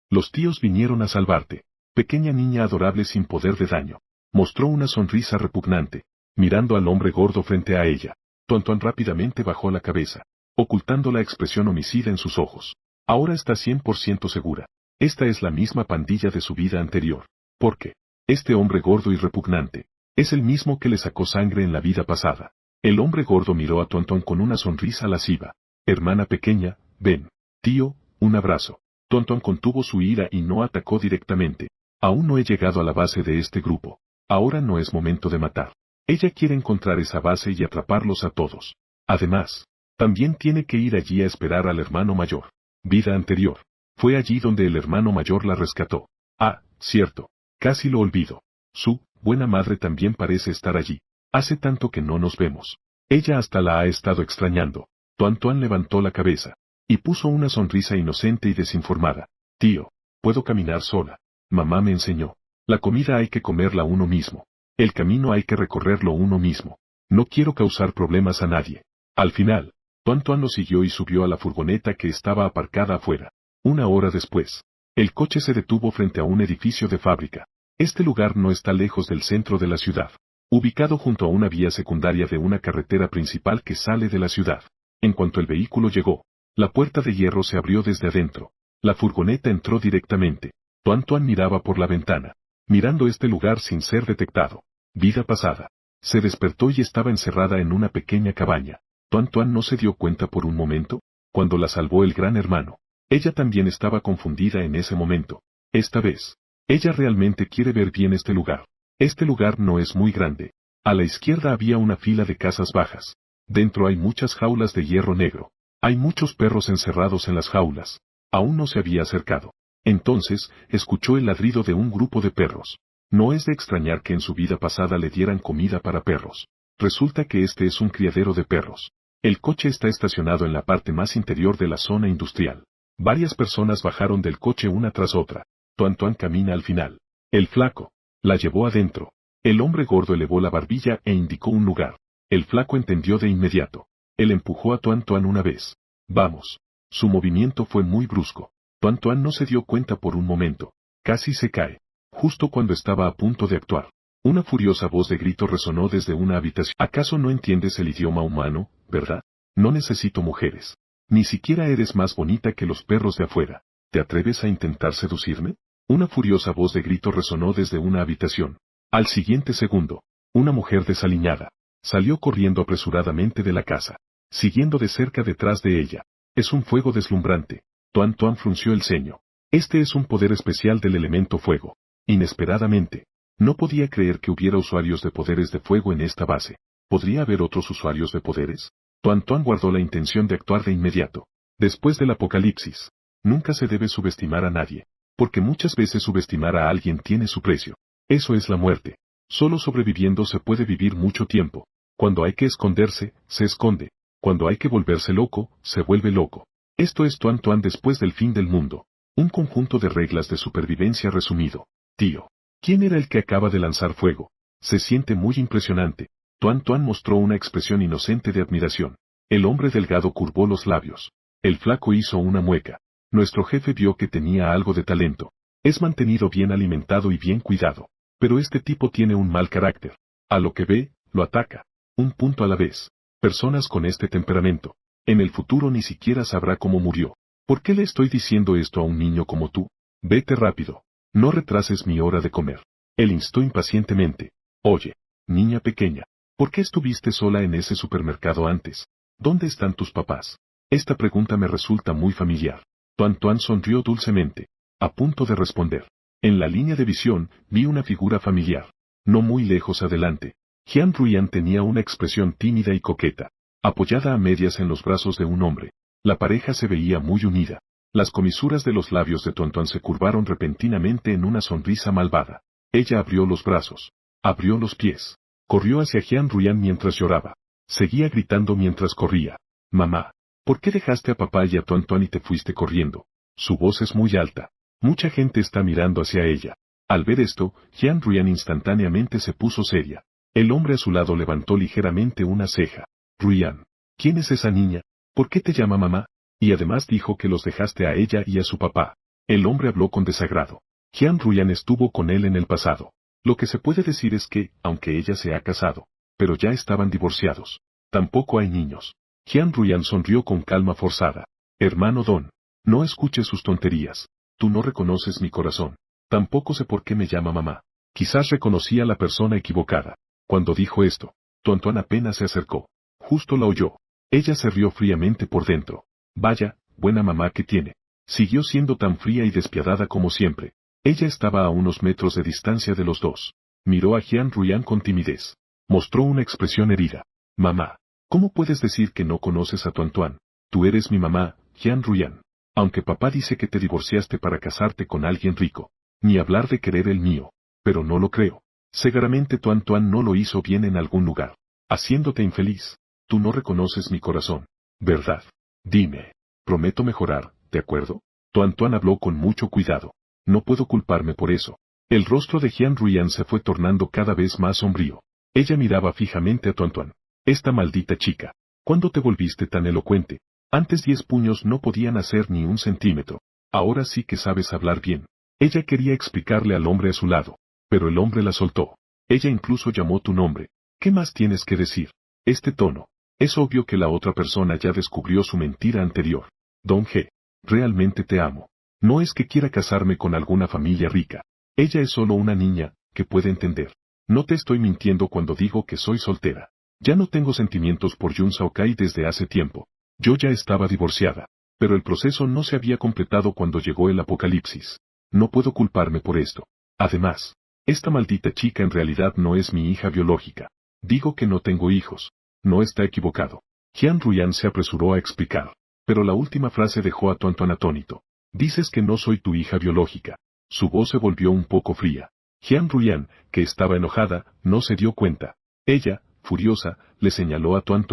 Los tíos vinieron a salvarte. Pequeña niña adorable sin poder de daño. Mostró una sonrisa repugnante, mirando al hombre gordo frente a ella. Tontuan rápidamente bajó la cabeza, ocultando la expresión homicida en sus ojos. Ahora está 100% segura. Esta es la misma pandilla de su vida anterior. ¿Por qué? Este hombre gordo y repugnante es el mismo que le sacó sangre en la vida pasada. El hombre gordo miró a Tontuan con una sonrisa lasciva. Hermana pequeña, ven. Tío, un abrazo. Tontuan contuvo su ira y no atacó directamente. Aún no he llegado a la base de este grupo. Ahora no es momento de matar. Ella quiere encontrar esa base y atraparlos a todos. Además, también tiene que ir allí a esperar al hermano mayor. Vida anterior. Fue allí donde el hermano mayor la rescató. Ah, cierto. Casi lo olvido. Su buena madre también parece estar allí. Hace tanto que no nos vemos. Ella hasta la ha estado extrañando. Tontuan levantó la cabeza y puso una sonrisa inocente y desinformada. Tío, puedo caminar sola. Mamá me enseñó. La comida hay que comerla uno mismo. El camino hay que recorrerlo uno mismo. No quiero causar problemas a nadie. Al final, Tontuan lo siguió y subió a la furgoneta que estaba aparcada afuera. 1 hora después, el coche se detuvo frente a un edificio de fábrica. Este lugar no está lejos del centro de la ciudad, ubicado junto a una vía secundaria de una carretera principal que sale de la ciudad. En cuanto el vehículo llegó, la puerta de hierro se abrió desde adentro. La furgoneta entró directamente. Tontuan miraba por la ventana, mirando este lugar sin ser detectado. Vida pasada. Se despertó y estaba encerrada en una pequeña cabaña. Tuan Tuan no se dio cuenta por un momento, cuando la salvó el gran hermano. Ella también estaba confundida en ese momento. Esta vez, ella realmente quiere ver bien este lugar. Este lugar no es muy grande. A la izquierda había una fila de casas bajas. Dentro hay muchas jaulas de hierro negro. Hay muchos perros encerrados en las jaulas. Aún no se había acercado. Entonces, escuchó el ladrido de un grupo de perros. No es de extrañar que en su vida pasada le dieran comida para perros. Resulta que este es un criadero de perros. El coche está estacionado en la parte más interior de la zona industrial. Varias personas bajaron del coche una tras otra. Tuan Tuan camina al final. El flaco la llevó adentro. El hombre gordo elevó la barbilla e indicó un lugar. El flaco entendió de inmediato. Él empujó a Tuan Tuan una vez. Vamos. Su movimiento fue muy brusco. Tuan Tuan no se dio cuenta por un momento. Casi se cae. Justo cuando estaba a punto de actuar. Una furiosa voz de grito resonó desde una habitación. ¿Acaso no entiendes el idioma humano, verdad? No necesito mujeres. Ni siquiera eres más bonita que los perros de afuera. ¿Te atreves a intentar seducirme? Una furiosa voz de grito resonó desde una habitación. Al siguiente segundo, una mujer desaliñada salió corriendo apresuradamente de la casa, siguiendo de cerca detrás de ella. Es un fuego deslumbrante. Tuan Tuan frunció el ceño. Este es un poder especial del elemento fuego. Inesperadamente, no podía creer que hubiera usuarios de poderes de fuego en esta base. ¿Podría haber otros usuarios de poderes? Tuan Tuan guardó la intención de actuar de inmediato. Después del apocalipsis, nunca se debe subestimar a nadie, porque muchas veces subestimar a alguien tiene su precio. Eso es la muerte. Solo sobreviviendo se puede vivir mucho tiempo. Cuando hay que esconderse, se esconde. Cuando hay que volverse loco, se vuelve loco. Esto es Tuan Tuan después del fin del mundo. Un conjunto de reglas de supervivencia resumido. Tío. ¿Quién era el que acaba de lanzar fuego? Se siente muy impresionante. Tuan Tuan mostró una expresión inocente de admiración. El hombre delgado curvó los labios. El flaco hizo una mueca. Nuestro jefe vio que tenía algo de talento. Es mantenido bien alimentado y bien cuidado. Pero este tipo tiene un mal carácter. A lo que ve, lo ataca. Un punto a la vez. Personas con este temperamento. En el futuro ni siquiera sabrá cómo murió. ¿Por qué le estoy diciendo esto a un niño como tú? Vete rápido. No retrases mi hora de comer. Él instó impacientemente. Oye, niña pequeña, ¿por qué estuviste sola en ese supermercado antes? ¿Dónde están tus papás? Esta pregunta me resulta muy familiar. Tuan Tuan sonrió dulcemente. A punto de responder. En la línea de visión, vi una figura familiar. No muy lejos adelante. Jian Ruyan tenía una expresión tímida y coqueta, apoyada a medias en los brazos de un hombre. La pareja se veía muy unida. Las comisuras de los labios de Tuan Tuan se curvaron repentinamente en una sonrisa malvada. Ella abrió los brazos. Abrió los pies. Corrió hacia Jian Ruyan mientras lloraba. Seguía gritando mientras corría. Mamá, ¿por qué dejaste a papá y a Tuan Tuan y te fuiste corriendo? Su voz es muy alta. Mucha gente está mirando hacia ella. Al ver esto, Jian Ruyan instantáneamente se puso seria. El hombre a su lado levantó ligeramente una ceja. Ruyan, ¿quién es esa niña? ¿Por qué te llama mamá? Y además dijo que los dejaste a ella y a su papá. El hombre habló con desagrado. Jian Ruyan estuvo con él en el pasado. Lo que se puede decir es que, aunque ella se ha casado, pero ya estaban divorciados. Tampoco hay niños. Jian Ruyan sonrió con calma forzada. Hermano Don, no escuches sus tonterías. Tú no reconoces mi corazón. Tampoco sé por qué me llama mamá. Quizás reconocí a la persona equivocada. Cuando dijo esto, Tuan Tuan apenas se acercó. Justo la oyó. Ella se rió fríamente por dentro. Vaya, buena mamá que tiene. Siguió siendo tan fría y despiadada como siempre. Ella estaba a unos metros de distancia de los dos. Miró a Jian Ruyan con timidez. Mostró una expresión herida. Mamá, ¿cómo puedes decir que no conoces a Tuan Tuan? Tú eres mi mamá, Jian Ruyan. Aunque papá dice que te divorciaste para casarte con alguien rico. Ni hablar de querer el mío. Pero no lo creo. Seguramente Tuan Tuan no lo hizo bien en algún lugar. Haciéndote infeliz. Tú no reconoces mi corazón. ¿Verdad? Dime. Prometo mejorar, ¿de acuerdo? Tuan Tuan habló con mucho cuidado. No puedo culparme por eso. El rostro de Jian Ruyan se fue tornando cada vez más sombrío. Ella miraba fijamente a Tuan Tuan. Esta maldita chica. ¿Cuándo te volviste tan elocuente? Antes 10 puños no podían hacer ni un centímetro. Ahora sí que sabes hablar bien. Ella quería explicarle al hombre a su lado. Pero el hombre la soltó. Ella incluso llamó tu nombre. ¿Qué más tienes que decir? Este tono. Es obvio que la otra persona ya descubrió su mentira anterior. Don G. Realmente te amo. No es que quiera casarme con alguna familia rica. Ella es solo una niña, que puede entender. No te estoy mintiendo cuando digo que soy soltera. Ya no tengo sentimientos por Jun Saokai desde hace tiempo. Yo ya estaba divorciada. Pero el proceso no se había completado cuando llegó el apocalipsis. No puedo culparme por esto. Además, esta maldita chica en realidad no es mi hija biológica. Digo que no tengo hijos. No está equivocado. Jian Ruyan se apresuró a explicar. Pero la última frase dejó a Tuan atónito. Dices que no soy tu hija biológica. Su voz se volvió un poco fría. Jian Ruyan, que estaba enojada, no se dio cuenta. Ella, furiosa, le señaló a Tuan.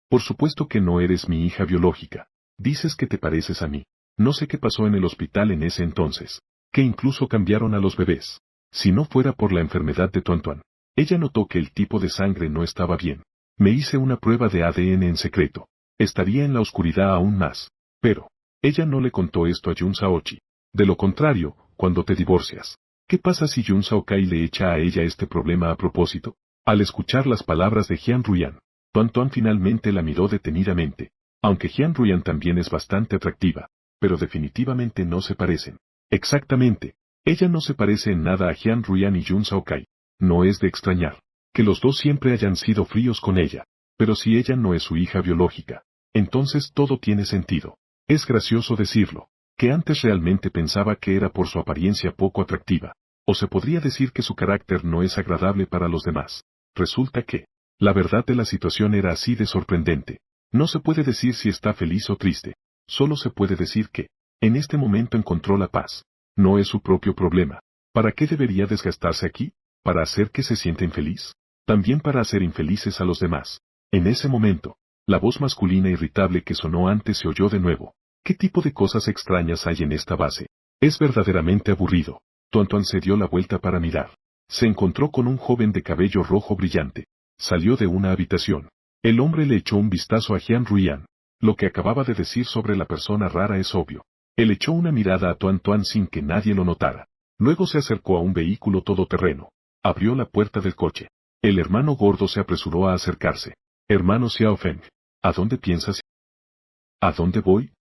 Por supuesto que no eres mi hija biológica. Dices que te pareces a mí. No sé qué pasó en el hospital en ese entonces. Que incluso cambiaron a los bebés. Si no fuera por la enfermedad de Tuan. Ella notó que el tipo de sangre no estaba bien. Me hice una prueba de ADN en secreto. Estaría en la oscuridad aún más. Pero, ella no le contó esto a Jun Saochi. De lo contrario, cuando te divorcias, ¿qué pasa si Jun Saokai le echa a ella este problema a propósito? Al escuchar las palabras de Jian Ruyan, Tuan finalmente la miró detenidamente. Aunque Jian Ruyan también es bastante atractiva, pero definitivamente no se parecen. Exactamente. Ella no se parece en nada a Jian Ruyan y Jun Saokai. No es de extrañar que los dos siempre hayan sido fríos con ella. Pero si ella no es su hija biológica, entonces todo tiene sentido. Es gracioso decirlo, que antes realmente pensaba que era por su apariencia poco atractiva. O se podría decir que su carácter no es agradable para los demás. Resulta que, la verdad de la situación era así de sorprendente. No se puede decir si está feliz o triste. Solo se puede decir que, en este momento encontró la paz. No es su propio problema. ¿Para qué debería desgastarse aquí? ¿Para hacer que se sienta infeliz? También para hacer infelices a los demás. En ese momento, la voz masculina irritable que sonó antes se oyó de nuevo. ¿Qué tipo de cosas extrañas hay en esta base? Es verdaderamente aburrido. Tuan se dio la vuelta para mirar. Se encontró con un joven de cabello rojo brillante. Salió de una habitación. El hombre le echó un vistazo a Jian Ruyan. Lo que acababa de decir sobre la persona rara es obvio. Él echó una mirada a Tuan sin que nadie lo notara. Luego se acercó a un vehículo todoterreno. Abrió la puerta del coche. El hermano gordo se apresuró a acercarse. Hermano Xiaofeng, ¿a dónde piensas ir? ¿A dónde voy?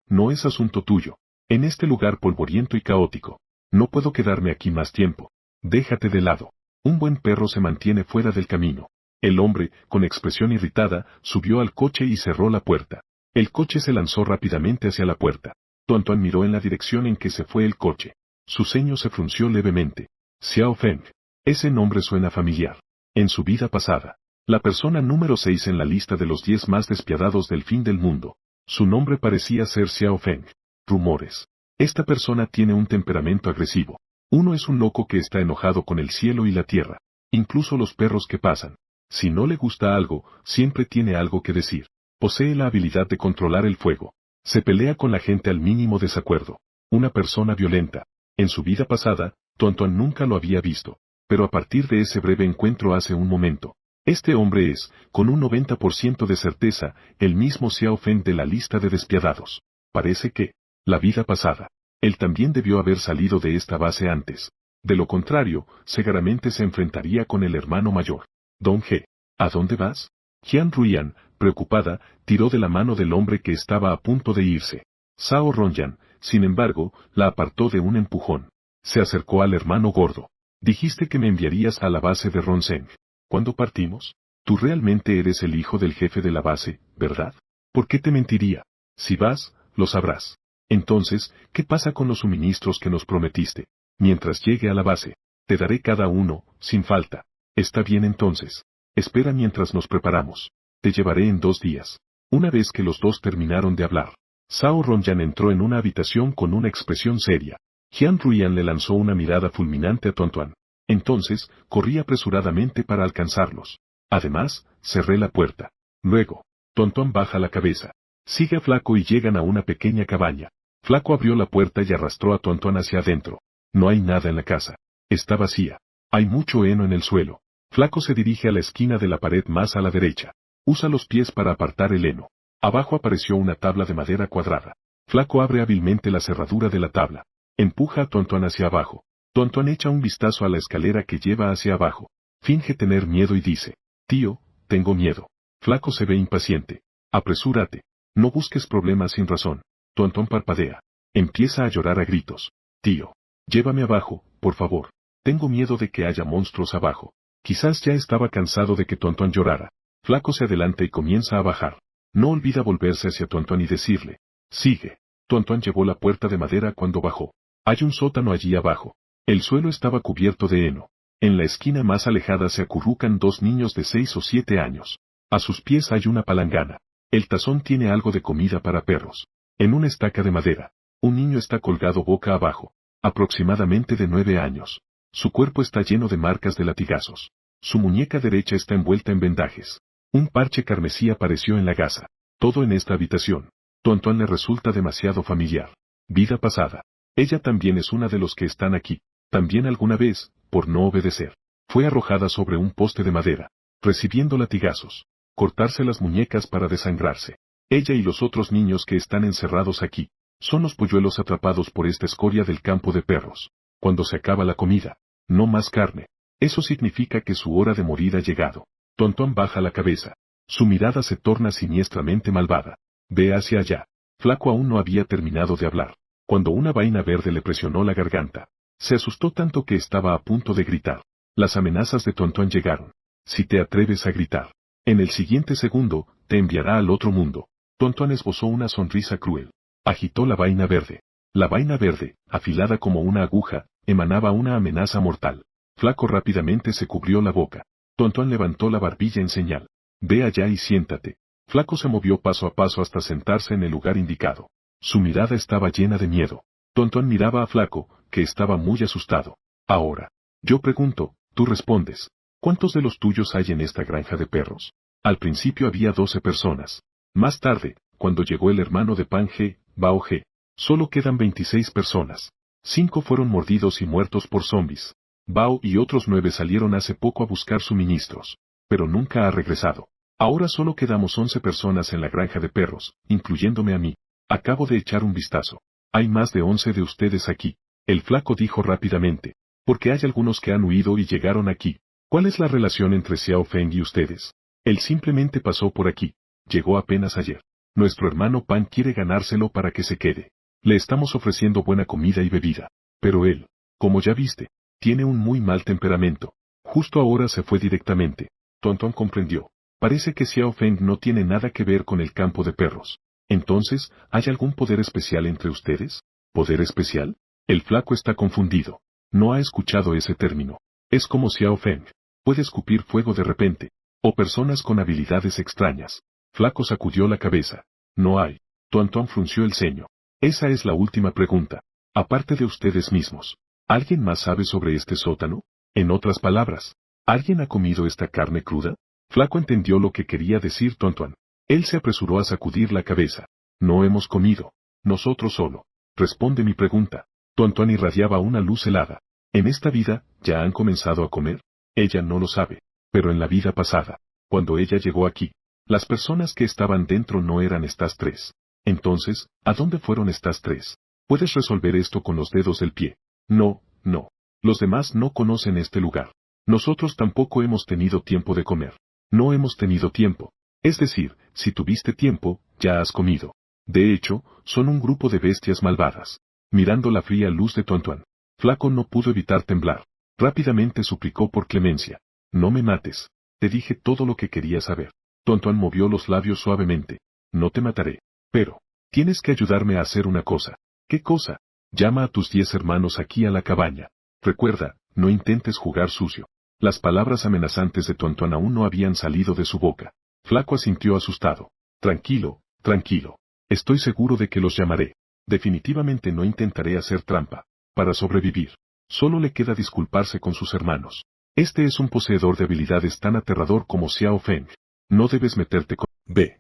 No es asunto tuyo. En este lugar polvoriento y caótico. No puedo quedarme aquí más tiempo. Déjate de lado. Un buen perro se mantiene fuera del camino. El hombre, con expresión irritada, subió al coche y cerró la puerta. El coche se lanzó rápidamente hacia la puerta. Tuan miró en la dirección en que se fue el coche. Su ceño se frunció levemente. Xiaofeng. Ese nombre suena familiar. En su vida pasada. La persona número 6 en la lista de los 10 más despiadados del fin del mundo. Su nombre parecía ser Xiaofeng. Rumores. Esta persona tiene un temperamento agresivo. Uno es un loco que está enojado con el cielo y la tierra. Incluso los perros que pasan. Si no le gusta algo, siempre tiene algo que decir. Posee la habilidad de controlar el fuego. Se pelea con la gente al mínimo desacuerdo. Una persona violenta. En su vida pasada, Tuan nunca lo había visto. Pero a partir de ese breve encuentro hace un momento, este hombre es, con un 90% de certeza, el mismo Xiaofeng de la lista de despiadados. Parece que, la vida pasada, él también debió haber salido de esta base antes. De lo contrario, seguramente se enfrentaría con el hermano mayor. Don G. ¿A dónde vas? Jian Ruyan, preocupada, tiró de la mano del hombre que estaba a punto de irse. Zhao Ronyan, sin embargo, la apartó de un empujón. Se acercó al hermano gordo. Dijiste que me enviarías a la base de Ronseng. ¿Cuándo partimos? Tú realmente eres el hijo del jefe de la base, ¿verdad? ¿Por qué te mentiría? Si vas, lo sabrás. Entonces, ¿qué pasa con los suministros que nos prometiste? Mientras llegue a la base, te daré cada uno, sin falta. Está bien entonces. Espera mientras nos preparamos. Te llevaré en 2 días. Una vez que los dos terminaron de hablar, Zhao Ronyan entró en una habitación con una expresión seria. Jian Ruyan le lanzó una mirada fulminante a Tuan. Entonces, corrí apresuradamente para alcanzarlos. Además, cerré la puerta. Luego, Tuan baja la cabeza. Sigue a Flaco y llegan a una pequeña cabaña. Flaco abrió la puerta y arrastró a Tuan hacia adentro. No hay nada en la casa. Está vacía. Hay mucho heno en el suelo. Flaco se dirige a la esquina de la pared más a la derecha. Usa los pies para apartar el heno. Abajo apareció una tabla de madera cuadrada. Flaco abre hábilmente la cerradura de la tabla. Empuja a Tuan hacia abajo. Tuan echa un vistazo a la escalera que lleva hacia abajo. Finge tener miedo y dice: Tío, tengo miedo. Flaco se ve impaciente. Apresúrate. No busques problemas sin razón. Tuan parpadea. Empieza a llorar a gritos. Tío, llévame abajo, por favor. Tengo miedo de que haya monstruos abajo. Quizás ya estaba cansado de que Tontuán llorara. Flaco se adelanta y comienza a bajar. No olvida volverse hacia Tontuán y decirle, sigue. Tontuán llevó la puerta de madera cuando bajó. Hay un sótano allí abajo. El suelo estaba cubierto de heno. En la esquina más alejada se acurrucan dos niños de 6 o 7 años. A sus pies hay una palangana. El tazón tiene algo de comida para perros. En una estaca de madera, un niño está colgado boca abajo, aproximadamente de 9 años. Su cuerpo está lleno de marcas de latigazos. Su muñeca derecha está envuelta en vendajes. Un parche carmesí apareció en la gasa. Todo en esta habitación. Tontuán le resulta demasiado familiar. Vida pasada. Ella también es una de los que están aquí. También alguna vez, por no obedecer, fue arrojada sobre un poste de madera, recibiendo latigazos. Cortarse las muñecas para desangrarse. Ella y los otros niños que están encerrados aquí, son los polluelos atrapados por esta escoria del campo de perros. Cuando se acaba la comida, no más carne. Eso significa que su hora de morir ha llegado. Tontuán baja la cabeza. Su mirada se torna siniestramente malvada. Ve hacia allá. Flaco aún no había terminado de hablar, cuando una vaina verde le presionó la garganta. Se asustó tanto que estaba a punto de gritar. Las amenazas de Tontuán llegaron. Si te atreves a gritar, en el siguiente segundo, te enviará al otro mundo. Tontuán esbozó una sonrisa cruel. Agitó la vaina verde. La vaina verde, afilada como una aguja, emanaba una amenaza mortal. Flaco rápidamente se cubrió la boca. Tontuán levantó la barbilla en señal. Ve allá y siéntate. Flaco se movió paso a paso hasta sentarse en el lugar indicado. Su mirada estaba llena de miedo. Tontuán miraba a Flaco, que estaba muy asustado. Ahora, yo pregunto, tú respondes. ¿Cuántos de los tuyos hay en esta granja de perros? Al principio había 12 personas. Más tarde, cuando llegó el hermano de Pan G, Bao G, solo quedan 26 personas. 5 fueron mordidos y muertos por zombies. Bao y otros 9 salieron hace poco a buscar suministros. Pero nunca ha regresado. Ahora solo quedamos 11 personas en la granja de perros, incluyéndome a mí. Acabo de echar un vistazo. Hay más de 11 de ustedes aquí. El flaco dijo rápidamente. Porque hay algunos que han huido y llegaron aquí. ¿Cuál es la relación entre Xiao Feng y ustedes? Él simplemente pasó por aquí. Llegó apenas ayer. Nuestro hermano Pan quiere ganárselo para que se quede. Le estamos ofreciendo buena comida y bebida. Pero él, como ya viste, tiene un muy mal temperamento. Justo ahora se fue directamente. Tontuán comprendió. Parece que Xiao Feng no tiene nada que ver con el campo de perros. Entonces, ¿hay algún poder especial entre ustedes? ¿Poder especial? El flaco está confundido. No ha escuchado ese término. Es como Xiao Feng. Puede escupir fuego de repente. O personas con habilidades extrañas. Flaco sacudió la cabeza. No hay. Tontuán frunció el ceño. Esa es la última pregunta. Aparte de ustedes mismos. ¿Alguien más sabe sobre este sótano? En otras palabras, ¿alguien ha comido esta carne cruda? Flaco entendió lo que quería decir Tontuán. Él se apresuró a sacudir la cabeza. No hemos comido. Nosotros solo. Responde mi pregunta. Tontuán irradiaba una luz helada. ¿En esta vida, ya han comenzado a comer? Ella no lo sabe. Pero en la vida pasada, cuando ella llegó aquí, las personas que estaban dentro no eran estas 3. Entonces, ¿a dónde fueron estas 3? Puedes resolver esto con los dedos del pie. No, no. Los demás no conocen este lugar. Nosotros tampoco hemos tenido tiempo de comer. No hemos tenido tiempo. Es decir, si tuviste tiempo, ya has comido. De hecho, son un grupo de bestias malvadas. Mirando la fría luz de Tontuán, Flaco no pudo evitar temblar. Rápidamente suplicó por clemencia. No me mates. Te dije todo lo que quería saber. Tontuán movió los labios suavemente. No te mataré. Pero, tienes que ayudarme a hacer una cosa. ¿Qué cosa? Llama a tus 10 hermanos aquí a la cabaña. Recuerda, no intentes jugar sucio. Las palabras amenazantes de Tontuán aún no habían salido de su boca. Flaco asintió asustado. Tranquilo, tranquilo. Estoy seguro de que los llamaré. Definitivamente no intentaré hacer trampa. Para sobrevivir, solo le queda disculparse con sus hermanos. Este es un poseedor de habilidades tan aterrador como Xiao Feng. No debes meterte con... Ve.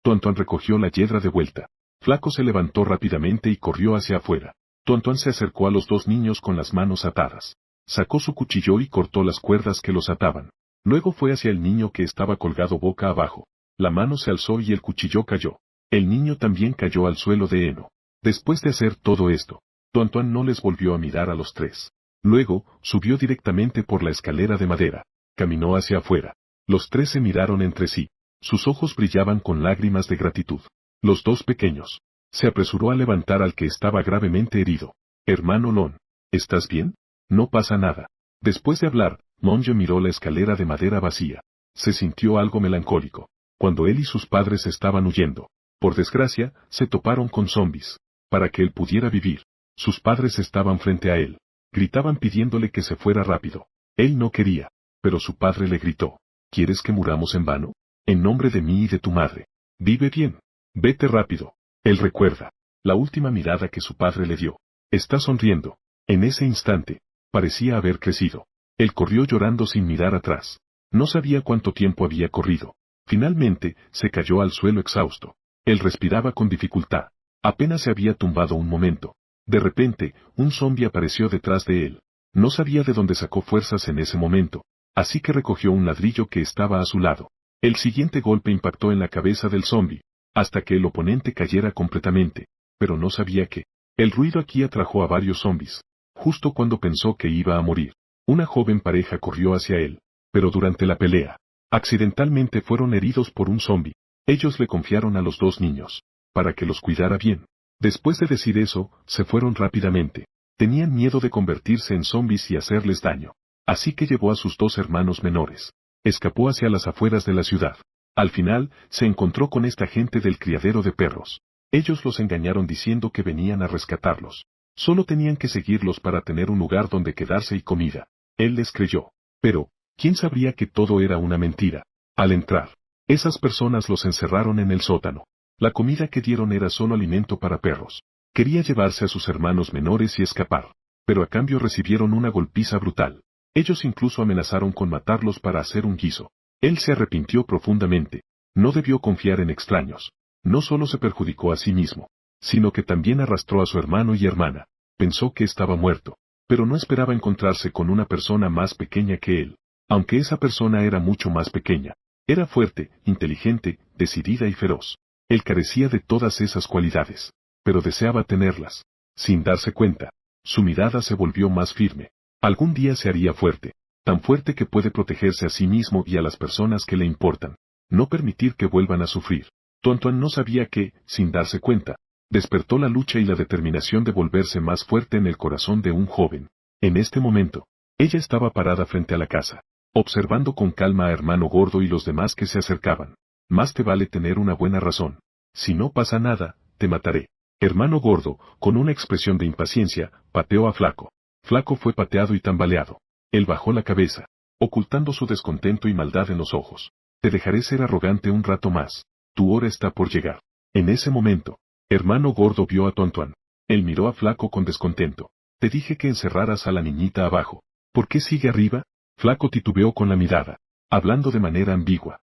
Tontuán recogió la hiedra de vuelta. Flaco se levantó rápidamente y corrió hacia afuera. Tontuán se acercó a los 2 niños con las manos atadas. Sacó su cuchillo y cortó las cuerdas que los ataban. Luego fue hacia el niño que estaba colgado boca abajo. La mano se alzó y el cuchillo cayó. El niño también cayó al suelo de heno. Después de hacer todo esto, Tontuán no les volvió a mirar a los 3. Luego, subió directamente por la escalera de madera. Caminó hacia afuera. Los 3 se miraron entre sí. Sus ojos brillaban con lágrimas de gratitud. Los 2 pequeños. Se apresuró a levantar al que estaba gravemente herido. Hermano Lon, ¿estás bien? No pasa nada. Después de hablar, Monjo miró la escalera de madera vacía. Se sintió algo melancólico. Cuando él y sus padres estaban huyendo, por desgracia, se toparon con zombis. Para que él pudiera vivir, sus padres estaban frente a él. Gritaban pidiéndole que se fuera rápido. Él no quería, pero su padre le gritó: ¿Quieres que muramos en vano? En nombre de mí y de tu madre. Vive bien. Vete rápido. Él recuerda la última mirada que su padre le dio. Está sonriendo. En ese instante, parecía haber crecido. Él corrió llorando sin mirar atrás. No sabía cuánto tiempo había corrido. Finalmente, se cayó al suelo exhausto. Él respiraba con dificultad. Apenas se había tumbado un momento. De repente, un zombi apareció detrás de él. No sabía de dónde sacó fuerzas en ese momento, así que recogió un ladrillo que estaba a su lado. El siguiente golpe impactó en la cabeza del zombi, hasta que el oponente cayera completamente, pero no sabía que el ruido aquí atrajo a varios zombis. Justo cuando pensó que iba a morir, una joven pareja corrió hacia él, pero durante la pelea, accidentalmente fueron heridos por un zombi. Ellos le confiaron a los dos niños, para que los cuidara bien. Después de decir eso, se fueron rápidamente. Tenían miedo de convertirse en zombis y hacerles daño. Así que llevó a sus dos hermanos menores. Escapó hacia las afueras de la ciudad. Al final, se encontró con esta gente del criadero de perros. Ellos los engañaron diciendo que venían a rescatarlos. Solo tenían que seguirlos para tener un lugar donde quedarse y comida. Él les creyó. Pero, ¿quién sabría que todo era una mentira? Al entrar, esas personas los encerraron en el sótano. La comida que dieron era solo alimento para perros. Quería llevarse a sus hermanos menores y escapar, pero a cambio recibieron una golpiza brutal. Ellos incluso amenazaron con matarlos para hacer un guiso. Él se arrepintió profundamente. No debió confiar en extraños. No solo se perjudicó a sí mismo, sino que también arrastró a su hermano y hermana. Pensó que estaba muerto, pero no esperaba encontrarse con una persona más pequeña que él. Aunque esa persona era mucho más pequeña, era fuerte, inteligente, decidida y feroz. Él carecía de todas esas cualidades, pero deseaba tenerlas. Sin darse cuenta, su mirada se volvió más firme. Algún día se haría fuerte, tan fuerte que puede protegerse a sí mismo y a las personas que le importan. No permitir que vuelvan a sufrir. Tontuan no sabía que, sin darse cuenta, despertó la lucha y la determinación de volverse más fuerte en el corazón de un joven. En este momento, ella estaba parada frente a la casa, observando con calma a hermano gordo y los demás que se acercaban. Más te vale tener una buena razón. Si no pasa nada, te mataré. Hermano gordo, con una expresión de impaciencia, pateó a Flaco. Flaco fue pateado y tambaleado. Él bajó la cabeza, ocultando su descontento y maldad en los ojos. Te dejaré ser arrogante un rato más. Tu hora está por llegar. En ese momento, hermano gordo vio a Tontuan. Él miró a Flaco con descontento. Te dije que encerraras a la niñita abajo. ¿Por qué sigue arriba? Flaco titubeó con la mirada, hablando de manera ambigua.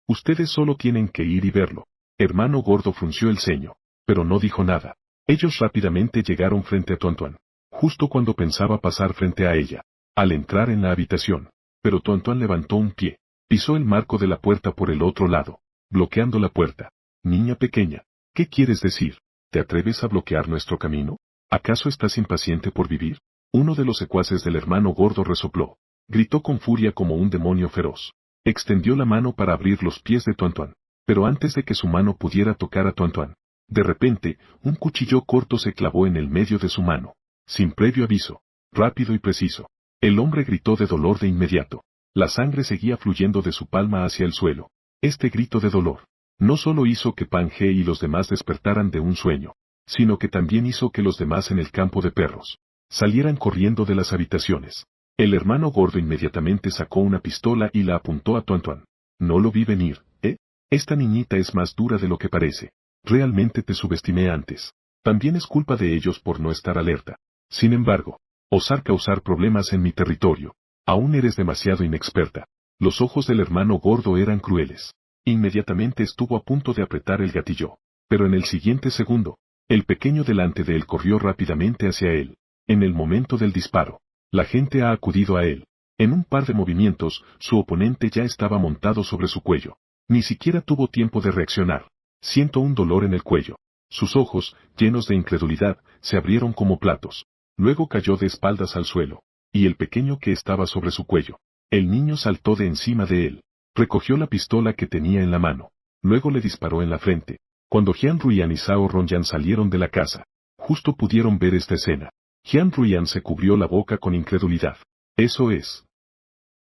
Ustedes solo tienen que ir y verlo. Hermano gordo frunció el ceño, pero no dijo nada. Ellos rápidamente llegaron frente a Tontuan, justo cuando pensaba pasar frente a ella, al entrar en la habitación. Pero Tontuan levantó un pie, pisó el marco de la puerta por el otro lado, bloqueando la puerta. Niña pequeña, ¿qué quieres decir? ¿Te atreves a bloquear nuestro camino? ¿Acaso estás impaciente por vivir? Uno de los secuaces del hermano gordo resopló. Gritó con furia como un demonio feroz. Extendió la mano para abrir los pies de Tontuan, pero antes de que su mano pudiera tocar a Tontuan, de repente, un cuchillo corto se clavó en el medio de su mano. Sin previo aviso, rápido y preciso. El hombre gritó de dolor de inmediato. La sangre seguía fluyendo de su palma hacia el suelo. Este grito de dolor no solo hizo que Pan-Ge y los demás despertaran de un sueño, sino que también hizo que los demás en el campo de perros salieran corriendo de las habitaciones. El hermano gordo inmediatamente sacó una pistola y la apuntó a Tontuan. No lo vi venir, ¿eh? Esta niñita es más dura de lo que parece. Realmente te subestimé antes. También es culpa de ellos por no estar alerta. Sin embargo, osar causar problemas en mi territorio. Aún eres demasiado inexperta. Los ojos del hermano gordo eran crueles. Inmediatamente estuvo a punto de apretar el gatillo. Pero en el siguiente segundo, el pequeño delante de él corrió rápidamente hacia él. En el momento del disparo, la gente ha acudido a él. En un par de movimientos, su oponente ya estaba montado sobre su cuello. Ni siquiera tuvo tiempo de reaccionar. Siento un dolor en el cuello. Sus ojos, llenos de incredulidad, se abrieron como platos. Luego cayó de espaldas al suelo. Y el pequeño que estaba sobre su cuello. El niño saltó de encima de él. Recogió la pistola que tenía en la mano. Luego le disparó en la frente. Cuando Jian Ruian y Zhao Ronyan salieron de la casa, justo pudieron ver esta escena. Jian Ruian se cubrió la boca con incredulidad. Eso es.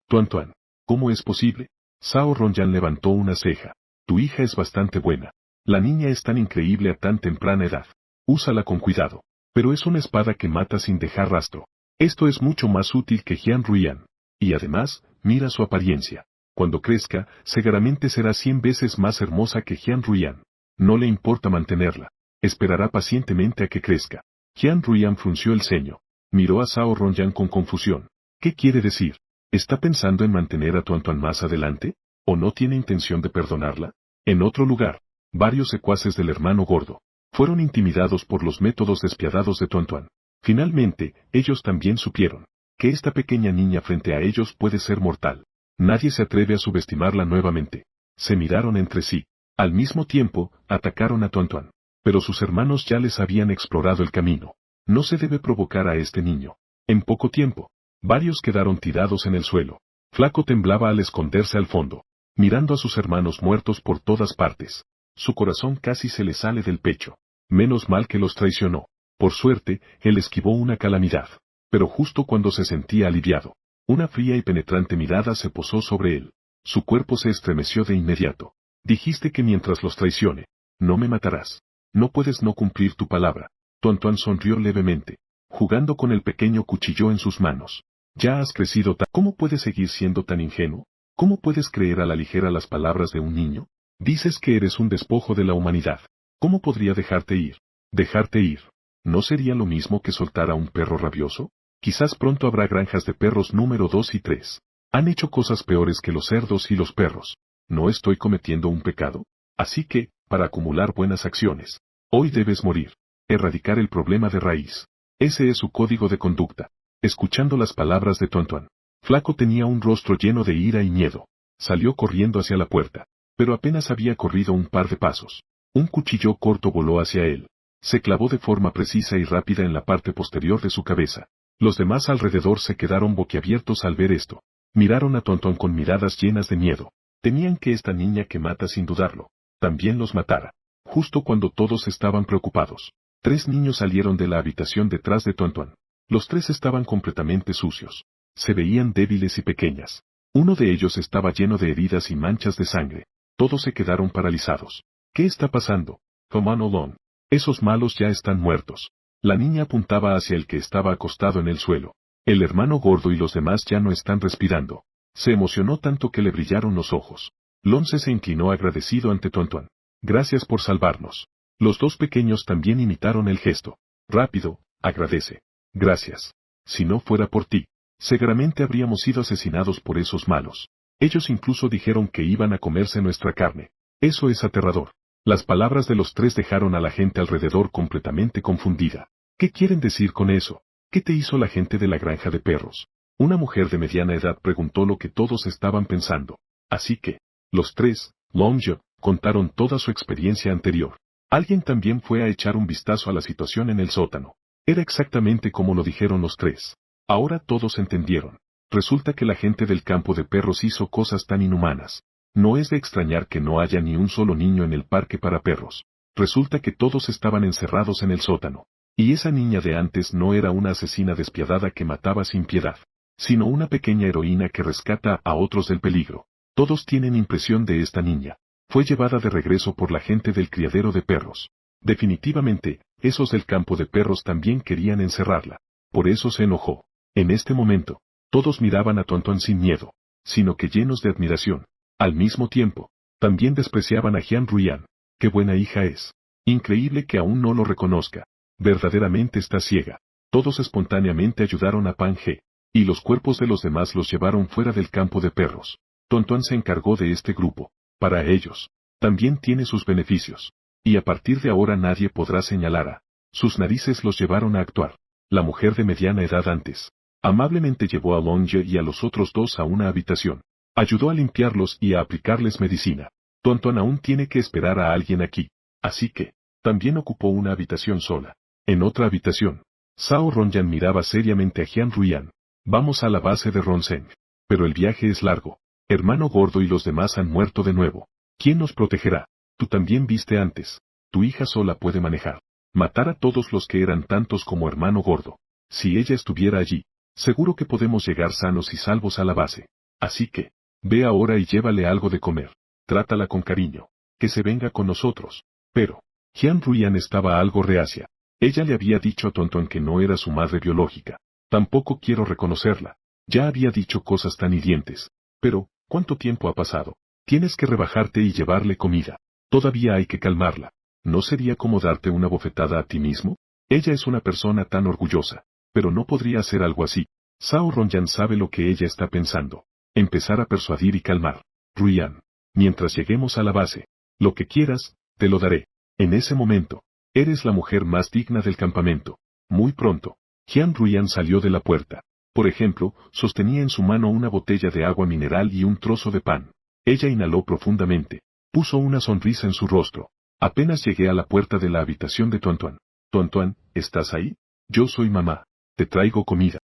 Tuan, ¿cómo es posible? Zhao Ronyan levantó una ceja. Tu hija es bastante buena. La niña es tan increíble a tan temprana edad. Úsala con cuidado. Pero es una espada que mata sin dejar rastro. Esto es mucho más útil que Jian Ruian. Y además, mira su apariencia. Cuando crezca, seguramente será 100 veces más hermosa que Jian Ruian. No le importa mantenerla. Esperará pacientemente a que crezca. Jian Ruian frunció el ceño. Miró a Zhao Ronyan con confusión. ¿Qué quiere decir? ¿Está pensando en mantener a Tuan más adelante? ¿O no tiene intención de perdonarla? En otro lugar, varios secuaces del hermano gordo fueron intimidados por los métodos despiadados de Tuan. Finalmente, ellos también supieron que esta pequeña niña frente a ellos puede ser mortal. Nadie se atreve a subestimarla nuevamente. Se miraron entre sí. Al mismo tiempo, atacaron a Tuan. Pero sus hermanos ya les habían explorado el camino. No se debe provocar a este niño. En poco tiempo, varios quedaron tirados en el suelo. Flaco temblaba al esconderse al fondo, mirando a sus hermanos muertos por todas partes. Su corazón casi se le sale del pecho. Menos mal que los traicionó. Por suerte, él esquivó una calamidad. Pero justo cuando se sentía aliviado, una fría y penetrante mirada se posó sobre él. Su cuerpo se estremeció de inmediato. Dijiste que mientras los traicione, no me matarás. No puedes no cumplir tu palabra. Tuan sonrió levemente, jugando con el pequeño cuchillo en sus manos. Ya has crecido tan... ¿Cómo puedes seguir siendo tan ingenuo? ¿Cómo puedes creer a la ligera las palabras de un niño? Dices que eres un despojo de la humanidad. ¿Cómo podría dejarte ir? Dejarte ir. ¿No sería lo mismo que soltar a un perro rabioso? Quizás pronto habrá granjas de perros número 2 y 3. Han hecho cosas peores que los cerdos y los perros. ¿No estoy cometiendo un pecado? Así que, para acumular buenas acciones, hoy debes morir. Erradicar el problema de raíz. Ese es su código de conducta. Escuchando las palabras de Tuan, Flaco tenía un rostro lleno de ira y miedo. Salió corriendo hacia la puerta, pero apenas había corrido un par de pasos. Un cuchillo corto voló hacia él. Se clavó de forma precisa y rápida en la parte posterior de su cabeza. Los demás alrededor se quedaron boquiabiertos al ver esto. Miraron a Tuan con miradas llenas de miedo. Temían que esta niña que mata sin dudarlo, también los matara. Justo cuando todos estaban preocupados, 3 niños salieron de la habitación detrás de Tuan. Los 3 estaban completamente sucios. Se veían débiles y pequeñas. Uno de ellos estaba lleno de heridas y manchas de sangre. Todos se quedaron paralizados. ¿Qué está pasando? Come on. Esos malos ya están muertos. La niña apuntaba hacia el que estaba acostado en el suelo. El hermano gordo y los demás ya no están respirando. Se emocionó tanto que le brillaron los ojos. Lonce se inclinó agradecido ante Tuan. Gracias por salvarnos. Los 2 pequeños también imitaron el gesto. Rápido, agradece. Gracias. Si no fuera por ti, seguramente habríamos sido asesinados por esos malos. Ellos incluso dijeron que iban a comerse nuestra carne. Eso es aterrador. Las palabras de los 3 dejaron a la gente alrededor completamente confundida. ¿Qué quieren decir con eso? ¿Qué te hizo la gente de la granja de perros? Una mujer de mediana edad preguntó lo que todos estaban pensando. Así que, los 3, Longe, contaron toda su experiencia anterior. Alguien también fue a echar un vistazo a la situación en el sótano. Era exactamente como lo dijeron los 3. Ahora todos entendieron. Resulta que la gente del campo de perros hizo cosas tan inhumanas. No es de extrañar que no haya ni un solo niño en el parque para perros. Resulta que todos estaban encerrados en el sótano. Y esa niña de antes no era una asesina despiadada que mataba sin piedad, sino una pequeña heroína que rescata a otros del peligro. Todos tienen impresión de esta niña. Fue llevada de regreso por la gente del criadero de perros. Definitivamente, esos del campo de perros también querían encerrarla. Por eso se enojó. En este momento, todos miraban a Tuan sin miedo, sino que llenos de admiración. Al mismo tiempo, también despreciaban a Jian Ruian. ¡Qué buena hija es! Increíble que aún no lo reconozca. Verdaderamente está ciega. Todos espontáneamente ayudaron a Pan Ge, y los cuerpos de los demás los llevaron fuera del campo de perros. Tuan se encargó de este grupo. Para ellos, también tiene sus beneficios. Y a partir de ahora nadie podrá señalar a. Sus narices los llevaron a actuar. La mujer de mediana edad antes amablemente llevó a Longe y a los otros 2 a una habitación. Ayudó a limpiarlos y a aplicarles medicina. Tuan aún tiene que esperar a alguien aquí. Así que, también ocupó una habitación sola. En otra habitación, Zhao Ronyan miraba seriamente a Jian Ruian. Vamos a la base de Ronzeng. Pero el viaje es largo. Hermano gordo y los demás han muerto de nuevo. ¿Quién nos protegerá? Tú también viste antes. Tu hija sola puede manejar. Matar a todos los que eran tantos como hermano gordo. Si ella estuviera allí, seguro que podemos llegar sanos y salvos a la base. Así que, ve ahora y llévale algo de comer. Trátala con cariño. Que se venga con nosotros. Pero, Jian Ruian estaba algo reacia. Ella le había dicho a Tonton que no era su madre biológica. Tampoco quiero reconocerla. Ya había dicho cosas tan hirientes. Pero, ¿cuánto tiempo ha pasado? Tienes que rebajarte y llevarle comida. Todavía hay que calmarla. ¿No sería como darte una bofetada a ti mismo? Ella es una persona tan orgullosa. Pero no podría hacer algo así. Zhao Ronyan sabe lo que ella está pensando. Empezar a persuadir y calmar. Ruian, mientras lleguemos a la base, lo que quieras, te lo daré. En ese momento, eres la mujer más digna del campamento. Muy pronto, Jian Ruian salió de la puerta. Por ejemplo, sostenía en su mano una botella de agua mineral y un trozo de pan. Ella inhaló profundamente. Puso una sonrisa en su rostro. Apenas llegué a la puerta de la habitación de Tuan. Tuan, ¿estás ahí? Yo soy mamá. Te traigo comida.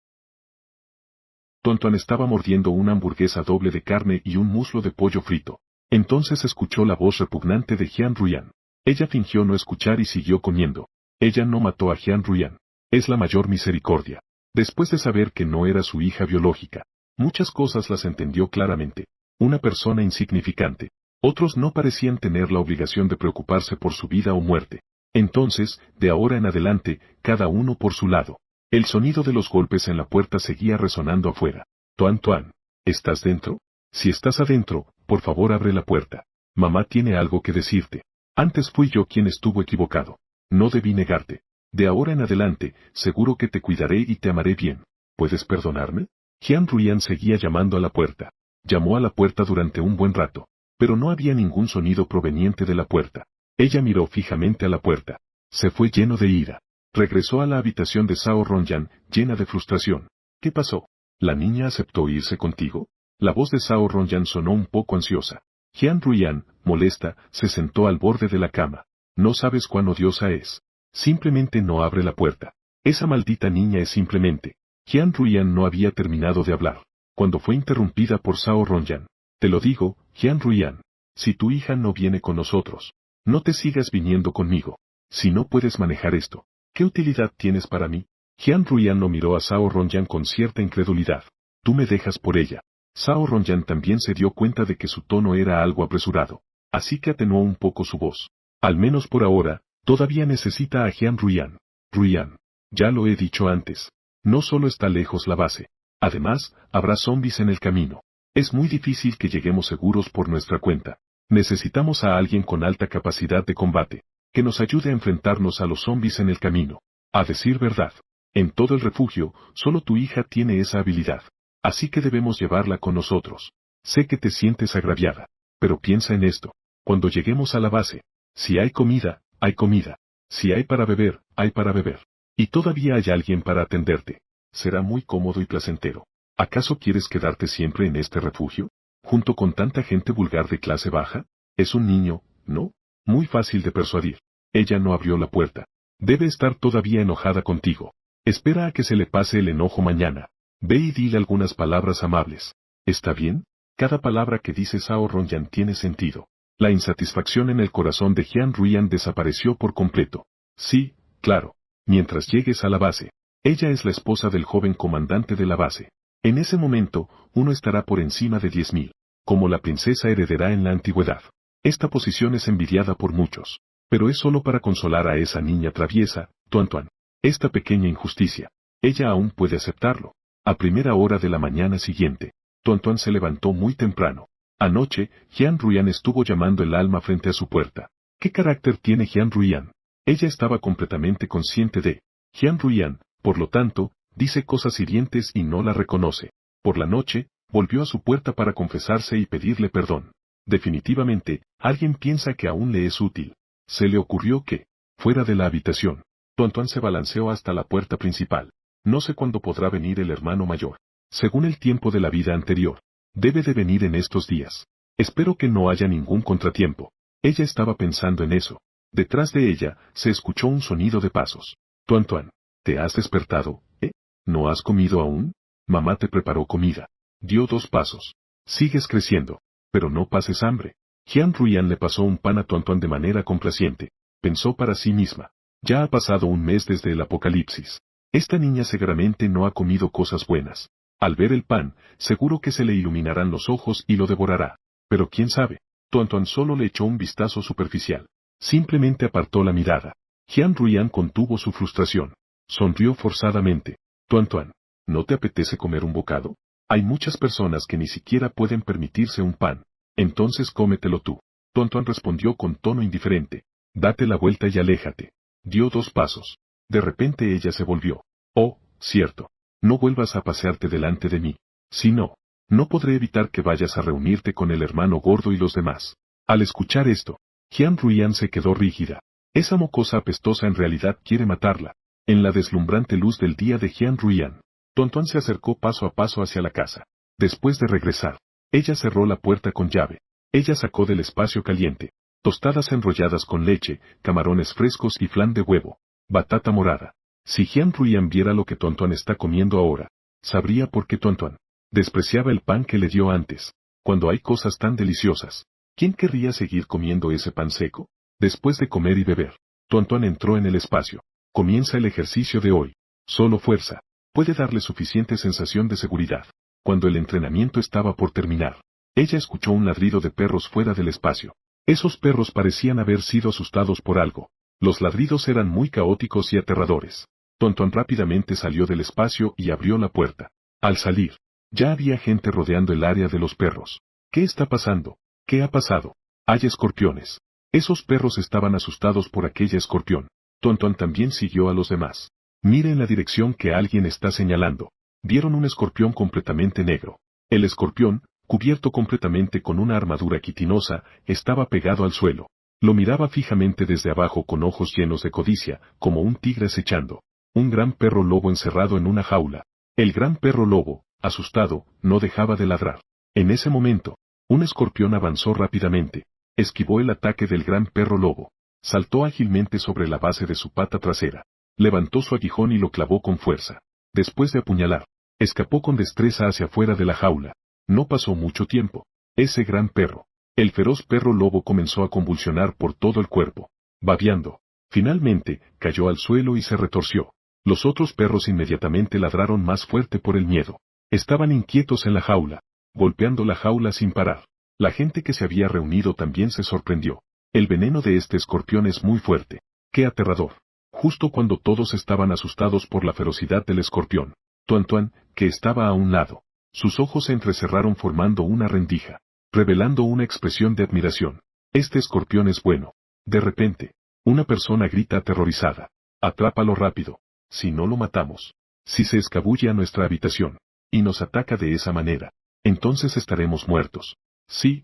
Tuan estaba mordiendo una hamburguesa doble de carne y un muslo de pollo frito. Entonces escuchó la voz repugnante de Jian Ruian. Ella fingió no escuchar y siguió comiendo. Ella no mató a Jian Ruian. Es la mayor misericordia. Después de saber que no era su hija biológica, muchas cosas las entendió claramente. Una persona insignificante. Otros no parecían tener la obligación de preocuparse por su vida o muerte. Entonces, de ahora en adelante, cada uno por su lado. El sonido de los golpes en la puerta seguía resonando afuera. Tuan, ¿estás dentro? Si estás adentro, por favor abre la puerta. Mamá tiene algo que decirte. Antes fui yo quien estuvo equivocado. No debí negarte. De ahora en adelante, seguro que te cuidaré y te amaré bien. ¿Puedes perdonarme? Jian Ruian seguía llamando a la puerta. Llamó a la puerta durante un buen rato, pero no había ningún sonido proveniente de la puerta. Ella miró fijamente a la puerta. Se fue lleno de ira. Regresó a la habitación de Zhao Ronyan, llena de frustración. ¿Qué pasó? ¿La niña aceptó irse contigo? La voz de Zhao Ronyan sonó un poco ansiosa. Jian Ruian, molesta, se sentó al borde de la cama. No sabes cuán odiosa es. Simplemente no abre la puerta. Esa maldita niña es simplemente. Jian Ruian no había terminado de hablar, cuando fue interrumpida por Zhao Ronyan. Te lo digo, Jian Ruian. Si tu hija no viene con nosotros, no te sigas viniendo conmigo. Si no puedes manejar esto, ¿qué utilidad tienes para mí? Jian Ruian lo miró a Zhao Ronyan con cierta incredulidad. Tú me dejas por ella. Zhao Ronyan también se dio cuenta de que su tono era algo apresurado, así que atenuó un poco su voz. Al menos por ahora, todavía necesita a Jian Ruian. Ruian, ya lo he dicho antes. No solo está lejos la base. Además, habrá zombies en el camino. Es muy difícil que lleguemos seguros por nuestra cuenta. Necesitamos a alguien con alta capacidad de combate, que nos ayude a enfrentarnos a los zombies en el camino. A decir verdad, en todo el refugio, solo tu hija tiene esa habilidad. Así que debemos llevarla con nosotros. Sé que te sientes agraviada, pero piensa en esto. Cuando lleguemos a la base, si hay comida, hay comida. Si hay para beber, hay para beber. Y todavía hay alguien para atenderte. Será muy cómodo y placentero. ¿Acaso quieres quedarte siempre en este refugio? ¿Junto con tanta gente vulgar de clase baja? Es un niño, ¿no? Muy fácil de persuadir. Ella no abrió la puerta. Debe estar todavía enojada contigo. Espera a que se le pase el enojo mañana. Ve y dile algunas palabras amables. ¿Está bien? Cada palabra que dice Zhao Ronyan tiene sentido. La insatisfacción en el corazón de Jian Ruian desapareció por completo. Sí, claro. Mientras llegues a la base. Ella es la esposa del joven comandante de la base. En ese momento, uno estará por encima de 10.000. Como la princesa heredera en la antigüedad. Esta posición es envidiada por muchos. Pero es solo para consolar a esa niña traviesa, Tuan. Esta pequeña injusticia. Ella aún puede aceptarlo. A primera hora de la mañana siguiente, Tuan se levantó muy temprano. Anoche, Jian Ruian estuvo llamando el alma frente a su puerta. ¿Qué carácter tiene Jian Ruian? Ella estaba completamente consciente de Jian Ruian, por lo tanto, dice cosas hirientes y no la reconoce. Por la noche, volvió a su puerta para confesarse y pedirle perdón. Definitivamente, alguien piensa que aún le es útil. Se le ocurrió que, fuera de la habitación, Tuan se balanceó hasta la puerta principal. No sé cuándo podrá venir el hermano mayor. Según el tiempo de la vida anterior, debe de venir en estos días. Espero que no haya ningún contratiempo. Ella estaba pensando en eso. Detrás de ella, se escuchó un sonido de pasos. Tuan, ¿te has despertado, eh? ¿No has comido aún? Mamá te preparó comida. Dio 2 pasos. Sigues creciendo. Pero no pases hambre. Jian Ruian le pasó un pan a Tuan de manera complaciente. Pensó para sí misma. Ya ha pasado un mes desde el apocalipsis. Esta niña seguramente no ha comido cosas buenas. Al ver el pan, seguro que se le iluminarán los ojos y lo devorará. Pero quién sabe. Tuan solo le echó un vistazo superficial. Simplemente apartó la mirada. Jian Ruian contuvo su frustración. Sonrió forzadamente. Tuan, ¿no te apetece comer un bocado? Hay muchas personas que ni siquiera pueden permitirse un pan. Entonces cómetelo tú. Tuan respondió con tono indiferente. Date la vuelta y aléjate. Dio 2 pasos. De repente ella se volvió. Oh, cierto. No vuelvas a pasearte delante de mí. Si no, no podré evitar que vayas a reunirte con el hermano gordo y los demás. Al escuchar esto, Jian Ruian se quedó rígida. Esa mocosa apestosa en realidad quiere matarla. En la deslumbrante luz del día de Jian Ruian, Tuan se acercó paso a paso hacia la casa. Después de regresar, ella cerró la puerta con llave. Ella sacó del espacio caliente tostadas enrolladas con leche, camarones frescos y flan de huevo, batata morada. Si Jian Ruian viera lo que Tuan está comiendo ahora, sabría por qué Tuan despreciaba el pan que le dio antes. Cuando hay cosas tan deliciosas, ¿quién querría seguir comiendo ese pan seco? Después de comer y beber, Tuan entró en el espacio. Comienza el ejercicio de hoy. Solo fuerza puede darle suficiente sensación de seguridad. Cuando el entrenamiento estaba por terminar, ella escuchó un ladrido de perros fuera del espacio. Esos perros parecían haber sido asustados por algo. Los ladridos eran muy caóticos y aterradores. Tuan rápidamente salió del espacio y abrió la puerta. Al salir, ya había gente rodeando el área de los perros. ¿Qué está pasando? ¿Qué ha pasado? Hay escorpiones. Esos perros estaban asustados por aquella escorpión. Tuan también siguió a los demás. Mire en la dirección que alguien está señalando. Vieron un escorpión completamente negro. El escorpión, cubierto completamente con una armadura quitinosa, estaba pegado al suelo. Lo miraba fijamente desde abajo con ojos llenos de codicia, como un tigre acechando. Un gran perro lobo encerrado en una jaula. El gran perro lobo, asustado, no dejaba de ladrar. En ese momento, un escorpión avanzó rápidamente. Esquivó el ataque del gran perro lobo. Saltó ágilmente sobre la base de su pata trasera. Levantó su aguijón y lo clavó con fuerza. Después de apuñalar, escapó con destreza hacia afuera de la jaula. No pasó mucho tiempo. Ese gran perro, el feroz perro lobo, comenzó a convulsionar por todo el cuerpo, babeando. Finalmente, cayó al suelo y se retorció. Los otros perros inmediatamente ladraron más fuerte por el miedo. Estaban inquietos en la jaula, golpeando la jaula sin parar. La gente que se había reunido también se sorprendió. El veneno de este escorpión es muy fuerte. ¡Qué aterrador! Justo cuando todos estaban asustados por la ferocidad del escorpión, Tuan, que estaba a un lado, sus ojos se entrecerraron formando una rendija, revelando una expresión de admiración. Este escorpión es bueno. De repente, una persona grita aterrorizada. Atrápalo rápido. Si no lo matamos, si se escabulle a nuestra habitación, y nos ataca de esa manera, entonces estaremos muertos. Sí,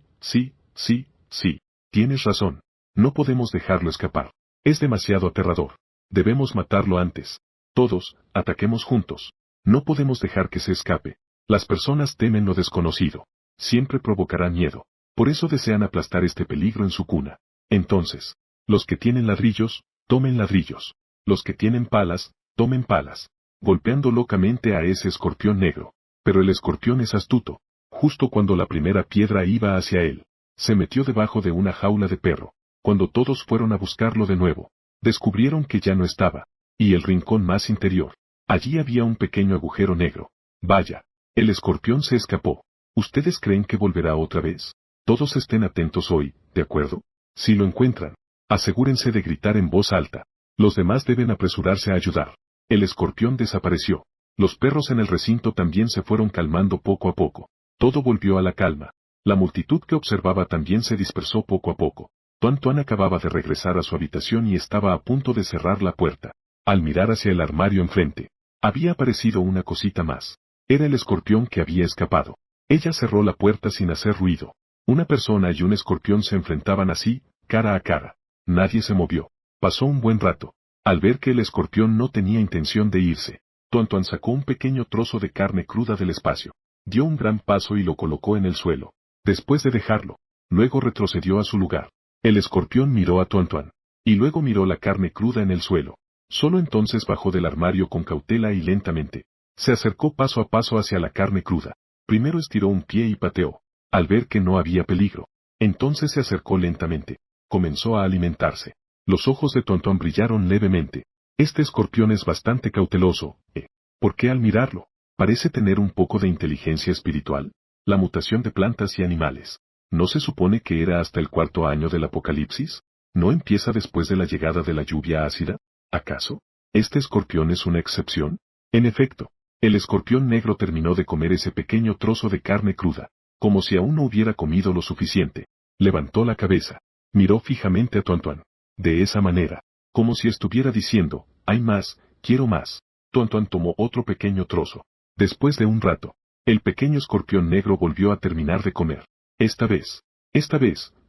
tienes razón. No podemos dejarlo escapar. Es demasiado aterrador. Debemos matarlo antes. Todos, ataquemos juntos. No podemos dejar que se escape. Las personas temen lo desconocido. Siempre provocará miedo. Por eso desean aplastar este peligro en su cuna. Entonces, los que tienen ladrillos, tomen ladrillos. Los que tienen palas, tomen palas. Golpeando locamente a ese escorpión negro. Pero el escorpión es astuto. Justo cuando la primera piedra iba hacia él, se metió debajo de una jaula de perro. Cuando todos fueron a buscarlo de nuevo, descubrieron que ya no estaba. Y el rincón más interior. Allí había un pequeño agujero negro. Vaya. El escorpión se escapó. ¿Ustedes creen que volverá otra vez? Todos estén atentos hoy, ¿de acuerdo? Si lo encuentran, asegúrense de gritar en voz alta. Los demás deben apresurarse a ayudar. El escorpión desapareció. Los perros en el recinto también se fueron calmando poco a poco. Todo volvió a la calma. La multitud que observaba también se dispersó poco a poco. Tuan acababa de regresar a su habitación y estaba a punto de cerrar la puerta. Al mirar hacia el armario enfrente, había aparecido una cosita más. Era el escorpión que había escapado. Ella cerró la puerta sin hacer ruido. Una persona y un escorpión se enfrentaban así, cara a cara. Nadie se movió. Pasó un buen rato. Al ver que el escorpión no tenía intención de irse, Tuan sacó un pequeño trozo de carne cruda del espacio. Dio un gran paso y lo colocó en el suelo. Después de dejarlo, luego retrocedió a su lugar. El escorpión miró a Tuan, y luego miró la carne cruda en el suelo. Solo entonces bajó del armario con cautela y lentamente. Se acercó paso a paso hacia la carne cruda. Primero estiró un pie y pateó. Al ver que no había peligro, entonces se acercó lentamente. Comenzó a alimentarse. Los ojos de Tuan brillaron levemente. Este escorpión es bastante cauteloso, ¿eh? ¿Por qué al mirarlo? Parece tener un poco de inteligencia espiritual. La mutación de plantas y animales. ¿No se supone que era hasta el cuarto año del Apocalipsis? ¿No empieza después de la llegada de la lluvia ácida? ¿Acaso? ¿Este escorpión es una excepción? En efecto, el escorpión negro terminó de comer ese pequeño trozo de carne cruda, como si aún no hubiera comido lo suficiente. Levantó la cabeza, miró fijamente a Tuan-Tuan. De esa manera, como si estuviera diciendo, hay más, quiero más. Tuan-Tuan tomó otro pequeño trozo. Después de un rato, el pequeño escorpión negro volvió a terminar de comer. Esta vez,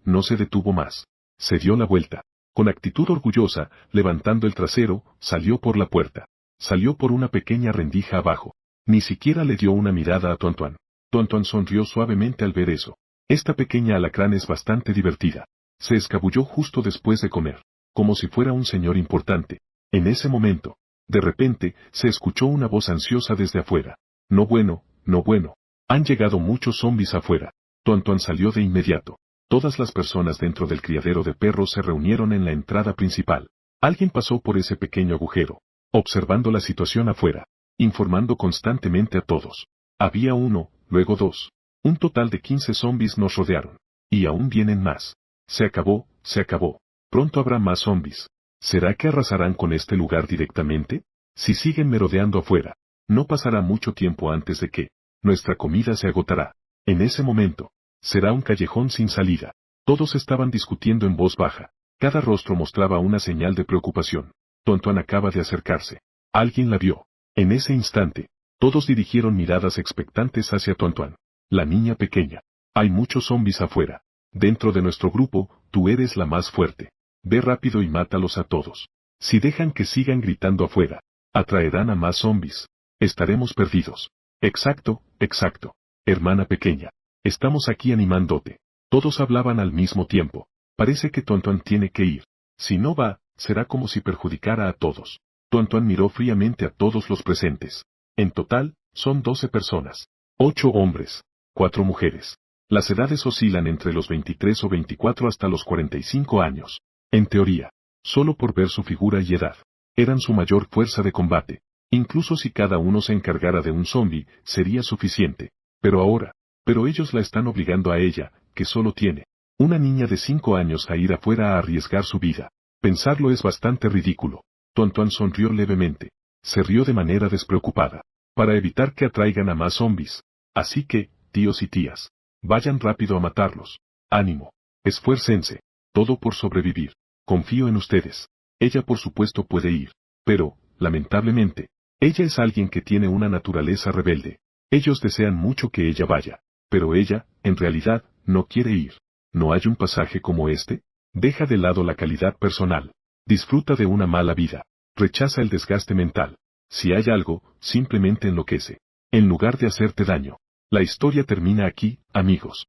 no se detuvo más. Se dio la vuelta. Con actitud orgullosa, levantando el trasero, salió por la puerta. Salió por una pequeña rendija abajo. Ni siquiera le dio una mirada a Tuan-Tuan. Tuan-Tuan sonrió suavemente al ver eso. Esta pequeña alacrán es bastante divertida. Se escabulló justo después de comer, como si fuera un señor importante. En ese momento, de repente, se escuchó una voz ansiosa desde afuera. No bueno, no bueno. Han llegado muchos zombis afuera. Tuan-Tuan salió de inmediato. Todas las personas dentro del criadero de perros se reunieron en la entrada principal. Alguien pasó por ese pequeño agujero, observando la situación afuera, informando constantemente a todos. Había uno, luego dos. Un total de 15 zombis nos rodearon. Y aún vienen más. Se acabó, se acabó. Pronto habrá más zombis. ¿Será que arrasarán con este lugar directamente? Si siguen merodeando afuera, no pasará mucho tiempo antes de que nuestra comida se agotará. En ese momento, será un callejón sin salida. Todos estaban discutiendo en voz baja. Cada rostro mostraba una señal de preocupación. Tuan-Tuan acaba de acercarse. Alguien la vio. En ese instante, todos dirigieron miradas expectantes hacia Tuan-Tuan. La niña pequeña. Hay muchos zombis afuera. Dentro de nuestro grupo, tú eres la más fuerte. Ve rápido y mátalos a todos. Si dejan que sigan gritando afuera, atraerán a más zombis. Estaremos perdidos. Exacto, exacto. Hermana pequeña. Estamos aquí animándote. Todos hablaban al mismo tiempo. Parece que Tuan-Tuan tiene que ir. Si no va, será como si perjudicara a todos. Tuan-Tuan miró fríamente a todos los presentes. En total, son 12 personas. 8 hombres. 4 mujeres. Las edades oscilan entre los 23 o 24 hasta los 45 años. En teoría, solo por ver su figura y edad, eran su mayor fuerza de combate. Incluso si cada uno se encargara de un zombi, sería suficiente. Pero ellos la están obligando a ella, que solo tiene una niña de 5 años, a ir afuera a arriesgar su vida. Pensarlo es bastante ridículo. Tuan-Tuan sonrió levemente. Se rió de manera despreocupada. Para evitar que atraigan a más zombis. Así que, tíos y tías, vayan rápido a matarlos. Ánimo. Esfuércense. Todo por sobrevivir. Confío en ustedes. Ella por supuesto puede ir. Pero, lamentablemente, ella es alguien que tiene una naturaleza rebelde. Ellos desean mucho que ella vaya. Pero ella, en realidad, no quiere ir. ¿No hay un pasaje como este? Deja de lado la calidad personal. Disfruta de una mala vida. Rechaza el desgaste mental. Si hay algo, simplemente enloquece. En lugar de hacerte daño. La historia termina aquí, amigos.